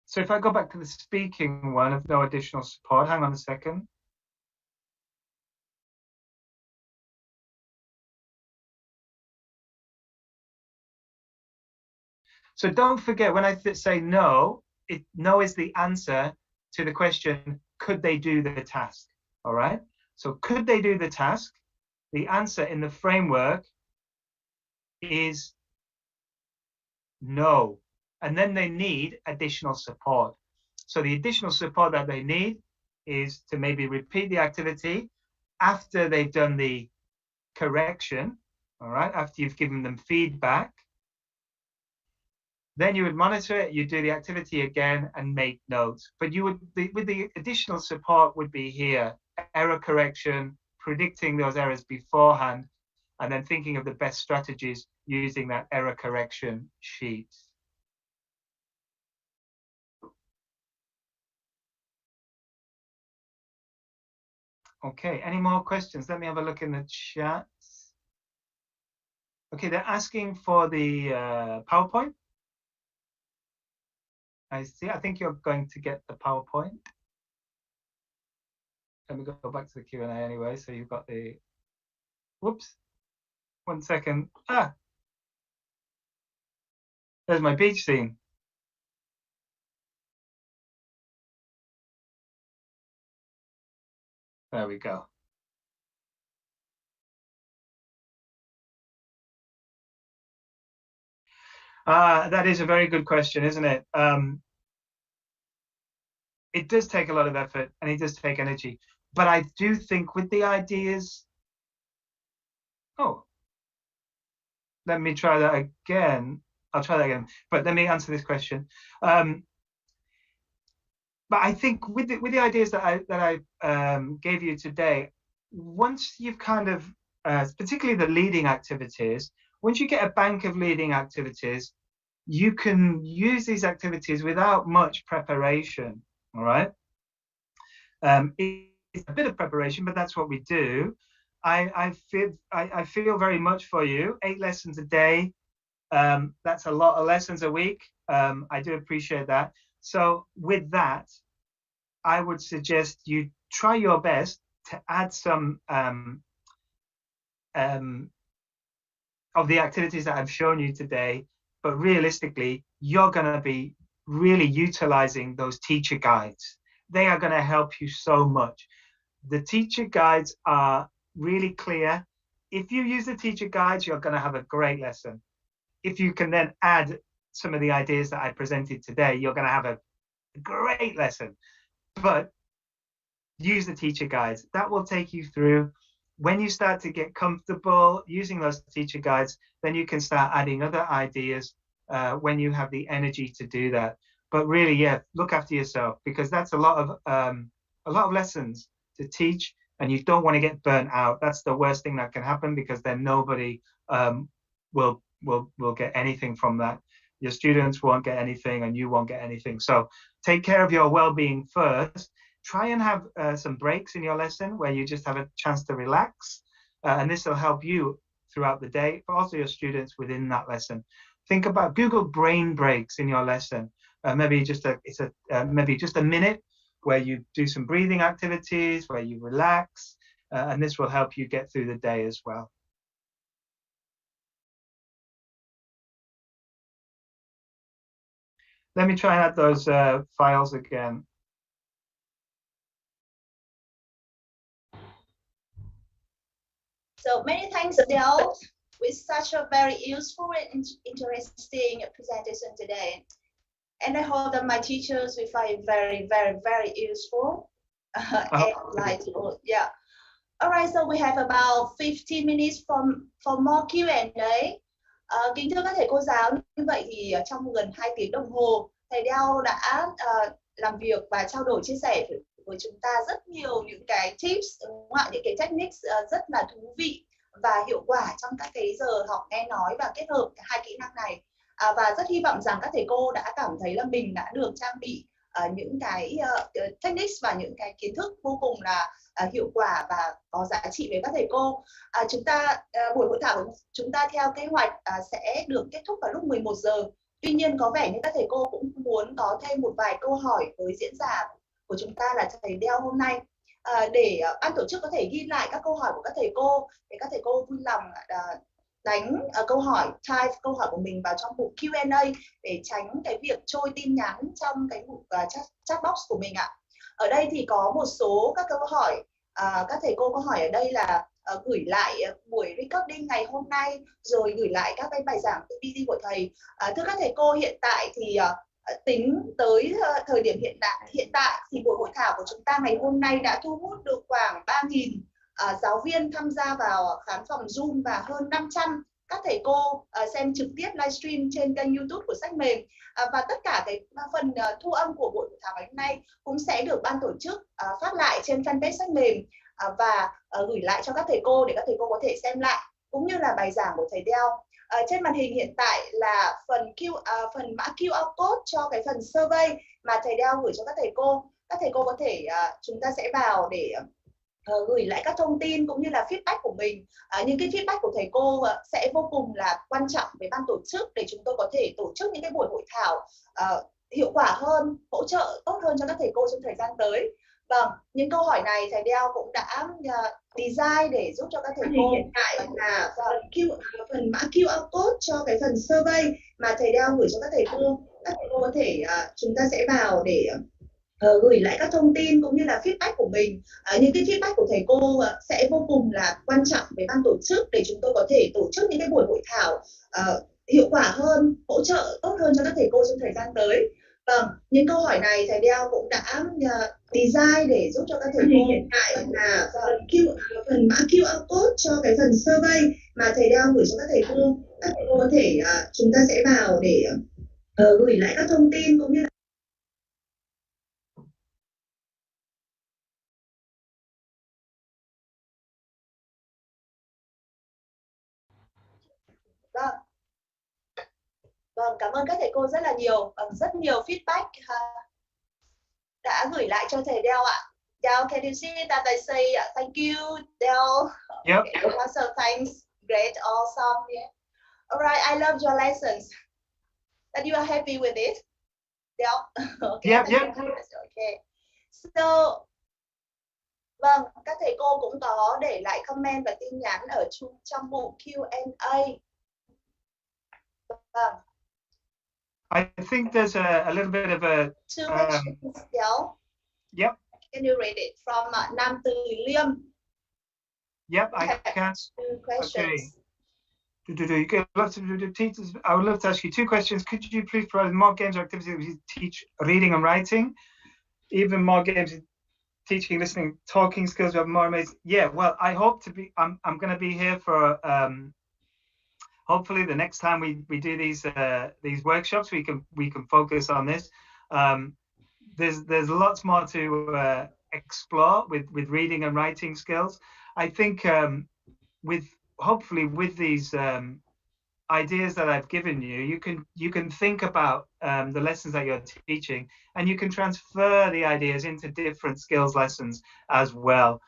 So if I go back to the speaking one of no additional support, hang on a second. So don't forget, when I say no, no is the answer to the question, could they do the task? All right. So could they do the task? The answer in the framework is no. And then they need additional support. So the additional support that they need is to maybe repeat the activity after they've done the correction, all right, after you've given them feedback. Then you would monitor it, you do the activity again and make notes. But you would, with the additional support would be here, error correction, predicting those errors beforehand, and then thinking of the best strategies using that error correction sheet. Okay, any more questions? Let me have a look in the chat. Okay, they're asking for the PowerPoint. I see, I think you're going to get the PowerPoint. Let me go back to the Q&A anyway, so you've got the, whoops, 1 second. Ah, there's my beach scene. There we go. That is a very good question, isn't it? It does take a lot of effort and it does take energy. But I do think with the ideas, oh, let me try that again. I'll try that again, but let me answer this question. But I think with the ideas that I gave you today, once you've kind of, particularly the leading activities, once you get a bank of leading activities, you can use these activities without much preparation. All right. It's a bit of preparation, but that's what we do. I feel very much for you. 8 lessons a day. That's a lot of lessons a week. I do appreciate that. So with that, I would suggest you try your best to add some of the activities that I've shown you today, but realistically, you're going to be really utilizing those teacher guides. They are going to help you so much. The teacher guides are really clear. If you use the teacher guides, you're going to have a great lesson. If you can then add some of the ideas that I presented today, you're going to have a great lesson. But use the teacher guides. That will take you through. When you start to get comfortable using those teacher guides, then you can start adding other ideas when you have the energy to do that. But really, yeah, look after yourself, because that's a lot of lessons to teach, and you don't want to get burnt out. That's the worst thing that can happen, because then nobody will get anything from that. Your students won't get anything, and you won't get anything. So take care of your well-being first. Try and have some breaks in your lesson where you just have a chance to relax, and this will help you throughout the day, but also your students within that lesson. Think about Google brain breaks in your lesson. Maybe just a minute where you do some breathing activities, where you relax, and this will help you get through the day as well. Let me try and add those files again. So many thanks, Del, with such a very useful and interesting presentation today. And I hope that my teachers will find it very, very, very useful and enlightful. Yeah. Alright, so we have about 50 minutes for more Q&A. Kính thưa các thầy cô giáo, như vậy thì trong gần 2 tiếng đồng hồ, thầy Đeo đã làm việc và trao đổi chia sẻ với chúng ta rất nhiều những cái tips, những cái techniques rất là thú vị và hiệu quả trong các cái giờ học nghe nói và kết hợp hai kỹ năng này. Và rất hy vọng rằng các thầy cô đã cảm thấy là mình đã được trang bị những cái techniques và những cái kiến thức vô cùng là hiệu quả và có giá trị với các thầy cô. Buổi hội thảo của chúng ta theo kế hoạch sẽ được kết thúc vào lúc 11 giờ. Tuy nhiên có vẻ như các thầy cô cũng muốn có thêm một vài câu hỏi với diễn giả của chúng ta là thầy Đeo hôm nay, để ban tổ chức có thể ghi lại các câu hỏi của các thầy cô để các thầy cô vui lòng đánh type câu hỏi của mình vào trong mục Q&A để tránh cái việc trôi tin nhắn trong cái mục chat box của mình ạ. Ở đây thì có một số các câu hỏi các thầy cô có hỏi ở đây là gửi lại buổi recording ngày hôm nay rồi gửi lại các cái bài giảng PPT của thầy. Thưa các thầy cô, hiện tại thì tính tới thời điểm hiện tại thì buổi hội thảo của chúng ta ngày hôm nay đã thu hút được khoảng 3.000 giáo viên tham gia vào khán phòng Zoom và hơn 500 các thầy cô xem trực tiếp livestream trên kênh YouTube của Sách Mềm. Và tất cả cái phần thu âm của buổi hội thảo ngày hôm nay cũng sẽ được ban tổ chức phát lại trên fanpage Sách Mềm và gửi lại cho các thầy cô để các thầy cô có thể xem lại, cũng như là bài giảng của thầy Đeo. Trên màn hình hiện tại là phần mã QR code cho cái phần survey mà thầy Đeo gửi cho các thầy cô. Các thầy cô có thể chúng ta sẽ vào để gửi lại các thông tin cũng như là feedback của mình. Những cái feedback của thầy cô sẽ vô cùng là quan trọng với ban tổ chức để chúng tôi có thể tổ chức những cái buổi hội thảo hiệu quả hơn, hỗ trợ tốt hơn cho các thầy cô trong thời gian tới. Vâng, những câu hỏi này thầy Đeo cũng đã design để giúp cho các thầy cô. Hiện tại là phần mã QR code cho cái phần survey mà thầy Đeo gửi cho các thầy cô. Các thầy cô có thể chúng ta sẽ vào để gửi lại các thông tin cũng như là feedback của mình. Những cái feedback của thầy cô sẽ vô cùng là quan trọng với ban tổ chức để chúng tôi có thể tổ chức những cái buổi hội thảo hiệu quả hơn, hỗ trợ tốt hơn cho các thầy cô trong thời gian tới. Vâng, những câu hỏi này thầy Đeo cũng đã design để giúp cho các thầy cô. Hiện tại là phần mã QR code cho cái phần survey mà thầy Đeo gửi cho các thầy cô. Các thầy cô có thể chúng ta sẽ vào để gửi lại các thông tin cũng như là Vâng, cảm ơn các thầy cô rất là nhiều. Rất nhiều feedback đã gửi lại cho thầy Đeo ạ. Đeo, can you see that I say thank you, Đeo? Yep. Okay, lots of thanks. Great, awesome. Yeah. All right, I love your lessons. That you are happy with it, Đeo? Okay. Yep. Okay. So, vâng, các thầy cô cũng có để lại comment và tin nhắn ở trong mục Q&A. Vâng. I think there's a little bit of a... Two questions, Giáo. Yep. Can you read it from Nam Từ Liêm? Yep, I can. Two questions. Okay. Teachers, I would love to ask you 2 questions. Could you please provide more games or activities that teach reading and writing? Even more games teaching, listening, talking skills. We have more amazing. Yeah, well, I hope to be. I'm going to be here for. Hopefully, the next time we do these workshops, we can focus on this. There's lots more to explore with reading and writing skills. I think hopefully with these ideas that I've given you, you can think about the lessons that you're teaching, and you can transfer the ideas into different skills lessons as well.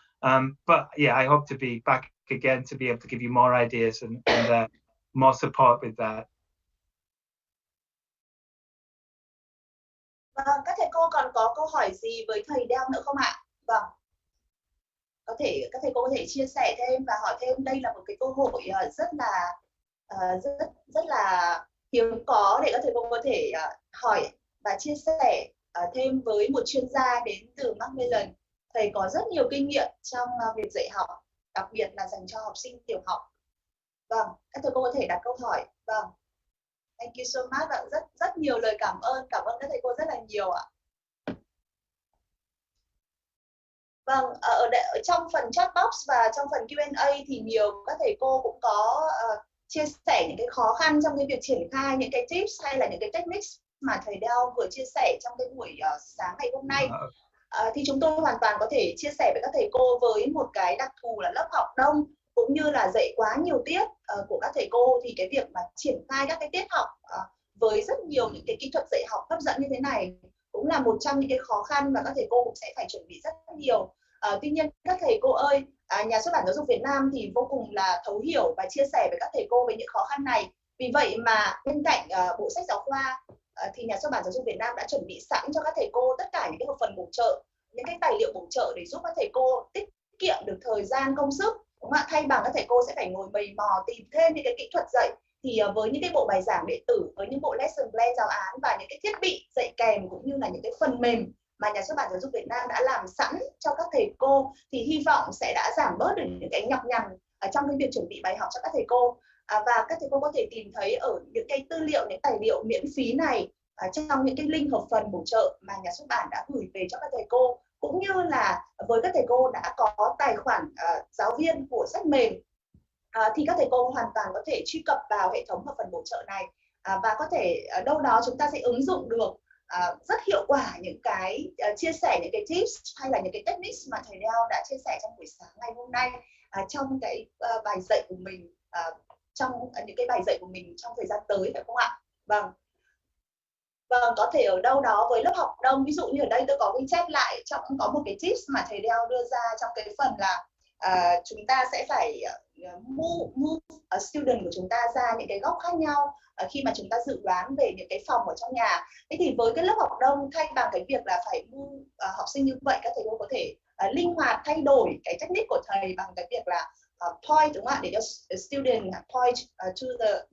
But yeah, I hope to be back again to be able to give you more ideas and more support with that. Vâng, các thầy cô còn có câu hỏi gì với thầy Đeo nữa không ạ? Vâng, có thể các thầy cô có thể chia sẻ thêm và hỏi thêm. Đây là một cái cơ hội rất là hiếm có để các thầy cô có thể hỏi và chia sẻ thêm với một chuyên gia đến từ Macmillan. Thầy có rất nhiều kinh nghiệm trong việc dạy học, đặc biệt là dành cho học sinh tiểu học. Vâng, các thầy cô có thể đặt câu hỏi. Vâng, thank you so much ạ. Rất nhiều lời cảm ơn các thầy cô rất là nhiều ạ. Vâng, ở trong phần chat box và trong phần Q&A thì nhiều các thầy cô cũng có chia sẻ những cái khó khăn trong cái việc triển khai những cái tips hay là những cái techniques mà thầy Đeo vừa chia sẻ trong cái buổi sáng ngày hôm nay. Thì chúng tôi hoàn toàn có thể chia sẻ với các thầy cô với một cái đặc thù là lớp học đông cũng như là dạy quá nhiều tiết của các thầy cô, thì cái việc mà triển khai các cái tiết học với rất nhiều những cái kỹ thuật dạy học hấp dẫn như thế này cũng là một trong những cái khó khăn mà các thầy cô cũng sẽ phải chuẩn bị rất nhiều. Tuy nhiên các thầy cô ơi, Nhà xuất bản Giáo dục Việt Nam thì vô cùng là thấu hiểu và chia sẻ với các thầy cô về những khó khăn này. Vì vậy mà bên cạnh bộ sách giáo khoa thì Nhà xuất bản Giáo dục Việt Nam đã chuẩn bị sẵn cho các thầy cô tất cả những cái hợp phần bổ trợ, những cái tài liệu bổ trợ để giúp các thầy cô tiết kiệm được thời gian công sức, đúng không ạ? Thay bằng các thầy cô sẽ phải ngồi mày mò tìm thêm những cái kỹ thuật dạy, thì với những cái bộ bài giảng điện tử, với những bộ lesson plan giáo án và những cái thiết bị dạy kèm cũng như là những cái phần mềm mà Nhà xuất bản Giáo dục Việt Nam đã làm sẵn cho các thầy cô, thì hy vọng sẽ đã giảm bớt được những cái nhọc nhằn trong cái việc chuẩn bị bài học cho các thầy cô. Và các thầy cô có thể tìm thấy ở những cái tư liệu, những tài liệu miễn phí này trong những cái link hợp phần bổ trợ mà Nhà xuất bản đã gửi về cho các thầy cô, cũng như là với các thầy cô đã có tài khoản giáo viên của sách mềm thì các thầy cô hoàn toàn có thể truy cập vào hệ thống hợp phần bổ trợ này và có thể đâu đó chúng ta sẽ ứng dụng được rất hiệu quả những cái chia sẻ những cái tips hay là những cái techniques mà thầy Đeo đã chia sẻ trong buổi sáng ngày hôm nay trong cái bài dạy của mình, trong những cái bài dạy của mình trong thời gian tới, phải không ạ? Vâng, có thể ở đâu đó với lớp học đông, ví dụ như ở đây tôi có ghi chép lại trong có một cái tips mà thầy Đeo đưa ra trong cái phần là chúng ta sẽ phải move student của chúng ta ra những cái góc khác nhau khi mà chúng ta dự đoán về những cái phòng ở trong nhà. Thế thì với cái lớp học đông, thay bằng cái việc là phải move học sinh như vậy, các thầy cô có thể linh hoạt thay đổi cái technique của thầy bằng cái việc là point, đúng không ạ, để cho student point to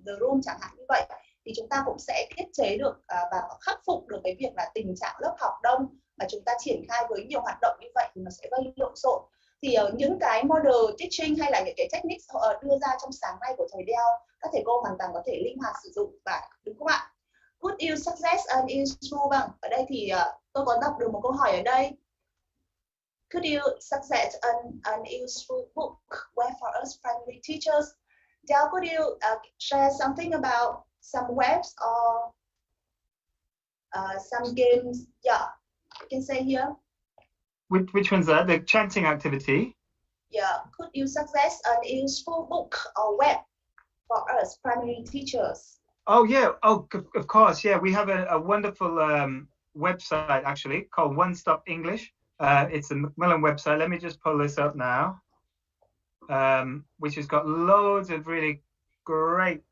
the room chẳng hạn như vậy, thì chúng ta cũng sẽ tiết chế được và khắc phục được cái việc là tình trạng lớp học đông mà chúng ta triển khai với nhiều hoạt động như vậy thì nó sẽ gây lộn xộn. Thì những cái model teaching hay là những cái techniques đưa ra trong sáng nay của thầy Đeo, các thầy cô hoàn toàn có thể linh hoạt sử dụng, và đúng không ạ? Could you suggest an useful? Vâng, ở đây thì tôi có đọc được một câu hỏi ở đây. Could you suggest an useful book web for us primary teachers? Dell, could you share something about some webs or some games? Yeah, you can say here. Which one's that? The chanting activity? Yeah. Could you suggest an useful book or web for us primary teachers? Oh, yeah. Oh, of course. Yeah, we have a wonderful website, actually, called One Stop English. It's a Macmillan website. Let me just pull this up now, which has got loads of really great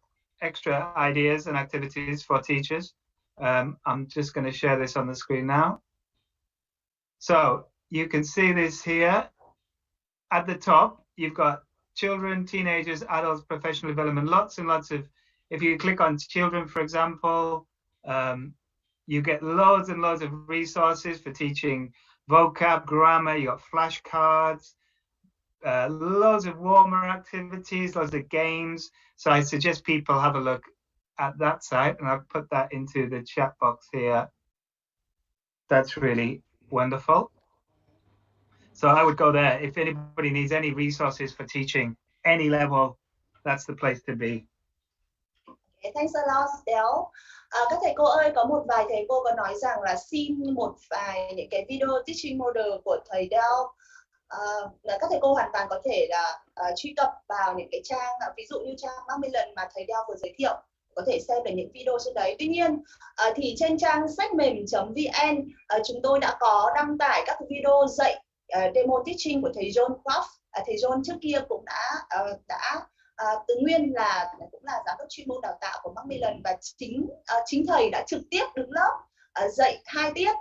extra ideas and activities for teachers. I'm just going to share this on the screen now. So you can see this here. At the top, you've got children, teenagers, adults, professional development, lots and lots of, if you click on children, for example, you get loads and loads of resources for teaching vocab, grammar, you got flashcards, loads of warmer activities, loads of games. So I suggest people have a look at that site, and I've put that into the chat box here. That's really wonderful. So I would go there. If anybody needs any resources for teaching any level, that's the place to be. Okay, thanks a lot, Dell. Các thầy cô ơi, có một vài thầy cô có nói rằng là xin một vài những cái video teaching model của thầy Dell. Các thầy cô hoàn toàn có thể là truy cập vào những cái trang, ví dụ như trang Macmillan mà thầy Dell vừa giới thiệu, có thể xem về những video trên đấy. Tuy nhiên thì trên trang sách mềm.vn chúng tôi đã có đăng tải các video dạy demo teaching của thầy John Croft. Thầy John trước kia cũng đã từ nguyên là cũng là giám đốc chuyên môn đào tạo của Macmillan, và chính thầy đã trực tiếp đứng lớp dạy 2 tiết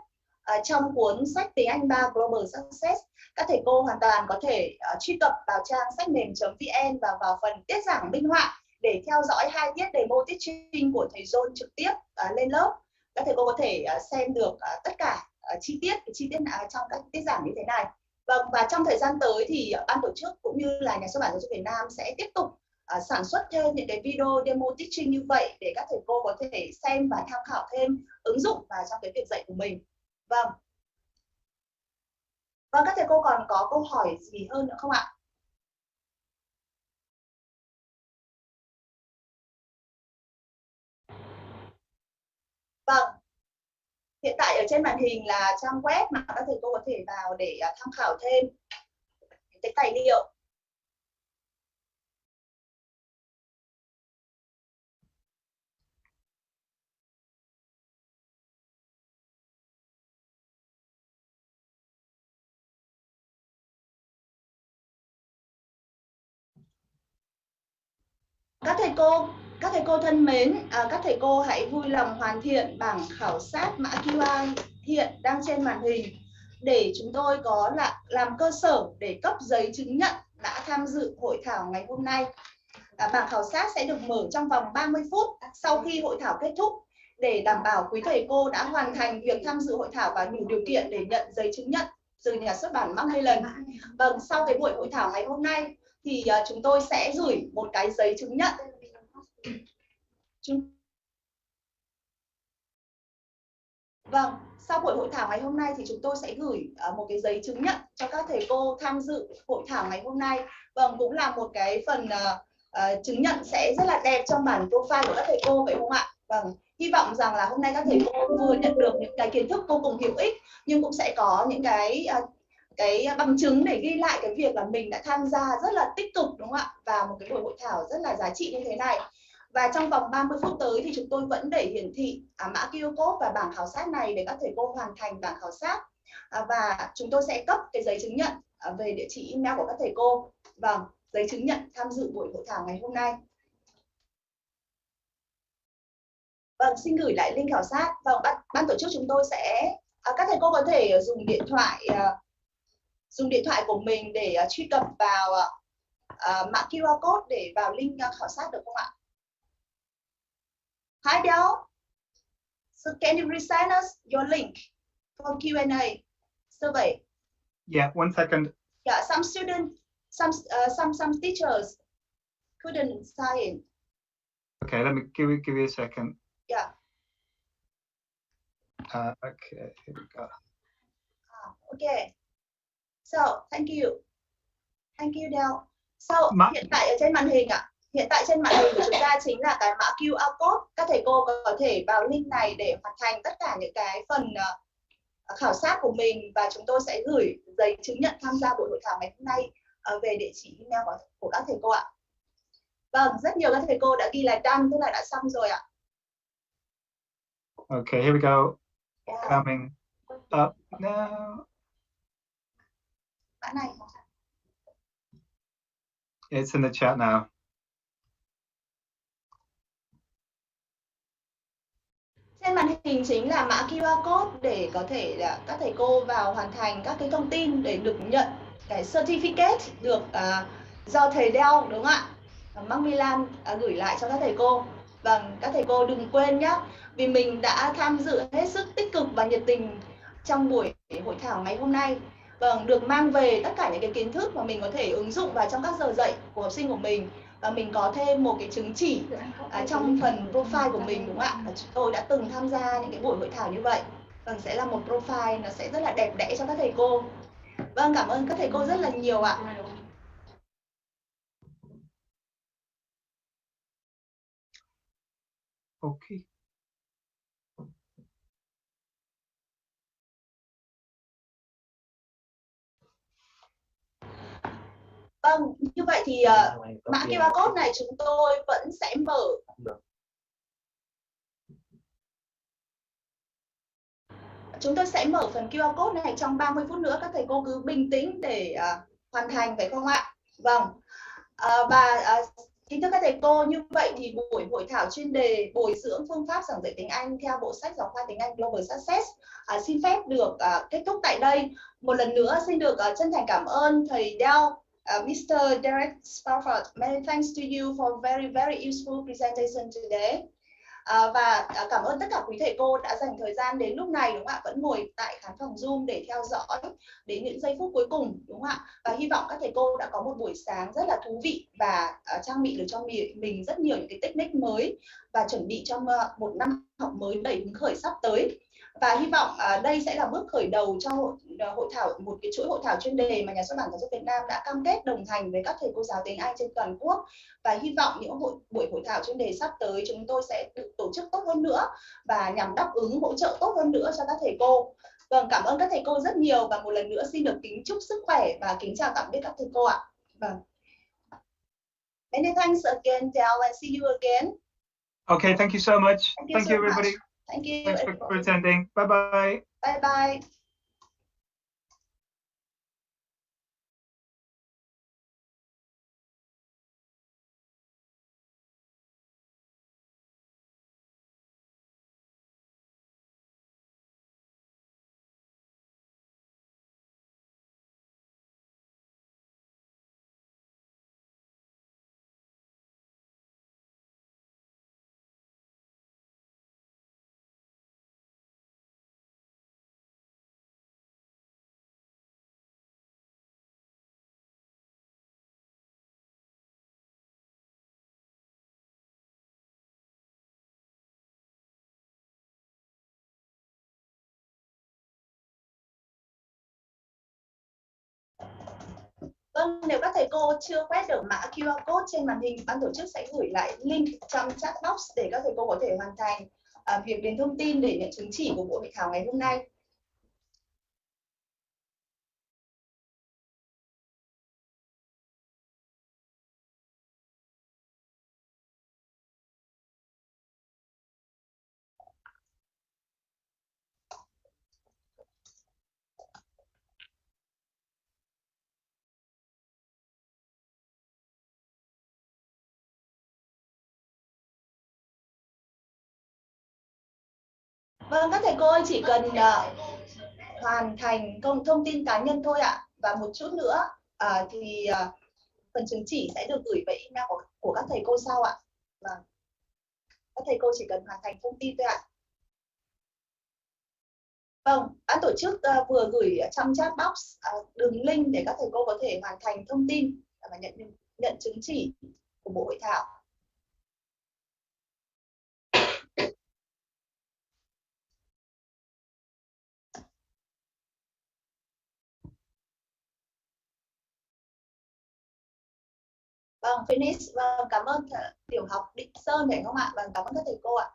trong cuốn sách tiếng Anh 3 Global Success. Các thầy cô hoàn toàn có thể truy cập vào trang sách mềm.vn và vào phần tiết giảng minh họa để theo dõi 2 tiết demo teaching của thầy John trực tiếp lên lớp. Các thầy cô có thể xem được tất cả chi tiết trong các tiết giảng như thế này. Và trong thời gian tới thì ban tổ chức cũng như là Nhà xuất bản Giáo dục Việt Nam sẽ tiếp tục sản xuất thêm những cái video demo teaching như vậy để các thầy cô có thể xem và tham khảo thêm, ứng dụng vào trong cái việc dạy của mình. Vâng, các thầy cô còn có câu hỏi gì hơn nữa không ạ? Vâng, hiện tại ở trên màn hình là trang web mà các thầy cô có thể vào để tham khảo thêm cái tài liệu. Các thầy cô thân mến, các thầy cô hãy vui lòng hoàn thiện bảng khảo sát mã QR hiện đang trên màn hình để chúng tôi có làm cơ sở để cấp giấy chứng nhận đã tham dự hội thảo ngày hôm nay. Bảng khảo sát sẽ được mở trong vòng 30 phút sau khi hội thảo kết thúc để đảm bảo quý thầy cô đã hoàn thành việc tham dự hội thảo và đủ điều kiện để nhận giấy chứng nhận từ nhà xuất bản Macmillan. Vâng, sau cái buổi hội thảo ngày hôm nay thì chúng tôi sẽ gửi một cái giấy chứng nhận. Vâng, sau buổi hội thảo ngày hôm nay thì chúng tôi sẽ gửi một cái giấy chứng nhận cho các thầy cô tham dự hội thảo ngày hôm nay. Vâng, cũng là một cái phần chứng nhận sẽ rất là đẹp trong bản profile của các thầy cô, phải không ạ? Vâng, hy vọng rằng là hôm nay các thầy cô vừa nhận được những cái kiến thức vô cùng hữu ích, nhưng cũng sẽ có những cái bằng chứng để ghi lại cái việc là mình đã tham gia rất là tích cực, đúng không ạ? Và một cái buổi hội thảo rất là giá trị như thế này. Và trong vòng 30 phút tới thì chúng tôi vẫn để hiển thị mã QR code và bảng khảo sát này để các thầy cô hoàn thành bảng khảo sát. Và chúng tôi sẽ cấp cái giấy chứng nhận về địa chỉ email của các thầy cô. Vâng, giấy chứng nhận tham dự buổi hội thảo ngày hôm nay. Vâng, xin gửi lại link khảo sát. Vâng, ban tổ chức chúng tôi sẽ các thầy cô có thể dùng điện thoại của mình để truy cập vào mã QR code để vào link khảo sát được không ạ? Hi Del. So can you resend us your link for Q&A survey? Yeah, 1 second. Yeah, some students, some teachers couldn't sign in. Okay, let me give you a second. Yeah. Okay, here we go. Okay. So, thank you. Thank you, Del. So, hiện tại ở trên màn hình ạ. Hiện tại trên màn hình của chúng ta chính là cái mã QR code. Các thầy cô có thể vào link này để hoàn thành tất cả những cái phần khảo sát của mình và chúng tôi sẽ gửi giấy chứng nhận tham gia buổi hội thảo ngày hôm nay về địa chỉ email của các thầy cô ạ. Vâng, rất nhiều các thầy cô đã ghi là done, tức là đã xong rồi ạ. Okay, here we go. Yeah. Coming up now. Bạn này. It's in the chat now. Trên màn hình chính là mã QR code để có thể là các thầy cô vào hoàn thành các cái thông tin để được nhận cái certificate được do thầy Del, đúng không ạ? Macmillan gửi lại cho các thầy cô. Vâng, các thầy cô đừng quên nhé, vì mình đã tham dự hết sức tích cực và nhiệt tình trong buổi hội thảo ngày hôm nay. Vâng, được mang về tất cả những cái kiến thức mà mình có thể ứng dụng vào trong các giờ dạy của học sinh của mình. Và mình có thêm một cái chứng chỉ trong phần profile của mình, đúng không ạ? Chúng tôi đã từng tham gia những cái buổi hội thảo như vậy. Vâng, sẽ là một profile nó sẽ rất là đẹp đẽ cho các thầy cô. Vâng, cảm ơn các thầy cô rất là nhiều ạ. Okay. Vâng, như vậy thì mã QR code này chúng tôi vẫn sẽ mở. Chúng tôi sẽ mở phần QR code này trong 30 phút nữa. Các thầy cô cứ bình tĩnh để hoàn thành, phải không ạ? Vâng. Kính thưa các thầy cô, như vậy thì buổi hội thảo chuyên đề bồi dưỡng phương pháp giảng dạy tiếng Anh theo bộ sách giáo khoa tiếng Anh Global Success xin phép được kết thúc tại đây. Một lần nữa xin được chân thành cảm ơn thầy Del, Mr. Derek Spafford. Many thanks to you for very useful presentation today. Và cảm ơn tất cả quý thầy cô đã dành thời gian đến lúc này, đúng không ạ? Vẫn ngồi tại khán phòng Zoom để theo dõi đến những giây phút cuối cùng, đúng không ạ? Và hy vọng các thầy cô đã có một buổi sáng rất là thú vị và trang bị được cho mình rất nhiều những cái technique mới và chuẩn bị cho một năm học mới đầy hứng khởi sắp tới. Và hy vọng đây sẽ là bước khởi đầu cho hội thảo, một cái chuỗi hội thảo chuyên đề mà Nhà xuất bản Giáo dục Việt Nam đã cam kết đồng hành với các thầy cô giáo tiếng Anh trên toàn quốc. Và hy vọng những buổi hội thảo chuyên đề sắp tới chúng tôi sẽ được tổ chức tốt hơn nữa và nhằm đáp ứng hỗ trợ tốt hơn nữa cho các thầy cô. Vâng, cảm ơn các thầy cô rất nhiều và một lần nữa xin được kính chúc sức khỏe và kính chào tạm biệt các thầy cô ạ. Vâng. Many thanks again, Del, and see you again. Okay, thank you so much. Thank you so everybody. much. Thank you. Thanks for attending. Bye bye. Bye bye. Vâng, nếu các thầy cô chưa quét được mã QR code trên màn hình, ban tổ chức sẽ gửi lại link trong chat box để các thầy cô có thể hoàn thành việc điền thông tin để nhận chứng chỉ của buổi hội thảo ngày hôm nay. Vâng, các thầy cô ơi, chỉ cần hoàn thành thông tin cá nhân thôi ạ. Và một chút nữa thì phần chứng chỉ sẽ được gửi về email của các thầy cô sau ạ. Vâng. Các thầy cô chỉ cần hoàn thành thông tin thôi ạ. Vâng, ban tổ chức vừa gửi trong chat box đường link để các thầy cô có thể hoàn thành thông tin và nhận chứng chỉ của buổi hội thảo. Vâng, finish. Vâng, cảm ơn tiểu học Định Sơn phải không ạ? Vâng, cảm ơn các thầy cô ạ.